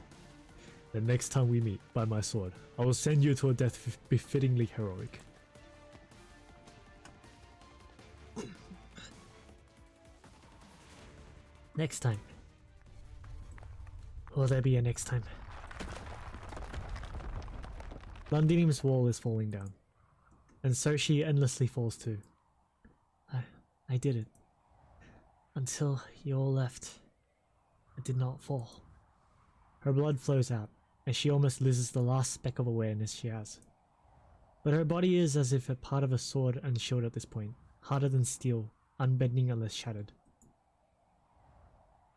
the next time we meet, by my sword, I will send you to a death befittingly heroic. Next time. Will there be a next time? Londinium's wall is falling down, and so she endlessly falls too. I did it. Until you all left, I did not fall. Her blood flows out, and she almost loses the last speck of awareness she has. But her body is as if a part of a sword and shield at this point, harder than steel, unbending unless shattered.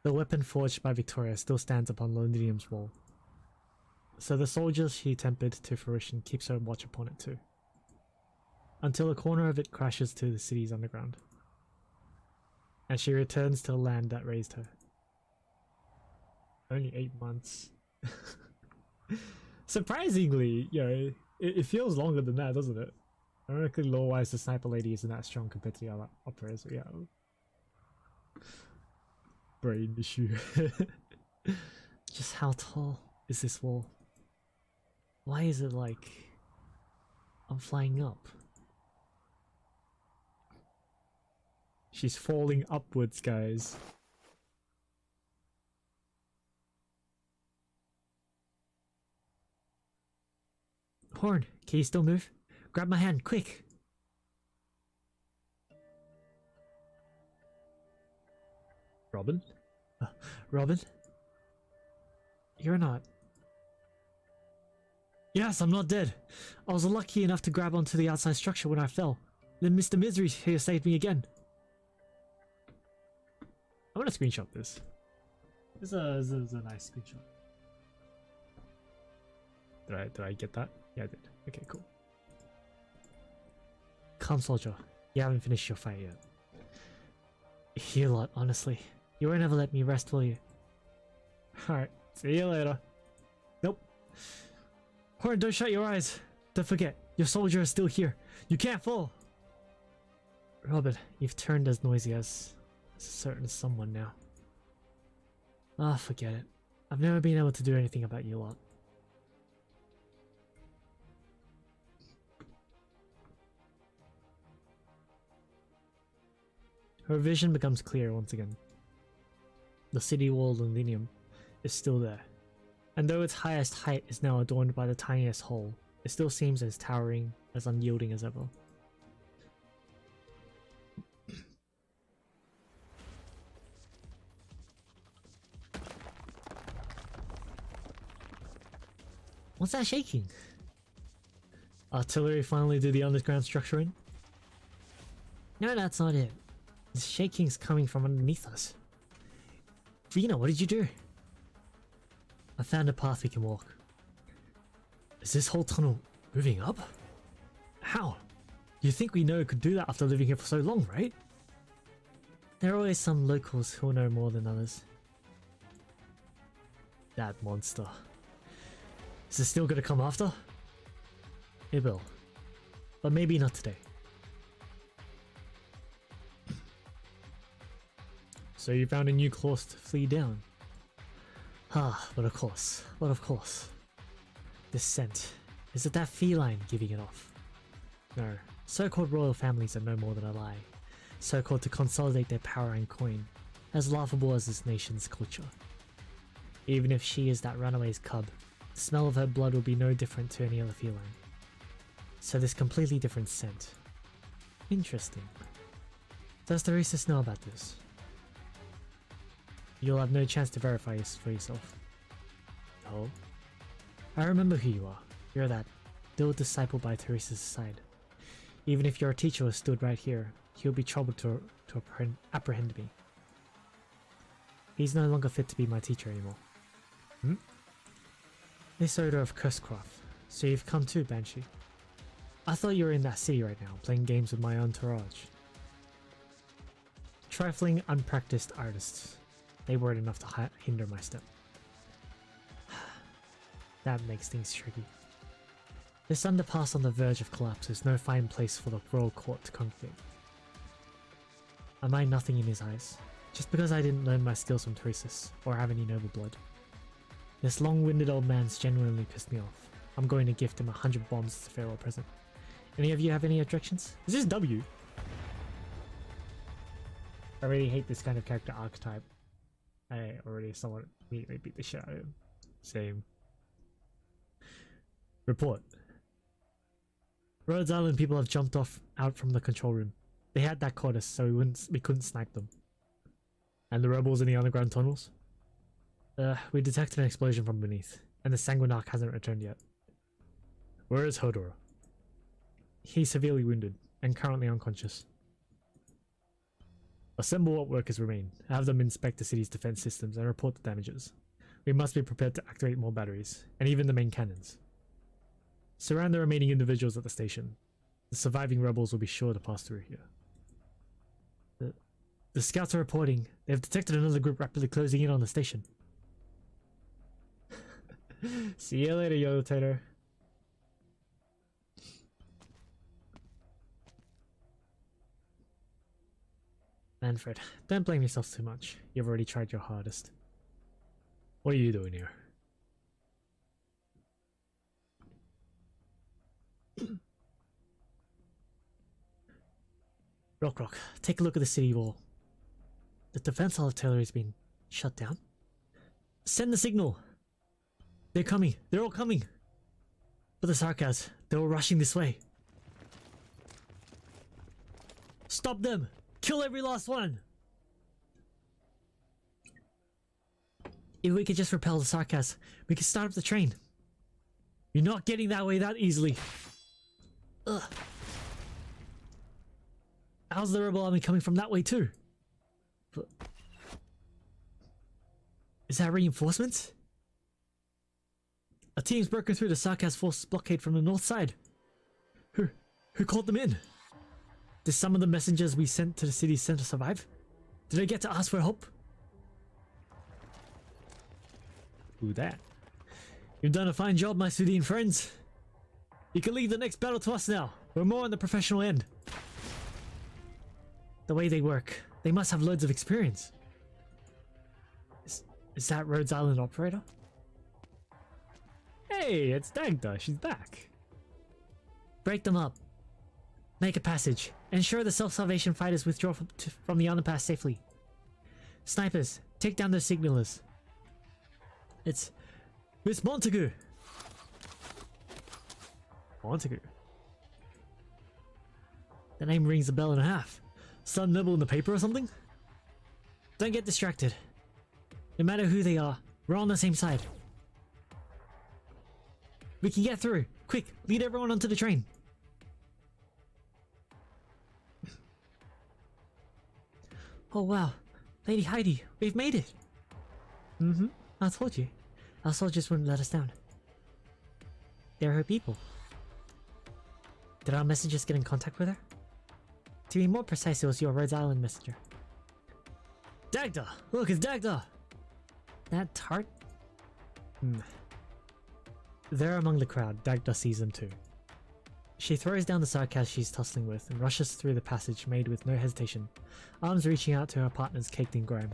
The weapon forged by Victoria still stands upon Londinium's wall, so the soldier she tempered to fruition keeps her watch upon it too, until a corner of it crashes to the city's underground, and she returns to the land that raised her. Only 8 months. Surprisingly, you know, it feels longer than that, doesn't it? Ironically, lore-wise, the sniper lady isn't that strong compared to the other operas, so yeah. Brain issue. Just how tall is this wall? Why is it like I'm flying up? She's falling upwards, guys. Horn, can you still move? Grab my hand, quick! Robin? Robin? You're not. Yes, I'm not dead. I was lucky enough to grab onto the outside structure when I fell. Then Mr. Misery here saved me again. I'm gonna screenshot this. This is a nice screenshot. Did I get that? Yeah, I did. Okay, cool. Calm, soldier. You haven't finished your fight yet. You lot, honestly. You won't ever let me rest, will you? Alright, see you later. Nope. Horn, don't shut your eyes. Don't forget, your soldier is still here. You can't fall. Robert, you've turned as noisy as a certain someone now. Ah, forget it. I've never been able to do anything about you lot. Her vision becomes clear once again. The city wall Lindinium is still there, and though its highest height is now adorned by the tiniest hole, it still seems as towering, as unyielding as ever. What's that shaking? Artillery finally did the underground structure in? No, that's not it. The shaking's coming from underneath us. Vina, what did you do? I found a path we can walk. Is this whole tunnel moving up? How? You think we know it could do that after living here for so long, right? There are always some locals who'll know more than others. That monster. Is it still gonna come after? It will. But maybe not today. So you found a new course to flee down. Ah, but of course. But of course. This scent. Is it that feline giving it off? No. So-called royal families are no more than a lie. So-called to consolidate their power and coin. As laughable as this nation's culture. Even if she is that runaway's cub, the smell of her blood will be no different to any other feline. So this completely different scent. Interesting. Does the racist know about this? You'll have no chance to verify this for yourself. No. I remember who you are. You're that dual disciple by Teresa's side. Even if your teacher was stood right here, he'll be troubled to apprehend me. He's no longer fit to be my teacher anymore. Hmm? This odor of cursecraft. So you've come too, Banshee. I thought you were in that city right now, playing games with my entourage. Trifling, unpracticed artists. They weren't enough to hinder my step. That makes things tricky. This underpass on the verge of collapse is no fine place for the royal court to congregate. Am I nothing in his eyes? Just because I didn't learn my skills from Teresis, or have any noble blood. This long-winded old man's genuinely pissed me off. I'm going to gift him 100 bombs as a farewell present. Any of you have any objections? Is this W? I really hate this kind of character archetype. I already somewhat immediately beat the shit out of him. Same. Report. Rhodes Island people have jumped out from the control room. They had that caught us, so we couldn't snipe them. And the rebels in the underground tunnels? We detected an explosion from beneath, and the Sanguinarch hasn't returned yet. Where is Hodor? He's severely wounded, and currently unconscious. Assemble what workers remain. Have them inspect the city's defense systems and report the damages. We must be prepared to activate more batteries, and even the main cannons. Surround the remaining individuals at the station. The surviving rebels will be sure to pass through here. The scouts are reporting. They've detected another group rapidly closing in on the station. See you later, Yotator. Manfred, don't blame yourself too much. You've already tried your hardest. What are you doing here? Rock, take a look at the city wall. The defense artillery's been shut down. Send the signal! They're coming! They're all coming! But the Sarkas, they're all rushing this way. Stop them! Kill every last one! If we could just repel the Sarkas, we could start up the train. You're not getting that way that easily. Ugh. How's the rebel army coming from that way too? Is that reinforcements? A team's broken through the Sarkaz forces blockade from the north side. Who called them in? Did some of the messengers we sent to the city center survive? Did they get to ask for help? Who that? You've done a fine job, my Sudine friends. You can leave the next battle to us now. We're more on the professional end. The way they work, they must have loads of experience. Is that Rhodes Island operator? Hey, it's Dagda. She's back. Break them up. Make a passage. Ensure the self-salvation fighters withdraw from the underpass safely. Snipers, take down those signalers. It's Montague. Montague. The name rings a bell and a half. Some nibble in the paper or something? Don't get distracted. No matter who they are, we're on the same side. We can get through. Quick, lead everyone onto the train. Oh wow, Lady Heidi, we've made it. I told you. Our soldiers wouldn't let us down. They're her people. Did our messengers get in contact with her? To be more precise, it was your Rhodes Island messenger. Dagda! Look, it's Dagda! That tart? There among the crowd, Dagda sees them too. She throws down the sarcasm she's tussling with and rushes through the passage made with no hesitation, arms reaching out to her partners caked in grime.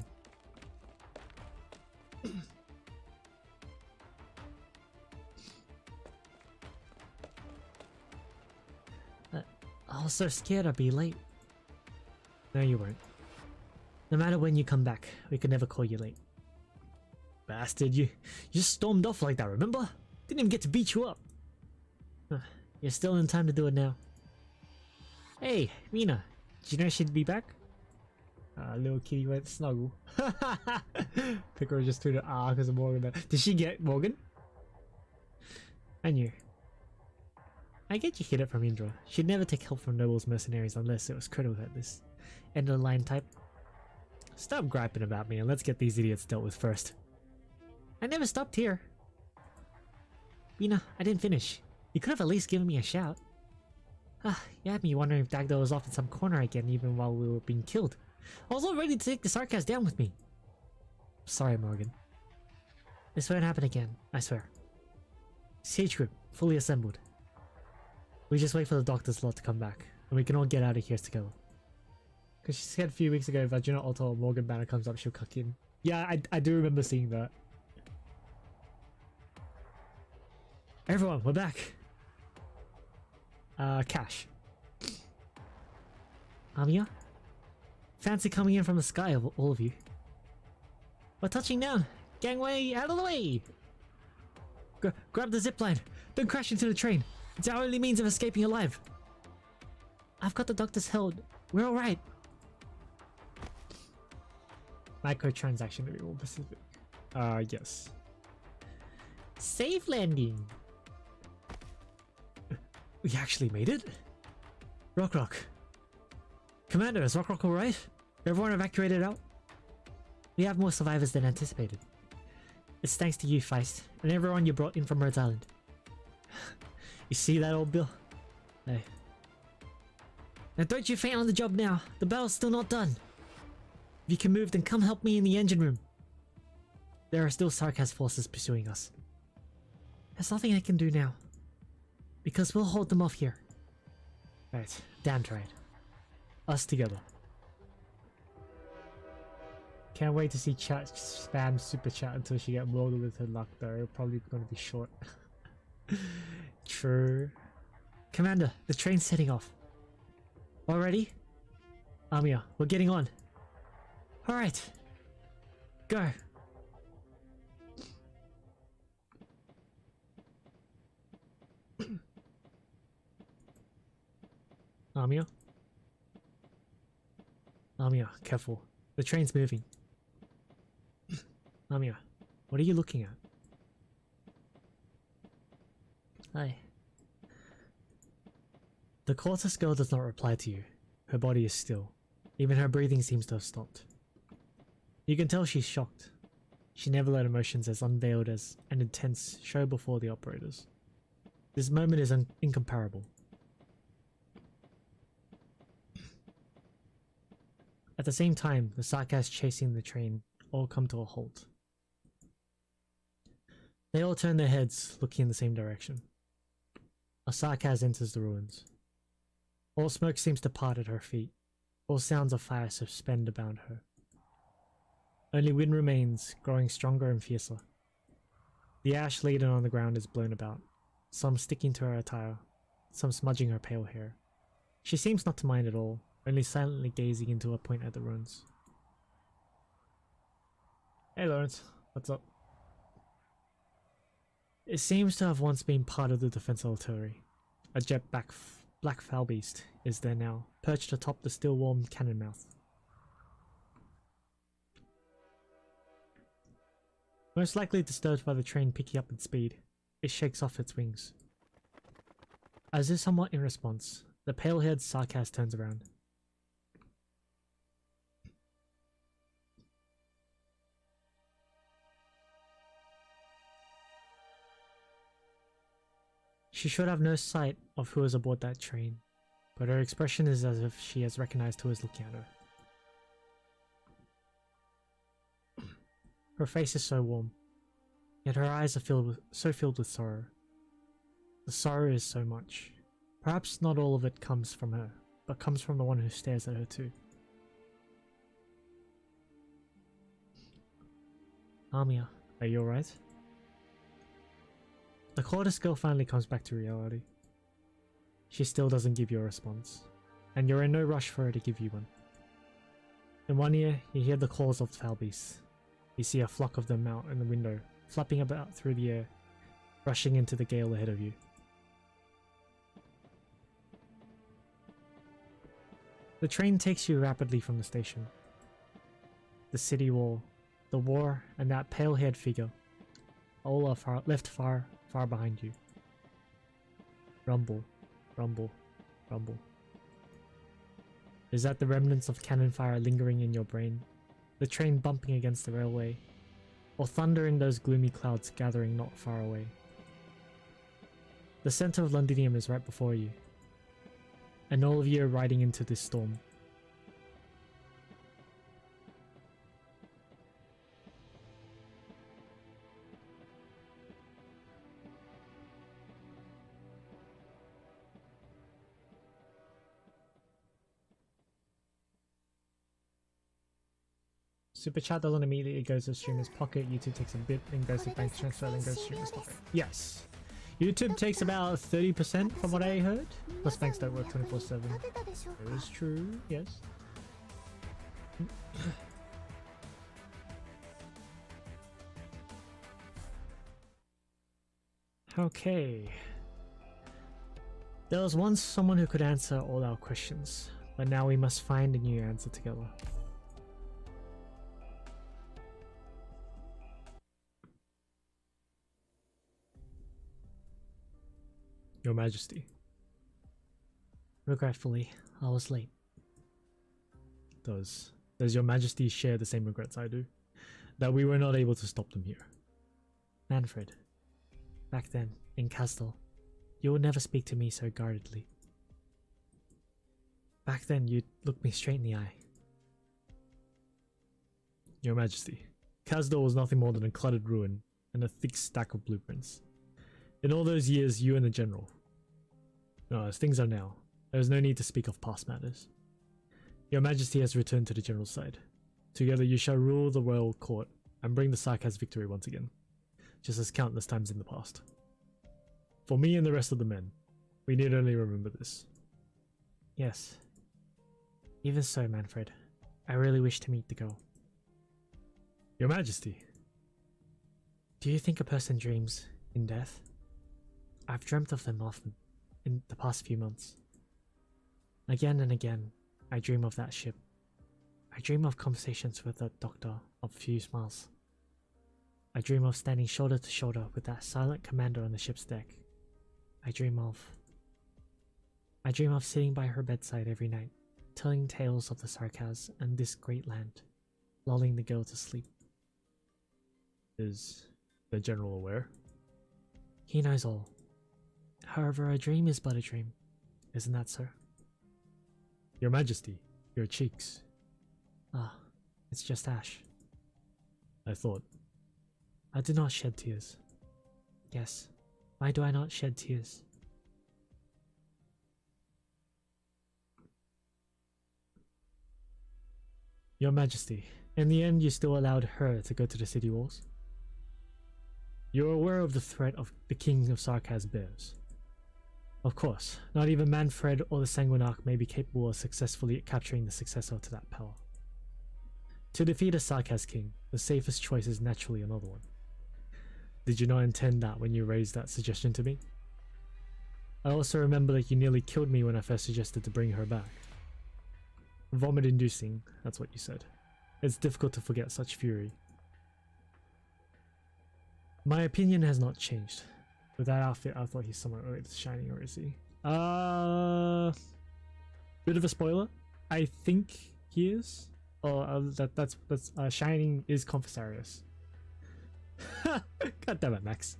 I was so scared I'd be late. No, you won't. No matter when you come back, we could never call you late. Bastard, you just stormed off like that, remember? Didn't even get to beat you up. You're still in time to do it now. Hey, Mina, did you know she'd be back? Little kitty went snuggle. Piccolo just tweeted because of Morgan. Did she get Morgan? I knew. I get you hid it from Indra. She'd never take help from nobles mercenaries unless it was critical at this end of the line type. Stop griping about me and let's get these idiots dealt with first. I never stopped here. Bina, I didn't finish. You could have at least given me a shout. You had me wondering if Dagda was off in some corner again even while we were being killed. I was all ready to take the sarcasm down with me. Sorry, Morgan. This won't happen again, I swear. Siege group, fully assembled. We just wait for the doctor's lot to come back, and we can all get out of here together. Because she said a few weeks ago if Vagina Otto or Morgan banner comes up, she'll cuck in. Yeah, I do remember seeing that. Everyone, we're back. Cash. Amiya? Fancy coming in from the sky, all of you. We're touching down. Gangway, out of the way! Grab the zipline. Don't crash into the train. It's our only means of escaping alive. I've got the doctor's held. We're alright. Microtransaction to be more specific. Yes. Safe landing. We actually made it? Rock. Commander, is Rock alright? Everyone evacuated out? We have more survivors than anticipated. It's thanks to you, Feist, and everyone you brought in from Rhodes Island. You see that, old Bill? Hey. Now don't you faint on the job now. The battle's still not done. If you can move, then come help me in the engine room. There are still Sarkaz forces pursuing us. There's nothing I can do now. Because we'll hold them off here. Right, damn right. Us together. Can't wait to see chat spam super chat until she get loaded with her luck though. Probably gonna be short. True. Commander, the train's heading off. All ready? Amiya, we're getting on. Alright. Go. Amiya? Amiya, careful. The train's moving. Amiya, what are you looking at? Hi. The Cortus girl does not reply to you. Her body is still. Even her breathing seems to have stopped. You can tell she's shocked. She never let emotions as unveiled as and intense show before the operators. This moment is incomparable. At the same time, the sarcas chasing the train all come to a halt. They all turn their heads, looking in the same direction. A sarcas enters the ruins. All smoke seems to part at her feet. All sounds of fire suspend about her. Only wind remains, growing stronger and fiercer. The ash laden on the ground is blown about, some sticking to her attire, some smudging her pale hair. She seems not to mind at all, only silently gazing into a point at the ruins. Hey Lawrence, what's up? It seems to have once been part of the defense artillery. A jet black foul beast is there now, perched atop the still warm cannon mouth. Most likely disturbed by the train picking up in speed, it shakes off its wings. As if somewhat in response, the pale-haired sarcas turns around. She should have no sight of who is aboard that train, but her expression is as if she has recognized who is looking at her. Her face is so warm, yet her eyes are filled with sorrow. The sorrow is so much. Perhaps not all of it comes from her, but comes from the one who stares at her too. Amiya, are you alright? The Cordis girl finally comes back to reality. She still doesn't give you a response, and you're in no rush for her to give you one. In one ear, you hear the calls of the foul beasts. You see a flock of them out in the window, flapping about through the air, rushing into the gale ahead of you. The train takes you rapidly from the station. The city wall, the war, and that pale-haired figure, all are left far behind you. Rumble, rumble, rumble. Is that the remnants of cannon fire lingering in your brain? The train bumping against the railway? Or thunder in those gloomy clouds gathering not far away? The center of Londinium is right before you, and all of you are riding into this storm. Super chat doesn't immediately go to streamer's pocket. YouTube takes a bit, then goes to bank transfer, then goes to streamer's pocket. Yes. YouTube takes about 30% from what I heard. Plus banks don't work 24/7. That is true, yes. Okay. There was once someone who could answer all our questions, but now we must find a new answer together. Your Majesty. Regretfully, I was late. Does Your Majesty share the same regrets I do? That we were not able to stop them here? Manfred, back then, in Castle, you would never speak to me so guardedly. Back then, you'd look me straight in the eye. Your Majesty, Casdor was nothing more than a cluttered ruin and a thick stack of blueprints. In all those years, you and the General. No, as things are now, there is no need to speak of past matters. Your Majesty has returned to the General's side. Together you shall rule the royal court and bring the Sarkaz victory once again, just as countless times in the past. For me and the rest of the men, we need only remember this. Yes. Even so, Manfred, I really wish to meet the girl. Your Majesty! Do you think a person dreams in death? I've dreamt of them often, in the past few months. Again and again, I dream of that ship. I dream of conversations with the doctor of few smiles. I dream of standing shoulder to shoulder with that silent commander on the ship's deck. I dream of sitting by her bedside every night, telling tales of the Sarkaz and this great land, lulling the girl to sleep. Is the general aware? He knows all. However, a dream is but a dream. Isn't that so? Your Majesty, your cheeks. Ah, it's just ash. I thought. I do not shed tears. Yes, why do I not shed tears? Your Majesty, in the end you still allowed her to go to the city walls? You're aware of the threat of the King of Sarkaz bears. Of course, not even Manfred or the Sanguinarch may be capable of successfully capturing the successor to that power. To defeat a Sarkaz king, the safest choice is naturally another one. Did you not intend that when you raised that suggestion to me? I also remember that you nearly killed me when I first suggested to bring her back. Vomit inducing, that's what you said. It's difficult to forget such fury. My opinion has not changed. With that outfit, I thought he's somewhat related to Shining, or is he? Bit of a spoiler. I think he is. Oh, that's Shining is Confessarius. God damn it, Max.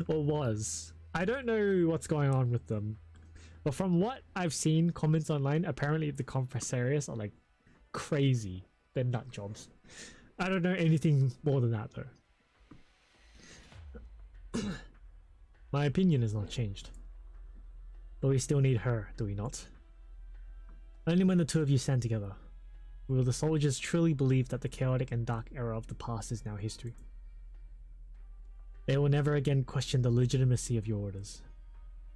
Or was. I don't know what's going on with them. But from what I've seen comments online, apparently the Confessarius are like crazy. They're nut jobs. I don't know anything more than that though. My opinion has not changed. But we still need her, do we not? Only when the two of you stand together will the soldiers truly believe that the chaotic and dark era of the past is now history. They will never again question the legitimacy of your orders.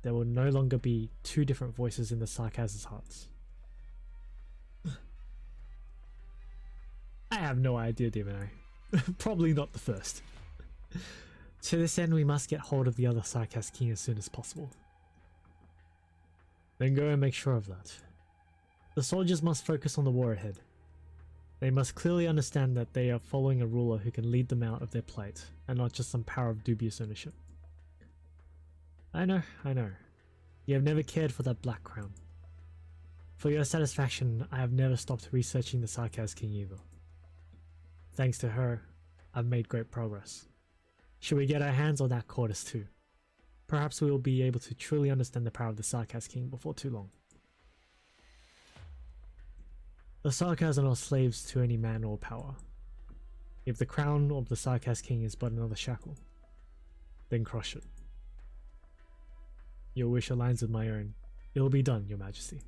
There will no longer be two different voices in the Sarkaz's hearts. I have no idea, Demon Eye. Probably not the first. To this end, we must get hold of the other Sarkaz king as soon as possible. Then go and make sure of that. The soldiers must focus on the war ahead. They must clearly understand that they are following a ruler who can lead them out of their plight, and not just some power of dubious ownership. I know. You have never cared for that black crown. For your satisfaction, I have never stopped researching the Sarkaz king either. Thanks to her, I've made great progress. Should we get our hands on that Cordis too? Perhaps we will be able to truly understand the power of the Sarkaz king before too long. The Sarkaz are not slaves to any man or power. If the crown of the Sarkaz king is but another shackle, then crush it. Your wish aligns with my own. It will be done, Your Majesty.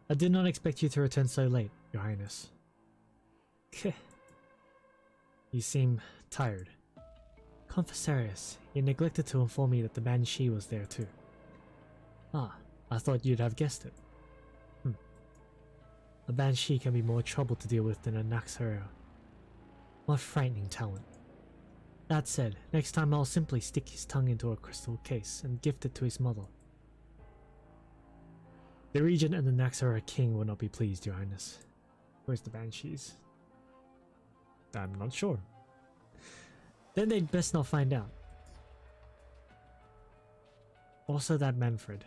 I did not expect you to return so late, Your Highness. You seem tired. Confessarius, you neglected to inform me that the Banshee was there too. Ah, I thought you'd have guessed it. A Banshee can be more trouble to deal with than a Naxxraria. What frightening talent. That said, next time I'll simply stick his tongue into a crystal case and gift it to his mother. The Regent and the Naxxraria King will not be pleased, Your Highness. Where's the Banshees? I'm not sure. Then they'd best not find out. Also that Manfred.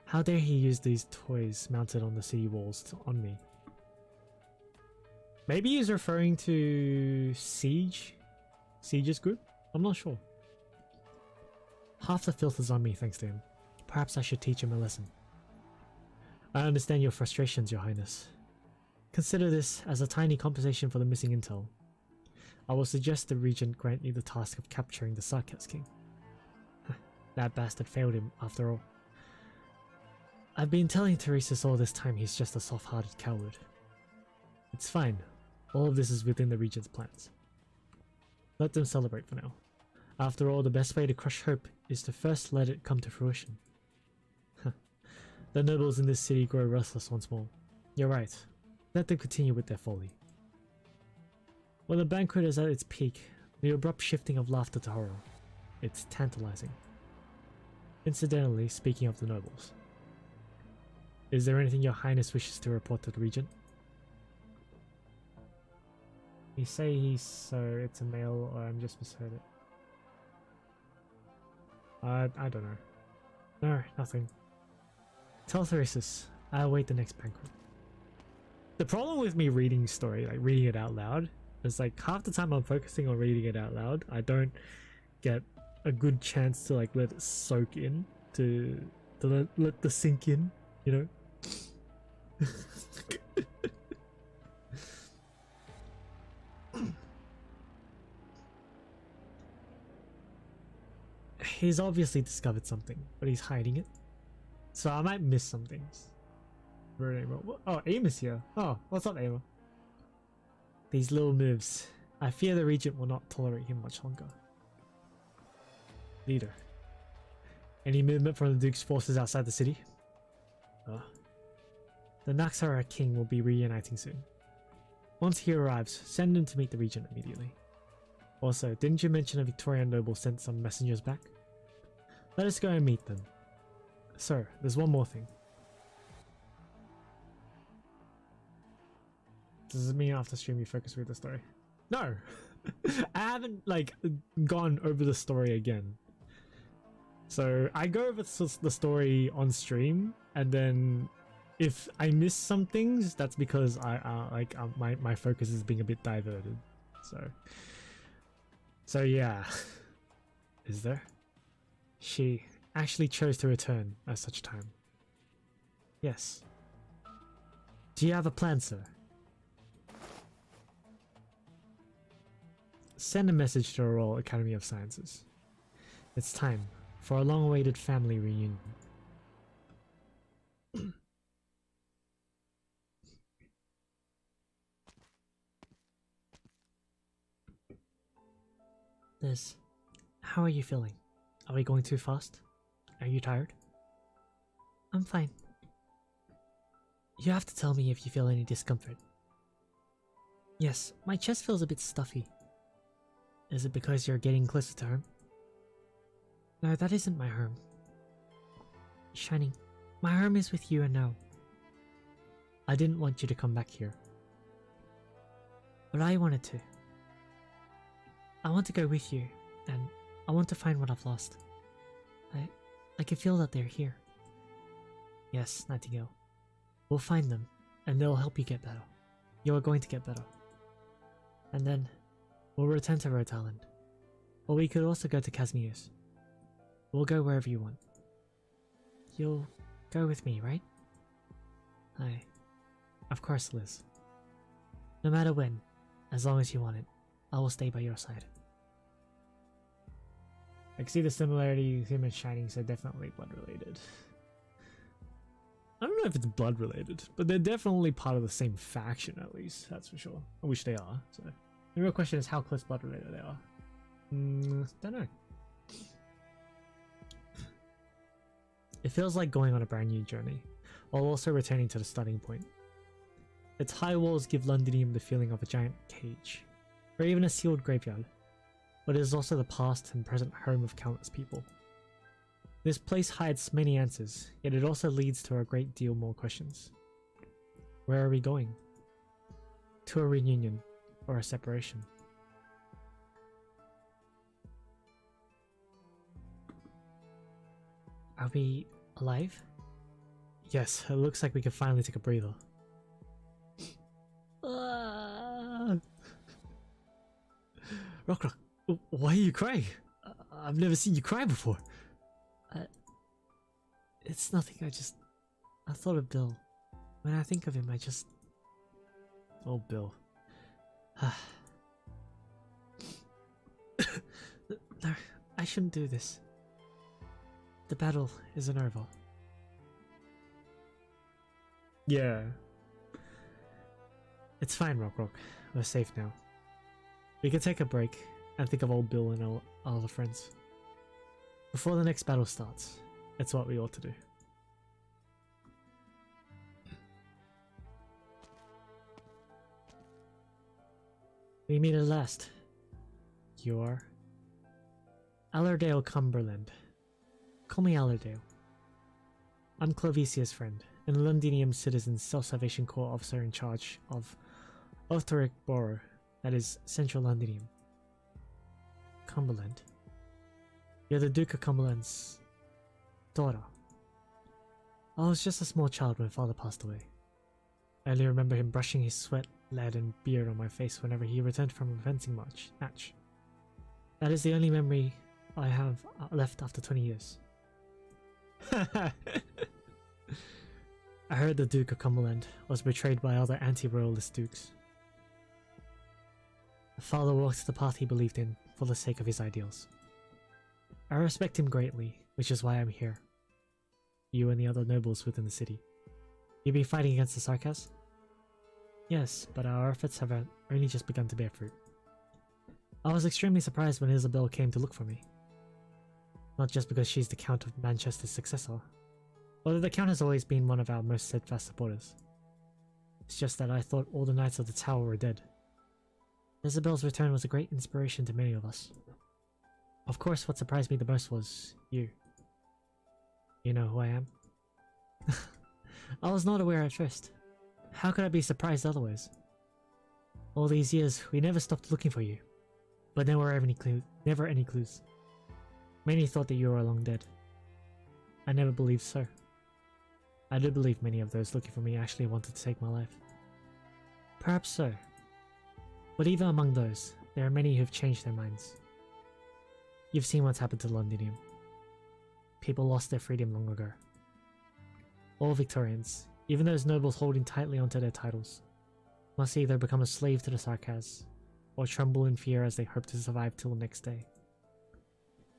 How dare he use these toys mounted on the city walls on me? Maybe he's referring to Siege's group? I'm not sure. Half the filth is on me thanks to him. Perhaps I should teach him a lesson. I understand your frustrations, Your Highness. Consider this as a tiny compensation for the missing intel. I will suggest the Regent grant you the task of capturing the Sarkaz King. That bastard failed him, after all. I've been telling Teresis all this time he's just a soft-hearted coward. It's fine. All of this is within the Regent's plans. Let them celebrate for now. After all, the best way to crush hope is to first let it come to fruition. The nobles in this city grow restless once more. You're right. Let them continue with their folly. When the banquet is at its peak, the abrupt shifting of laughter to horror. It's tantalizing. Incidentally, speaking of the nobles. Is there anything Your Highness wishes to report to the Regent? You say he's so it's a male, or I'm just misheard it. I don't know. No, nothing. Tell Theresis, I await the next banquet. The problem with me reading story, like reading it out loud, is like half the time I'm focusing on reading it out loud, I don't get a good chance to like let it soak in, to let the sink in, you know? He's obviously discovered something, but he's hiding it. So I might miss some things. Oh, Aim is here. Oh, what's up, Aim? These little moves. I fear the regent will not tolerate him much longer. Leader. Any movement from the Duke's forces outside the city? The Naxara king will be reuniting soon. Once he arrives, send him to meet the regent immediately. Also, didn't you mention a Victorian noble sent some messengers back? Let us go and meet them. Sir, there's one more thing. Does it mean after stream you focus with the story? No! I haven't like gone over the story again. So I go over the story on stream, and then if I miss some things, that's because my focus is being a bit diverted. So yeah. Is there? She actually chose to return at such time. Yes. Do you have a plan, sir? Send a message to the Royal Academy of Sciences. It's time for a long-awaited family reunion. Liz, how are you feeling? Are we going too fast? Are you tired? I'm fine. You have to tell me if you feel any discomfort. Yes, my chest feels a bit stuffy. Is it because you're getting closer to home? No, that isn't my home. Shining, my home is with you and now. I didn't want you to come back here. But I wanted to. I want to go with you, and I want to find what I've lost. I can feel that they're here. Yes, Nightingale. We'll find them, and they'll help you get better. You are going to get better. And then, we'll return to Rhodes Island. Or we could also go to Casimirs. We'll go wherever you want. You'll go with me, right? Of course, Liz. No matter when, as long as you want it, I will stay by your side. I can see the similarity, him and Shining, so definitely blood related. I don't know if it's blood related, but they're definitely part of the same faction at least, that's for sure. I wish they are, so. The real question is how close blood related they are. Don't know. It feels like going on a brand new journey, while also returning to the starting point. Its high walls give Londinium the feeling of a giant cage, or even a sealed graveyard, but it is also the past and present home of countless people. This place hides many answers, yet it also leads to a great deal more questions. Where are we going? To a reunion, or a separation? Are we alive? Yes, it looks like we can finally take a breather. Rock, why are you crying? I've never seen you cry before. It's nothing, I thought of Bill. When I think of him, Oh, Bill. No, I shouldn't do this. The battle isn't over. Yeah. It's fine, Rock. We're safe now. We can take a break and think of old Bill and our other friends. Before the next battle starts, it's what we ought to do. We meet at last. You are? Allerdale Cumberland. Call me Allerdale. I'm Clovicia's friend, and Londinium Citizen's Self-Salvation Corps officer in charge of Othoric Borough, that is, Central Londinium. Cumberland. You're the Duke of Cumberland's daughter. I was just a small child when father passed away. I only remember him brushing his sweat-laden beard on my face whenever he returned from a fencing match. That is the only memory I have left after 20 years. I heard the Duke of Cumberland was betrayed by other anti-royalist dukes. Father walked the path he believed in for the sake of his ideals. I respect him greatly, which is why I'm here. You and the other nobles within the city. You be fighting against the Sarkas? Yes, but our efforts have only just begun to bear fruit. I was extremely surprised when Isabel came to look for me. Not just because she's the Count of Manchester's successor, although the Count has always been one of our most steadfast supporters. It's just that I thought all the Knights of the Tower were dead. Isabel's return was a great inspiration to many of us. Of course, what surprised me the most was you. You know who I am? I was not aware at first. How could I be surprised otherwise? All these years, we never stopped looking for you. But never any clues. Many thought that you were long dead. I never believed so. I do believe many of those looking for me actually wanted to take my life. Perhaps so. But even among those, there are many who've changed their minds. You've seen what's happened to Londinium. People lost their freedom long ago. All Victorians, even those nobles holding tightly onto their titles, must either become a slave to the Sarkas, or tremble in fear as they hope to survive till the next day.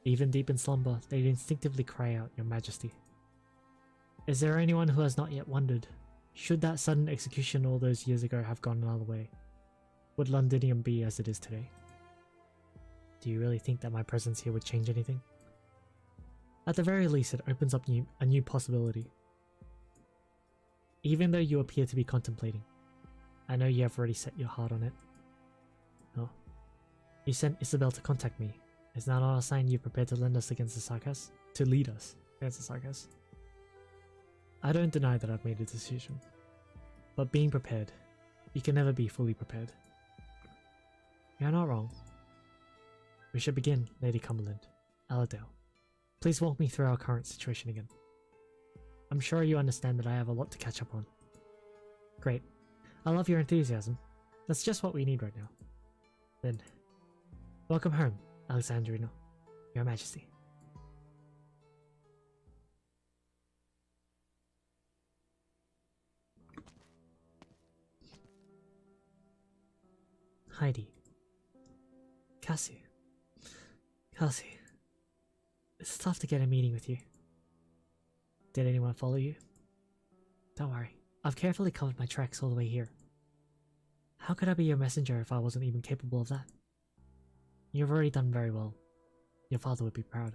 Even deep in slumber, they'd instinctively cry out, Your Majesty. Is there anyone who has not yet wondered, should that sudden execution all those years ago have gone another way, would Londinium be as it is today? Do you really think that my presence here would change anything? At the very least, it opens up a new possibility. Even though you appear to be contemplating, I know you have already set your heart on it. Oh. You sent Isabel to contact me. Is that not a sign you're prepared to lend us against the Sarkas? To lead us against the Sarkas? I don't deny that I've made a decision. But being prepared, you can never be fully prepared. You're not wrong. We should begin, Lady Cumberland. Aladale. Please walk me through our current situation again. I'm sure you understand that I have a lot to catch up on. Great. I love your enthusiasm. That's just what we need right now. Then, welcome home, Alexandrino, Your Majesty. Heidi. Cassie. Cassie. It's tough to get a meeting with you. Did anyone follow you? Don't worry. I've carefully covered my tracks all the way here. How could I be your messenger if I wasn't even capable of that? You've already done very well. Your father would be proud.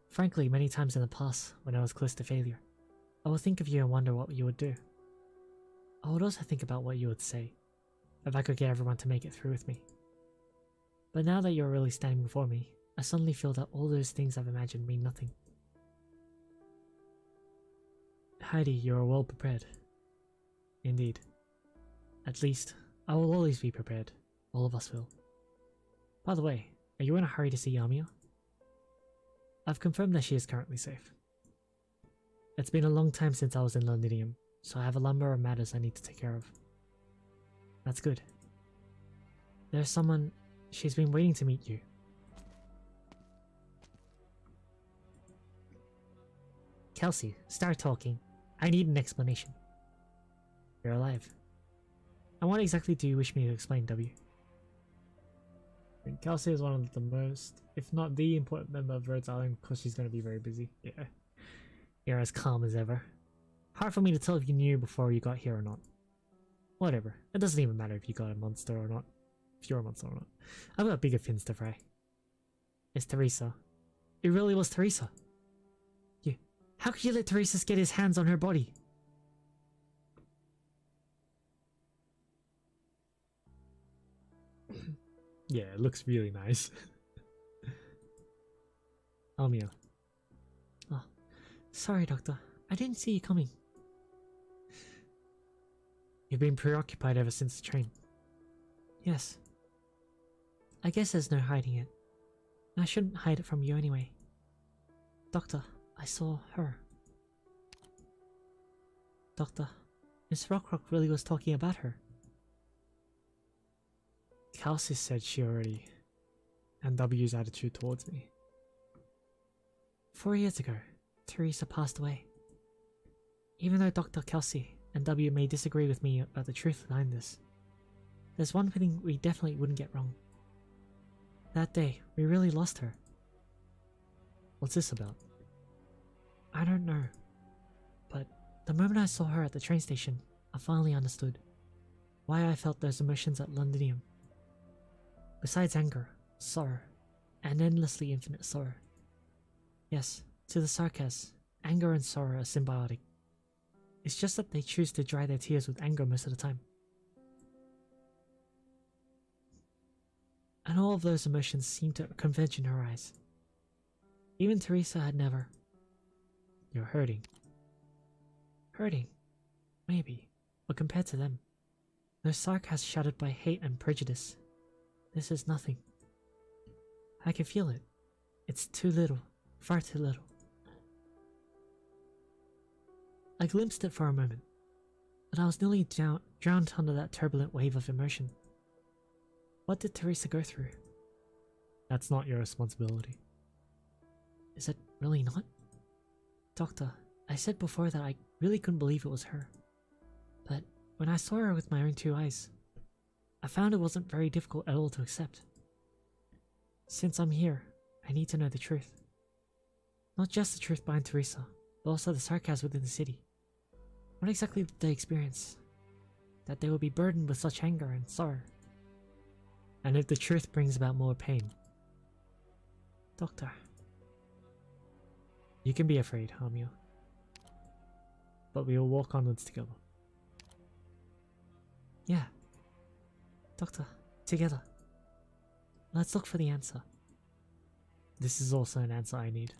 Frankly, many times in the past, when I was close to failure, I would think of you and wonder what you would do. I would also think about what you would say, if I could get everyone to make it through with me. But now that you're really standing before me, I suddenly feel that all those things I've imagined mean nothing. Heidi, you are well prepared. Indeed. At least, I will always be prepared. All of us will. By the way, are you in a hurry to see Yamiya? I've confirmed that she is currently safe. It's been a long time since I was in Londinium, so I have a number of matters I need to take care of. That's good. There's someone... She's been waiting to meet you. Kelsey, start talking. I need an explanation. You're alive. And what exactly do you wish me to explain, W? Kelsey is one of the most, if not the important member of Rhodes Island because she's going to be very busy. Yeah. You're as calm as ever. Hard for me to tell if you knew before you got here or not. Whatever. It doesn't even matter if you got a monster or not. If you're a monster or not. I've got bigger fins to fry. It's Teresa. It really was Teresa. How could you let Teresa get his hands on her body? Yeah, it looks really nice. Almia. Oh, sorry, Doctor. I didn't see you coming. You've been preoccupied ever since the train. Yes. I guess there's no hiding it. I shouldn't hide it from you anyway. Doctor, I saw her. Doctor, Miss Rockrock really was talking about her. Kelsey said she already. And W's attitude towards me. 4 years ago, Teresa passed away. Even though Dr. Kelsey and W may disagree with me about the truth behind this, there's one thing we definitely wouldn't get wrong. That day, we really lost her. What's this about? I don't know, but the moment I saw her at the train station, I finally understood why I felt those emotions at Londinium. Besides anger, sorrow, and endlessly infinite sorrow. Yes, to the Sarkas, anger and sorrow are symbiotic. It's just that they choose to dry their tears with anger most of the time. And all of those emotions seem to converge in her eyes. Even Teresa had never. You're hurting. Hurting? Maybe, but compared to them, those Sarkas shattered by hate and prejudice, this is nothing. I can feel it. It's too little, far too little. I glimpsed it for a moment, but I was nearly drowned under that turbulent wave of emotion. What did Teresa go through? That's not your responsibility. Is it really not? Doctor, I said before that I really couldn't believe it was her. But when I saw her with my own 2 eyes, I found it wasn't very difficult at all to accept. Since I'm here, I need to know the truth. Not just the truth behind Teresa, but also the Sarkas within the city. What exactly did they experience? That they will be burdened with such anger and sorrow. And if the truth brings about more pain? Doctor. You can be afraid, Hamio. But we will walk onwards together. Yeah. Doctor, together. Let's look for the answer. This is also an answer I need.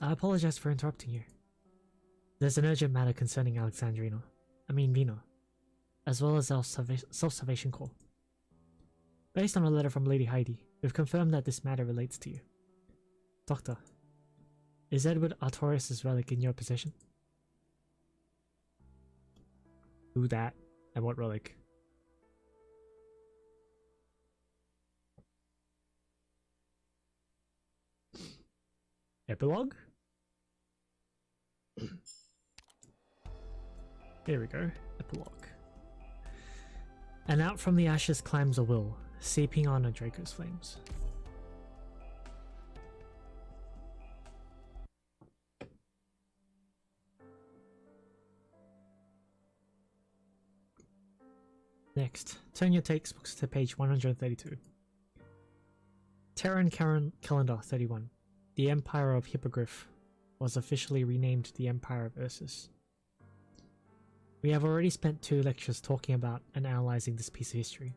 I apologize for interrupting you. There's an urgent matter concerning Vina, as well as our self-salvation call. Based on a letter from Lady Heidi, we've confirmed that this matter relates to you. Doctor, is Edward Artorius' relic in your possession? Who that? And what relic? Epilogue? Here we go. Epilogue. And out from the ashes climbs a will, seeping on a Draco's flames. Next, turn your textbooks to page 132. Terran Calendar 31. The Empire of Hippogriff was officially renamed the Empire of Ursus. We have already spent 2 lectures talking about and analysing this piece of history.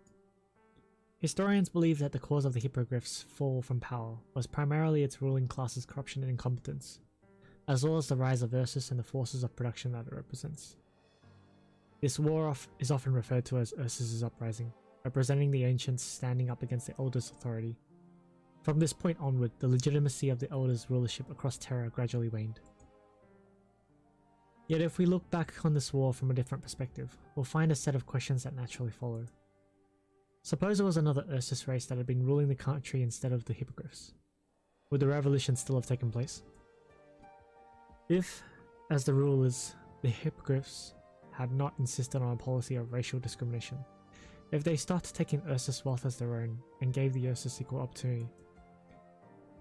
Historians believe that the cause of the Hippogriff's fall from power was primarily its ruling class's corruption and incompetence, as well as the rise of Ursus and the forces of production that it represents. This war is often referred to as Ursus' uprising, representing the ancients standing up against the Elders' authority. From this point onward, the legitimacy of the Elders' rulership across Terra gradually waned. Yet if we look back on this war from a different perspective, we'll find a set of questions that naturally follow. Suppose it was another Ursus race that had been ruling the country instead of the Hippogriffs. Would the revolution still have taken place? If, as the rule is, the Hippogriffs had not insisted on a policy of racial discrimination, if they started taking Ursus wealth as their own and gave the Ursus equal opportunity,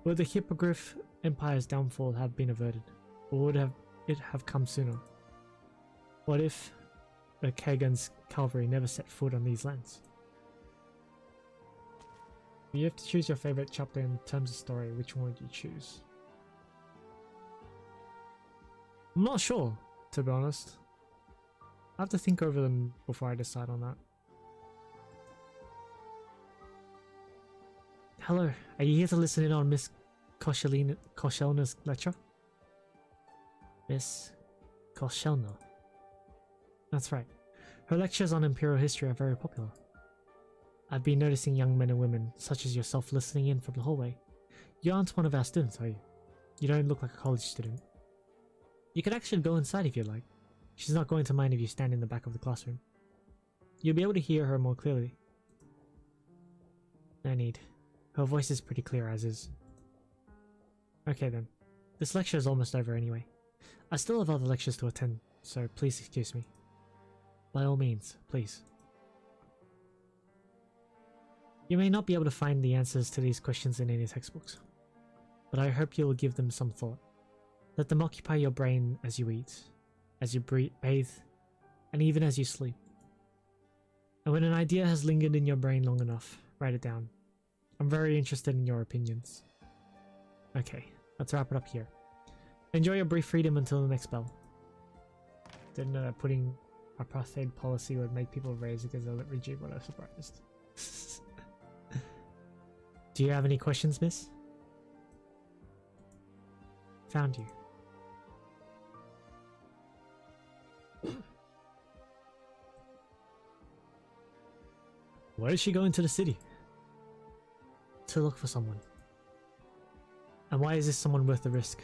would the Hippogriff Empire's downfall have been averted, or would it have come sooner? What if the Kagan's cavalry never set foot on these lands? You have to choose your favorite chapter in terms of story. Which one would you choose? I'm not sure, to be honest. I have to think over them before I decide on that. Hello, are you here to listen in on Miss Koshelna's lecture? Miss Koshelna. That's right. Her lectures on Imperial history are very popular. I've been noticing young men and women, such as yourself, listening in from the hallway. You aren't one of our students, are you? You don't look like a college student. You could actually go inside if you'd like. She's not going to mind if you stand in the back of the classroom. You'll be able to hear her more clearly. No need. Her voice is pretty clear as is. Okay then. This lecture is almost over anyway. I still have other lectures to attend, so please excuse me. By all means, please. You may not be able to find the answers to these questions in any textbooks, but I hope you will give them some thought. Let them occupy your brain as you eat, as you bathe, and even as you sleep. And when an idea has lingered in your brain long enough, write it down. I'm very interested in your opinions. Okay, let's wrap it up here. Enjoy your brief freedom until the next bell. Didn't know that putting a prostate policy would make people raise because of the regime, but I'm surprised. Do you have any questions, miss? Found you. Why is she going to the city? To look for someone. And why is this someone worth the risk?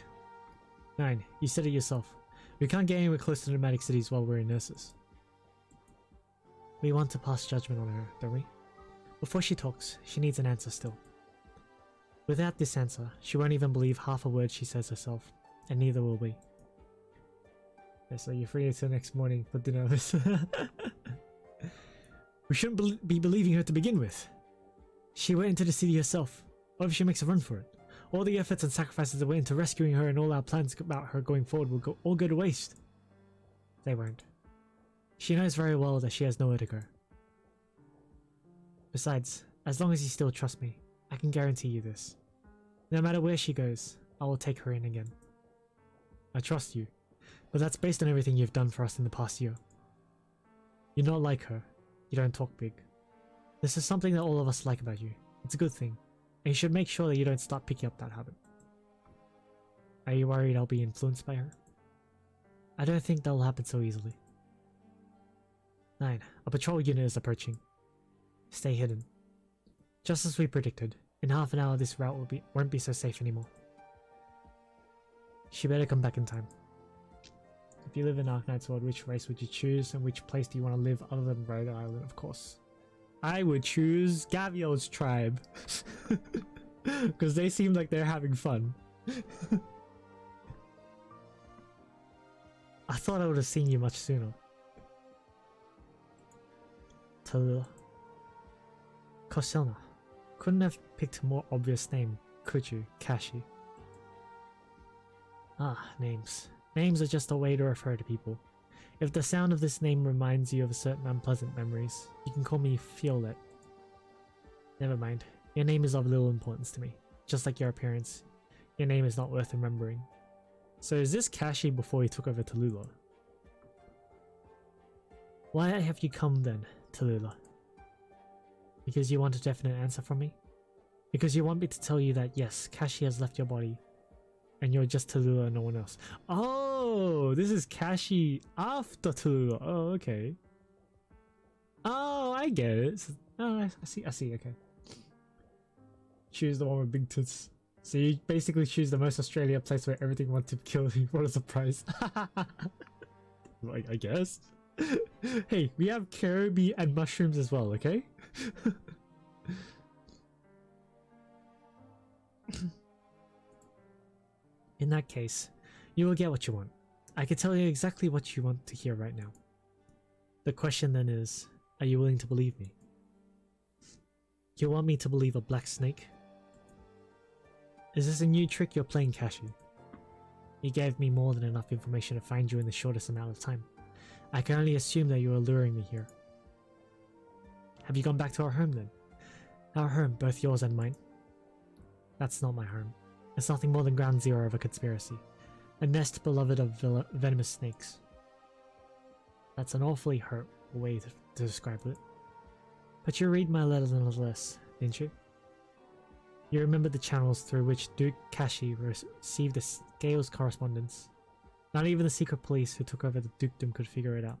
9. You said it yourself. We can't get anywhere close to nomadic cities while we're nurses. We want to pass judgment on her, don't we? Before she talks, she needs an answer still. Without this answer, she won't even believe half a word she says herself, and neither will we. Okay, so you're free until next morning for dinner. We shouldn't be believing her to begin with. She went into the city herself. What if she makes a run for it? All the efforts and sacrifices that went into rescuing her and all our plans about her going forward will all go to waste. They won't. She knows very well that she has nowhere to go. Besides, as long as you still trust me, I can guarantee you this. No matter where she goes, I will take her in again. I trust you, but that's based on everything you've done for us in the past year. You're not like her. You don't talk big. This is something that all of us like about you. It's a good thing, and you should make sure that you don't start picking up that habit. Are you worried I'll be influenced by her? I don't think that'll happen so easily. 9. A patrol unit is approaching. Stay hidden. Just as we predicted, in half an hour this route won't be so safe anymore. She better come back in time. If you live in Arknights world, which race would you choose, and which place do you want to live other than Rhode Island, of course? I would choose Gavio's tribe. Because they seem like they're having fun. I thought I would have seen you much sooner. Tallulah. Koselna. Couldn't have picked a more obvious name, could you, Kashi? Ah, names. Names are just a way to refer to people. If the sound of this name reminds you of certain unpleasant memories, you can call me Fiolet. Never mind. Your name is of little importance to me. Just like your appearance. Your name is not worth remembering. So is this Kashi before he took over Tallulah? Why have you come then, Tallulah? Because you want a definite answer from me? Because you want me to tell you that yes, Kashi has left your body, and you're just Tallulah and no one else. Oh, this is Kashi after Tallulah. Oh, okay. Oh, I get it. Oh, I see, okay. Choose the one with big tits. So you basically choose the most Australia place where everything wants to kill you. What a surprise. I guess. Hey, we have caroby and mushrooms as well, okay? In that case, you will get what you want. I can tell you exactly what you want to hear right now. The question then is, are you willing to believe me? You want me to believe a black snake? Is this a new trick you're playing, Kashi? You gave me more than enough information to find you in the shortest amount of time. I can only assume that you are luring me here. Have you gone back to our home then? Our home, both yours and mine? That's not my home. It's nothing more than ground zero of a conspiracy. A nest beloved of venomous snakes. That's an awfully hurt way to describe it. But you read my letter nonetheless, didn't you? You remember the channels through which Duke Kashi received the Scales correspondence. Not even the secret police who took over the dukedom could figure it out.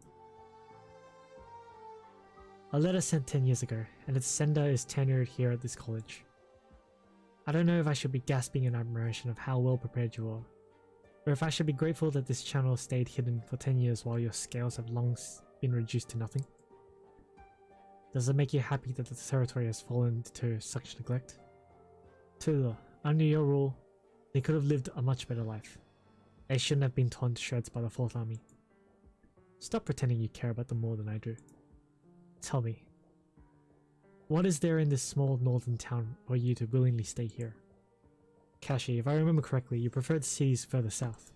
A letter sent 10 years ago, and its sender is tenured here at this college. I don't know if I should be gasping in admiration of how well prepared you are, or if I should be grateful that this channel stayed hidden for 10 years while your scales have long been reduced to nothing. Does it make you happy that the territory has fallen to such neglect? Tula, under your rule, they could have lived a much better life. They shouldn't have been torn to shreds by the 4th Army. Stop pretending you care about them more than I do. Tell me, what is there in this small northern town for you to willingly stay here? Kashi, if I remember correctly, you prefer the cities further south.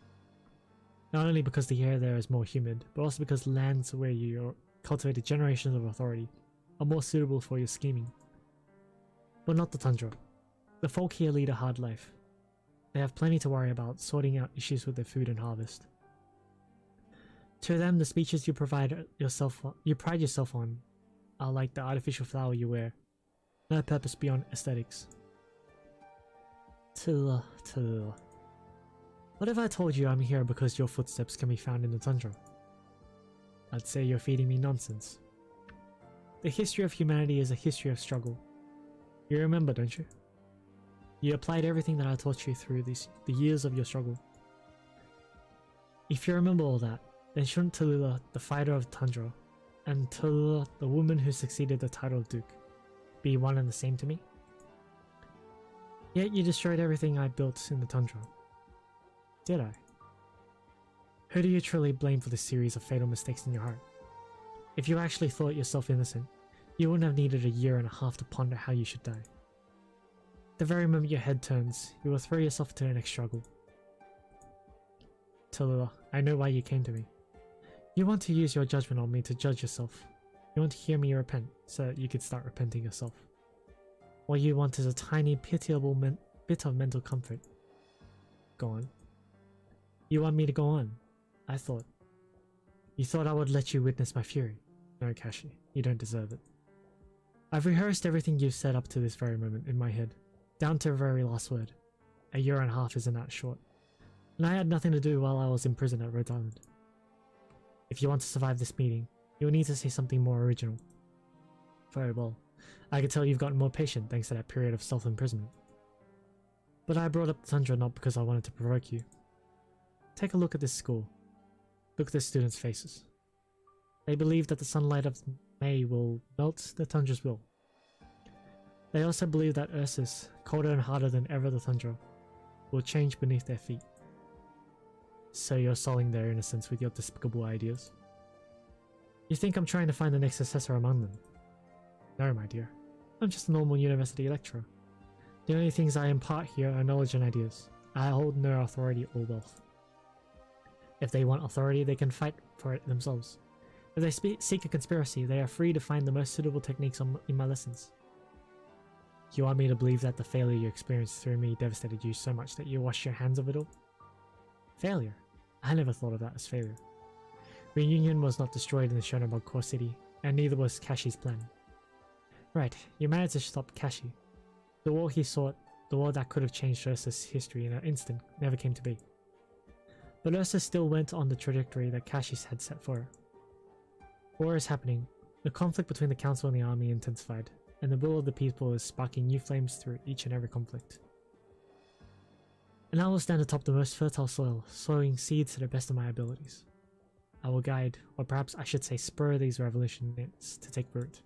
Not only because the air there is more humid, but also because lands where you cultivated generations of authority are more suitable for your scheming. But not the tundra. The folk here lead a hard life. They have plenty to worry about, sorting out issues with their food and harvest. To them, the speeches you pride yourself on are like the artificial flower you wear, no purpose beyond aesthetics. Tula. What if I told you I'm here because your footsteps can be found in the tundra? I'd say you're feeding me nonsense. The history of humanity is a history of struggle. You remember, don't you? You applied everything that I taught you through the years of your struggle. If you remember all that, then shouldn't Tallulah, the fighter of Tundra, and Tallulah, the woman who succeeded the title of Duke, be one and the same to me? Yet you destroyed everything I built in the Tundra. Did I? Who do you truly blame for this series of fatal mistakes in your heart? If you actually thought yourself innocent, you wouldn't have needed 1.5 years to ponder how you should die. The very moment your head turns, you will throw yourself into the next struggle. Tallulah, I know why you came to me. You want to use your judgment on me to judge yourself. You want to hear me repent, so that you could start repenting yourself. What you want is a tiny, pitiable bit of mental comfort. Go on. You want me to go on? I thought. You thought I would let you witness my fury. No, Kashi, you don't deserve it. I've rehearsed everything you've said up to this very moment in my head, down to the very last word. 1.5 years isn't that short. And I had nothing to do while I was in prison at Rhode Island. If you want to survive this meeting, you'll need to say something more original. Very well. I can tell you've gotten more patient thanks to that period of self-imprisonment. But I brought up the Tundra not because I wanted to provoke you. Take a look at this school. Look at the students' faces. They believe that the sunlight of May will melt the Tundra's will. They also believe that Ursus, colder and harder than ever the Tundra, will change beneath their feet. So you're sullying their innocence with your despicable ideas. You think I'm trying to find the next successor among them? No, my dear. I'm just a normal university lecturer. The only things I impart here are knowledge and ideas. I hold no authority or wealth. If they want authority, they can fight for it themselves. If they seek a conspiracy, they are free to find the most suitable techniques in my lessons. You want me to believe that the failure you experienced through me devastated you so much that you washed your hands of it all? Failure? I never thought of that as failure. Reunion was not destroyed in the Shonobog core city, and neither was Kashi's plan. Right, you managed to stop Kashi. The war he sought, the war that could have changed Ursa's history in an instant, never came to be. But Ursa still went on the trajectory that Kashi had set for her. War is happening. The conflict between the council and the army intensified, and the will of the people is sparking new flames through each and every conflict. And I will stand atop the most fertile soil, sowing seeds to the best of my abilities. I will guide, or perhaps I should say spur these revolutions to take root.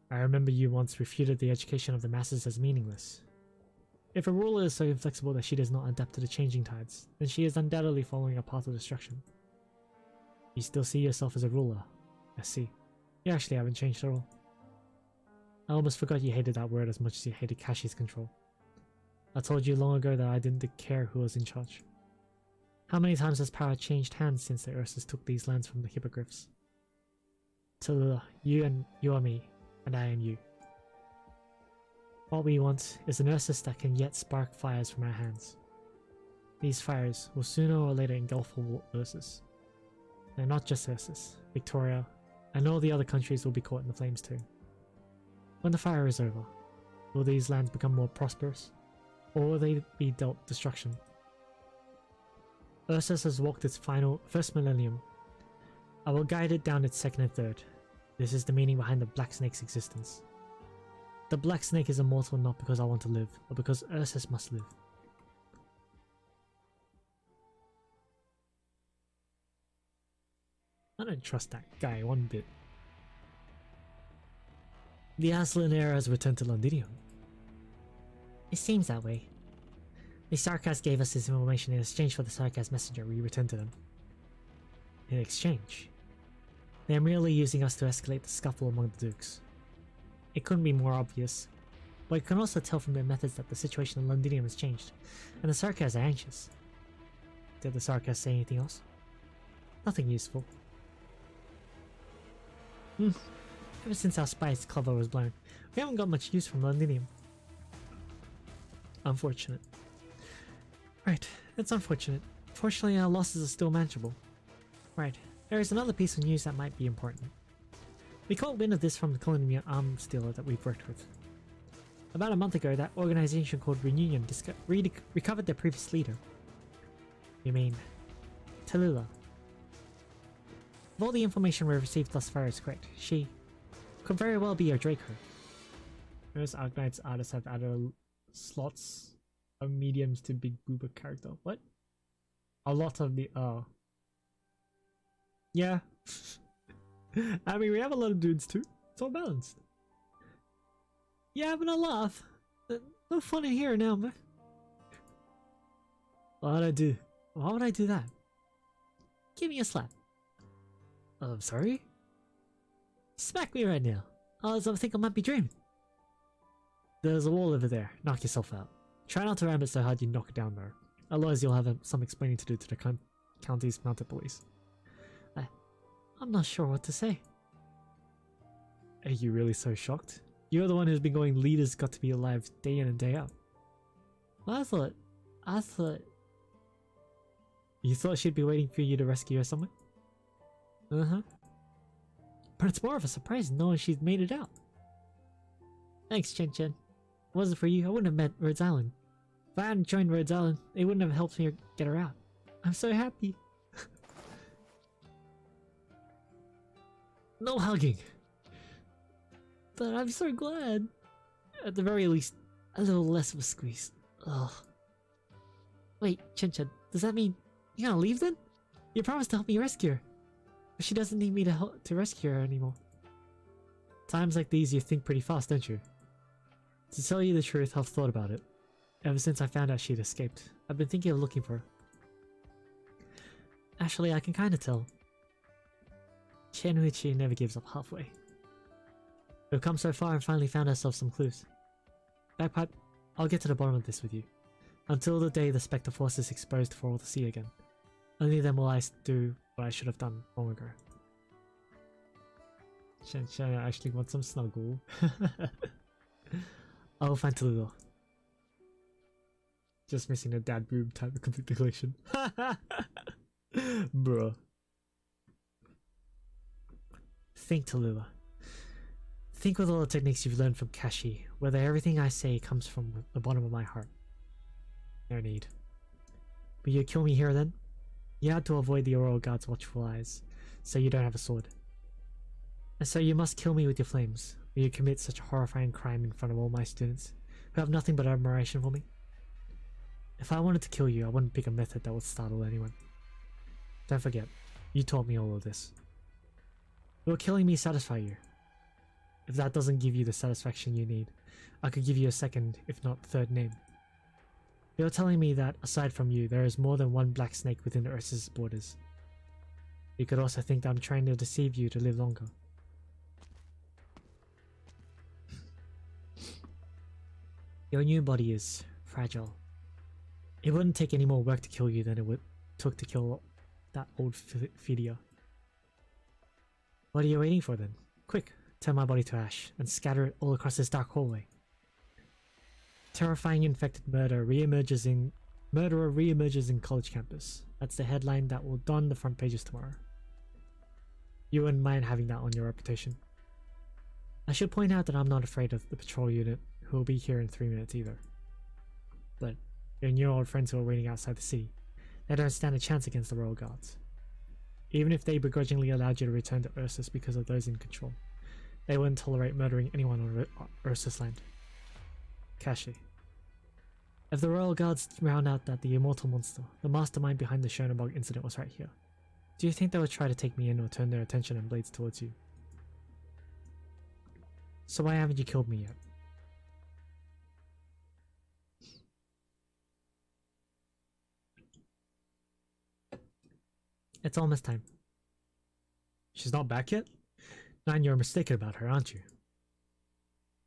I remember you once refuted the education of the masses as meaningless. If a ruler is so inflexible that she does not adapt to the changing tides, then she is undoubtedly following a path of destruction. You still see yourself as a ruler. I see. You actually haven't changed at all. I almost forgot you hated that word as much as you hated Kashi's control. I told you long ago that I didn't care who was in charge. How many times has power changed hands since the Ursus took these lands from the Hippogriffs? Tallulah, you are me, and I am you. What we want is an Ursus that can yet spark fires from our hands. These fires will sooner or later engulf all Ursus. And not just Ursus, Victoria, and all the other countries will be caught in the flames too. When the fire is over, will these lands become more prosperous, or will they be dealt destruction? Ursus has walked its first millennium. I will guide it down its second and third. This is the meaning behind the Black Snake's existence. The Black Snake is immortal not because I want to live, but because Ursus must live. I don't trust that guy one bit. The Aslan heir has returned to Londinium. It seems that way. The Sarkaz gave us this information in exchange for the Sarkaz messenger we returned to them. In exchange? They are merely using us to escalate the scuffle among the dukes. It couldn't be more obvious, but you can also tell from their methods that the situation in Londinium has changed, and the Sarkaz are anxious. Did the Sarkaz say anything else? Nothing useful. Ever since our spy's cover was blown, we haven't got much use from Londinium. Unfortunate. Right, it's unfortunate. Fortunately, our losses are still manageable. Right, there is another piece of news that might be important. We caught wind of this from the Colonial arms dealer that we've worked with. About a month ago, that organization called Reunion recovered their previous leader. You mean, Tallulah. If all the information we've received thus far is correct, she could very well be a Draco. Most Arknights artists have added slots of mediums to big booba character. What? A lot of the yeah. I mean, we have a lot of dudes too. It's all balanced. Yeah, having a laugh. No fun in here now, man. What would I do? Why would I do that? Give me a slap. I'm sorry? Smack me right now. I think I might be dreaming. There's a wall over there. Knock yourself out. Try not to ram it so hard you knock it down though. Otherwise you'll have some explaining to do to the county's mounted police. I'm not sure what to say. Are you really so shocked? You're the one who's been going leaders got to be alive day in and day out. Well, I thought... You thought she'd be waiting for you to rescue her somewhere? Uh-huh. But it's more of a surprise knowing she's made it out. Thanks, Chen Chen. If it wasn't for you, I wouldn't have met Rhodes Island. If I hadn't joined Rhodes Island, they wouldn't have helped me get her out. I'm so happy. No hugging. But I'm so glad. At the very least, a little less of a squeeze. Ugh. Wait, Chen Chen, does that mean you're gonna leave then? You promised to help me rescue her. But she doesn't need me to rescue her anymore. Times like these you think pretty fast, don't you? To tell you the truth, I've thought about it. Ever since I found out she'd escaped, I've been thinking of looking for her. Actually, I can kinda tell. Shenhuichi never gives up halfway. We've come so far and finally found ourselves some clues. Bagpipe, I'll get to the bottom of this with you. Until the day the Spectre Force is exposed for all to see again. Only then will I do what I should have done long ago. Shen actually wants some snuggle. I'll find Tallulah. Just missing a dad boob type of complete collection. Bruh. Think, Tallulah. Think with all the techniques you've learned from Kashi, whether everything I say comes from the bottom of my heart. No need. Will you kill me here then? You had to avoid the Royal Guard's watchful eyes, so you don't have a sword. And so you must kill me with your flames. Will you commit such a horrifying crime in front of all my students, who have nothing but admiration for me? If I wanted to kill you, I wouldn't pick a method that would startle anyone. Don't forget, you taught me all of this. Will killing me satisfy you? If that doesn't give you the satisfaction you need, I could give you a second, if not third name. You're telling me that, aside from you, there is more than one black snake within Ursa's borders. You could also think that I'm trying to deceive you to live longer. Your new body is fragile. It wouldn't take any more work to kill you than it took to kill that old Fidia. What are you waiting for then? Quick, turn my body to ash and scatter it all across this dark hallway. Terrifying infected murderer reemerges in college campus. That's the headline that will don the front pages tomorrow. You wouldn't mind having that on your reputation. I should point out that I'm not afraid of the patrol unit, who will be here in 3 minutes either. But your new old friends who are waiting outside the city, they don't stand a chance against the Royal Guards. Even if they begrudgingly allowed you to return to Ursus because of those in control, They wouldn't tolerate murdering anyone on Ursus land. Kashi. If the royal guards found out that the immortal monster, the mastermind behind the Chernobog incident, was right here, do you think they would try to take me in or turn their attention and blades towards you? So why haven't you killed me yet? It's almost time. She's not back yet? Nine, you're mistaken about her, aren't you?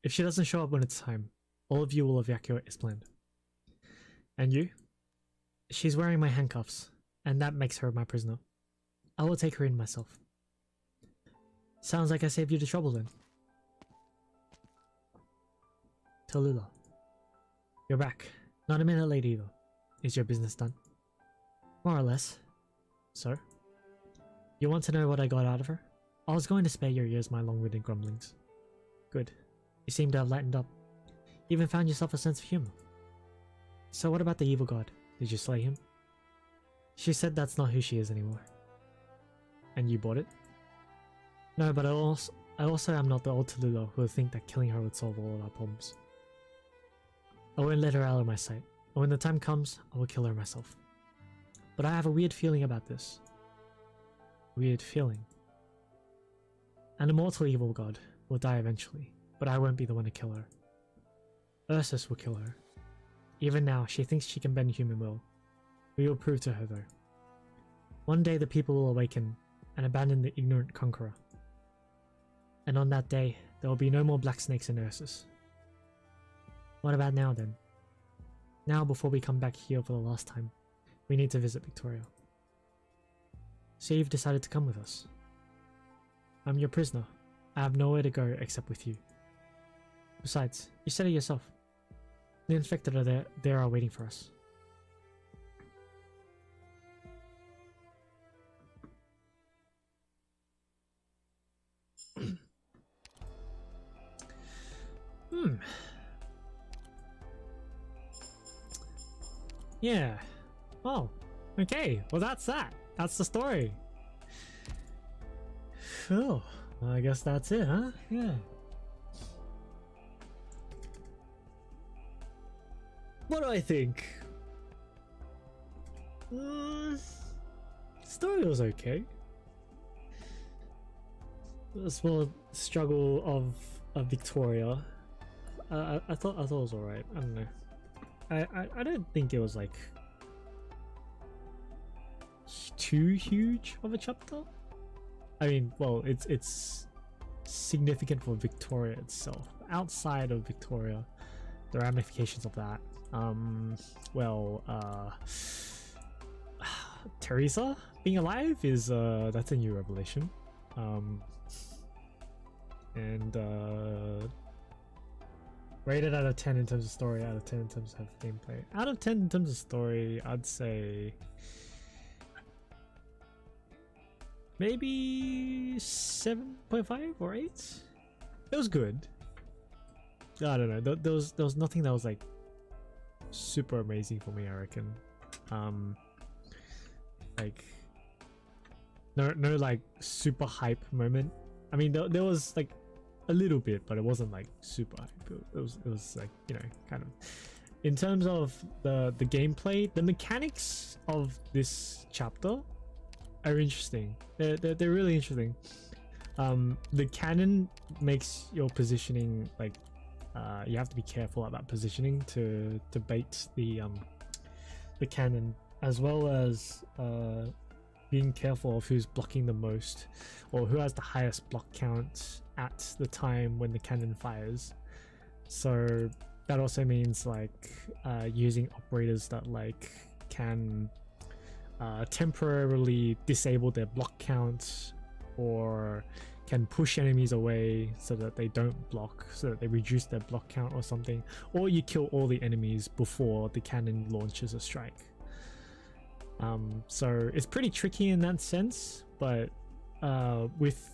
If she doesn't show up when it's time, all of you will evacuate as planned. And you? She's wearing my handcuffs, and that makes her my prisoner. I will take her in myself. Sounds like I saved you the trouble then. Tallulah. You're back. Not a minute late either. Is your business done? More or less. So? You want to know what I got out of her? I was going to spare your ears my long-winded grumblings. Good. You seem to have lightened up. Even found yourself a sense of humor. So what about the evil god? Did you slay him? She said that's not who she is anymore. And you bought it? No, but I also am not the old Tallulah who would think that killing her would solve all of our problems. I won't let her out of my sight, and when the time comes, I will kill her myself. But I have a weird feeling about this. Weird feeling. An immortal evil god will die eventually, but I won't be the one to kill her. Ursus will kill her. Even now, she thinks she can bend human will. We will prove to her though. One day the people will awaken and abandon the ignorant conqueror. And on that day, there will be no more black snakes in Ursus. What about now then? Now, before we come back here for the last time, we need to visit Victoria. So you've decided to come with us. I'm your prisoner. I have nowhere to go except with you. Besides, you said it yourself. The infected are there are waiting for us. Yeah. Oh, okay. Well, that's that. That's the story. Oh, well, I guess that's it, huh? Yeah. What do I think? Story was okay. A small struggle of Victoria. I thought it was alright. I don't know. I don't think it was like too huge of a chapter. I mean, well, it's significant for Victoria itself. Outside of Victoria, the ramifications of that. Teresa being alive is that's a new revelation. Rated out of 10 in terms of story, out of 10 in terms of gameplay. Out of 10 in terms of story, I'd say maybe 7.5 or 8. It was good. I don't know. There was nothing that was like super amazing for me, I reckon. Like no like super hype moment. I mean, there was like a little bit, but it wasn't like super hype. It was like, you know, kind of. In terms of the gameplay, the mechanics of this chapter are interesting. They're really interesting. The cannon makes your positioning like you have to be careful about positioning to bait the cannon, as well as being careful of who's blocking the most or who has the highest block count at the time when the cannon fires. So that also means like using operators that like can temporarily disable their block count or can push enemies away so that they don't block, so that they reduce their block count or something, or you kill all the enemies before the cannon launches a strike. So it's pretty tricky in that sense, but with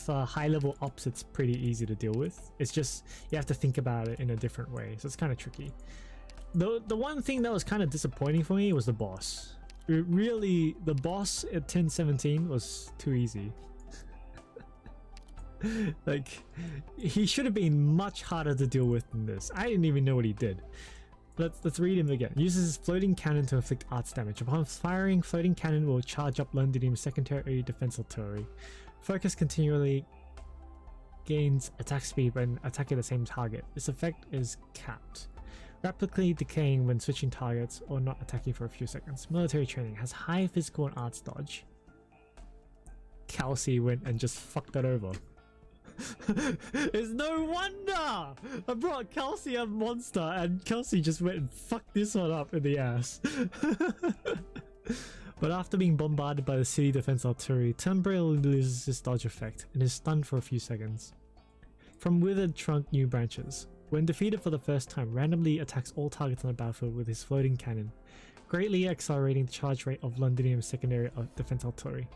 high level ops, it's pretty easy to deal with. It's just you have to think about it in a different way, so it's kind of tricky. The one thing that was kind of disappointing for me was the boss. really, the boss at 1017 was too easy. Like, he should have been much harder to deal with than this. I didn't even know what he did. Let's read him again. Uses his floating cannon to inflict arts damage. Upon firing, floating cannon will charge up Londinium's secondary defense artillery. Focus continually gains attack speed when attacking the same target. This effect is capped. Rapidly decaying when switching targets or not attacking for a few seconds. Military training has high physical and arts dodge. Kelsey went and just fucked that over. It's no wonder! I brought Kelsey a monster and Kelsey just went and fucked this one up in the ass. But after being bombarded by the city defense artillery, temporarily loses his dodge effect and is stunned for a few seconds. From withered trunk, new branches. When defeated for the first time, randomly attacks all targets on the battlefield with his floating cannon, greatly accelerating the charge rate of Londinium's secondary defense artillery.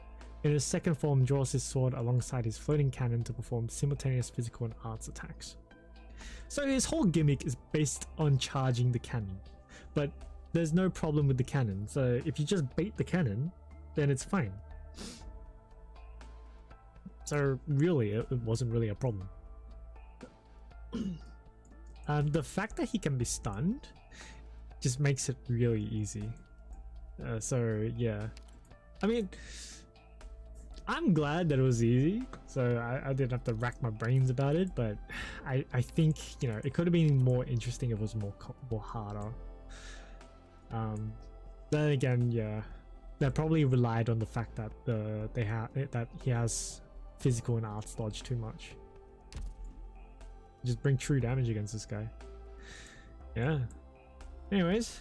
In his second form, draws his sword alongside his floating cannon to perform simultaneous physical and arts attacks. So his whole gimmick is based on charging the cannon, but there's no problem with the cannon, so if you just bait the cannon, then it's fine. So really, it wasn't really a problem. And the fact that he can be stunned just makes it really easy. So yeah, I mean, I'm glad that it was easy, so I didn't have to rack my brains about it, but I think, you know, it could have been more interesting if it was more harder. Then again, yeah, they probably relied on the fact that that he has physical and arts dodge too much. Just bring true damage against this guy. Yeah. Anyways,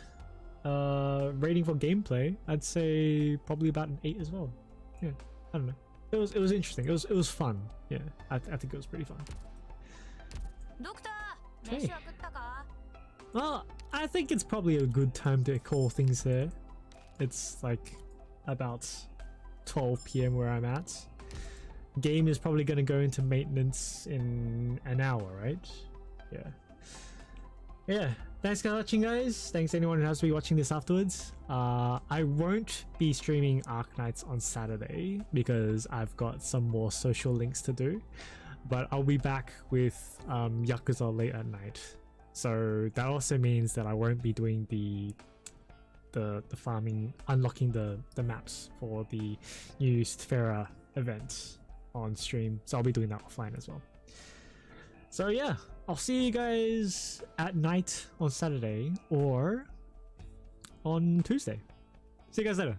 rating for gameplay, I'd say probably about an 8 as well. Yeah. I don't know. It was interesting. It was fun. Yeah, I think it was pretty fun. Hey. Well, I think it's probably a good time to call things here. It's like about 12 PM where I'm at. Game is probably going to go into maintenance in an hour, right? Yeah. Thanks for watching, guys. Thanks to anyone who has to be watching this afterwards. I won't be streaming Arknights on Saturday because I've got some more social links to do, but I'll be back with Yakuza late at night. So that also means that I won't be doing the farming, unlocking the maps for the new Sphera event on stream. So I'll be doing that offline as well. So yeah, I'll see you guys at night on Saturday or on Tuesday. See you guys later.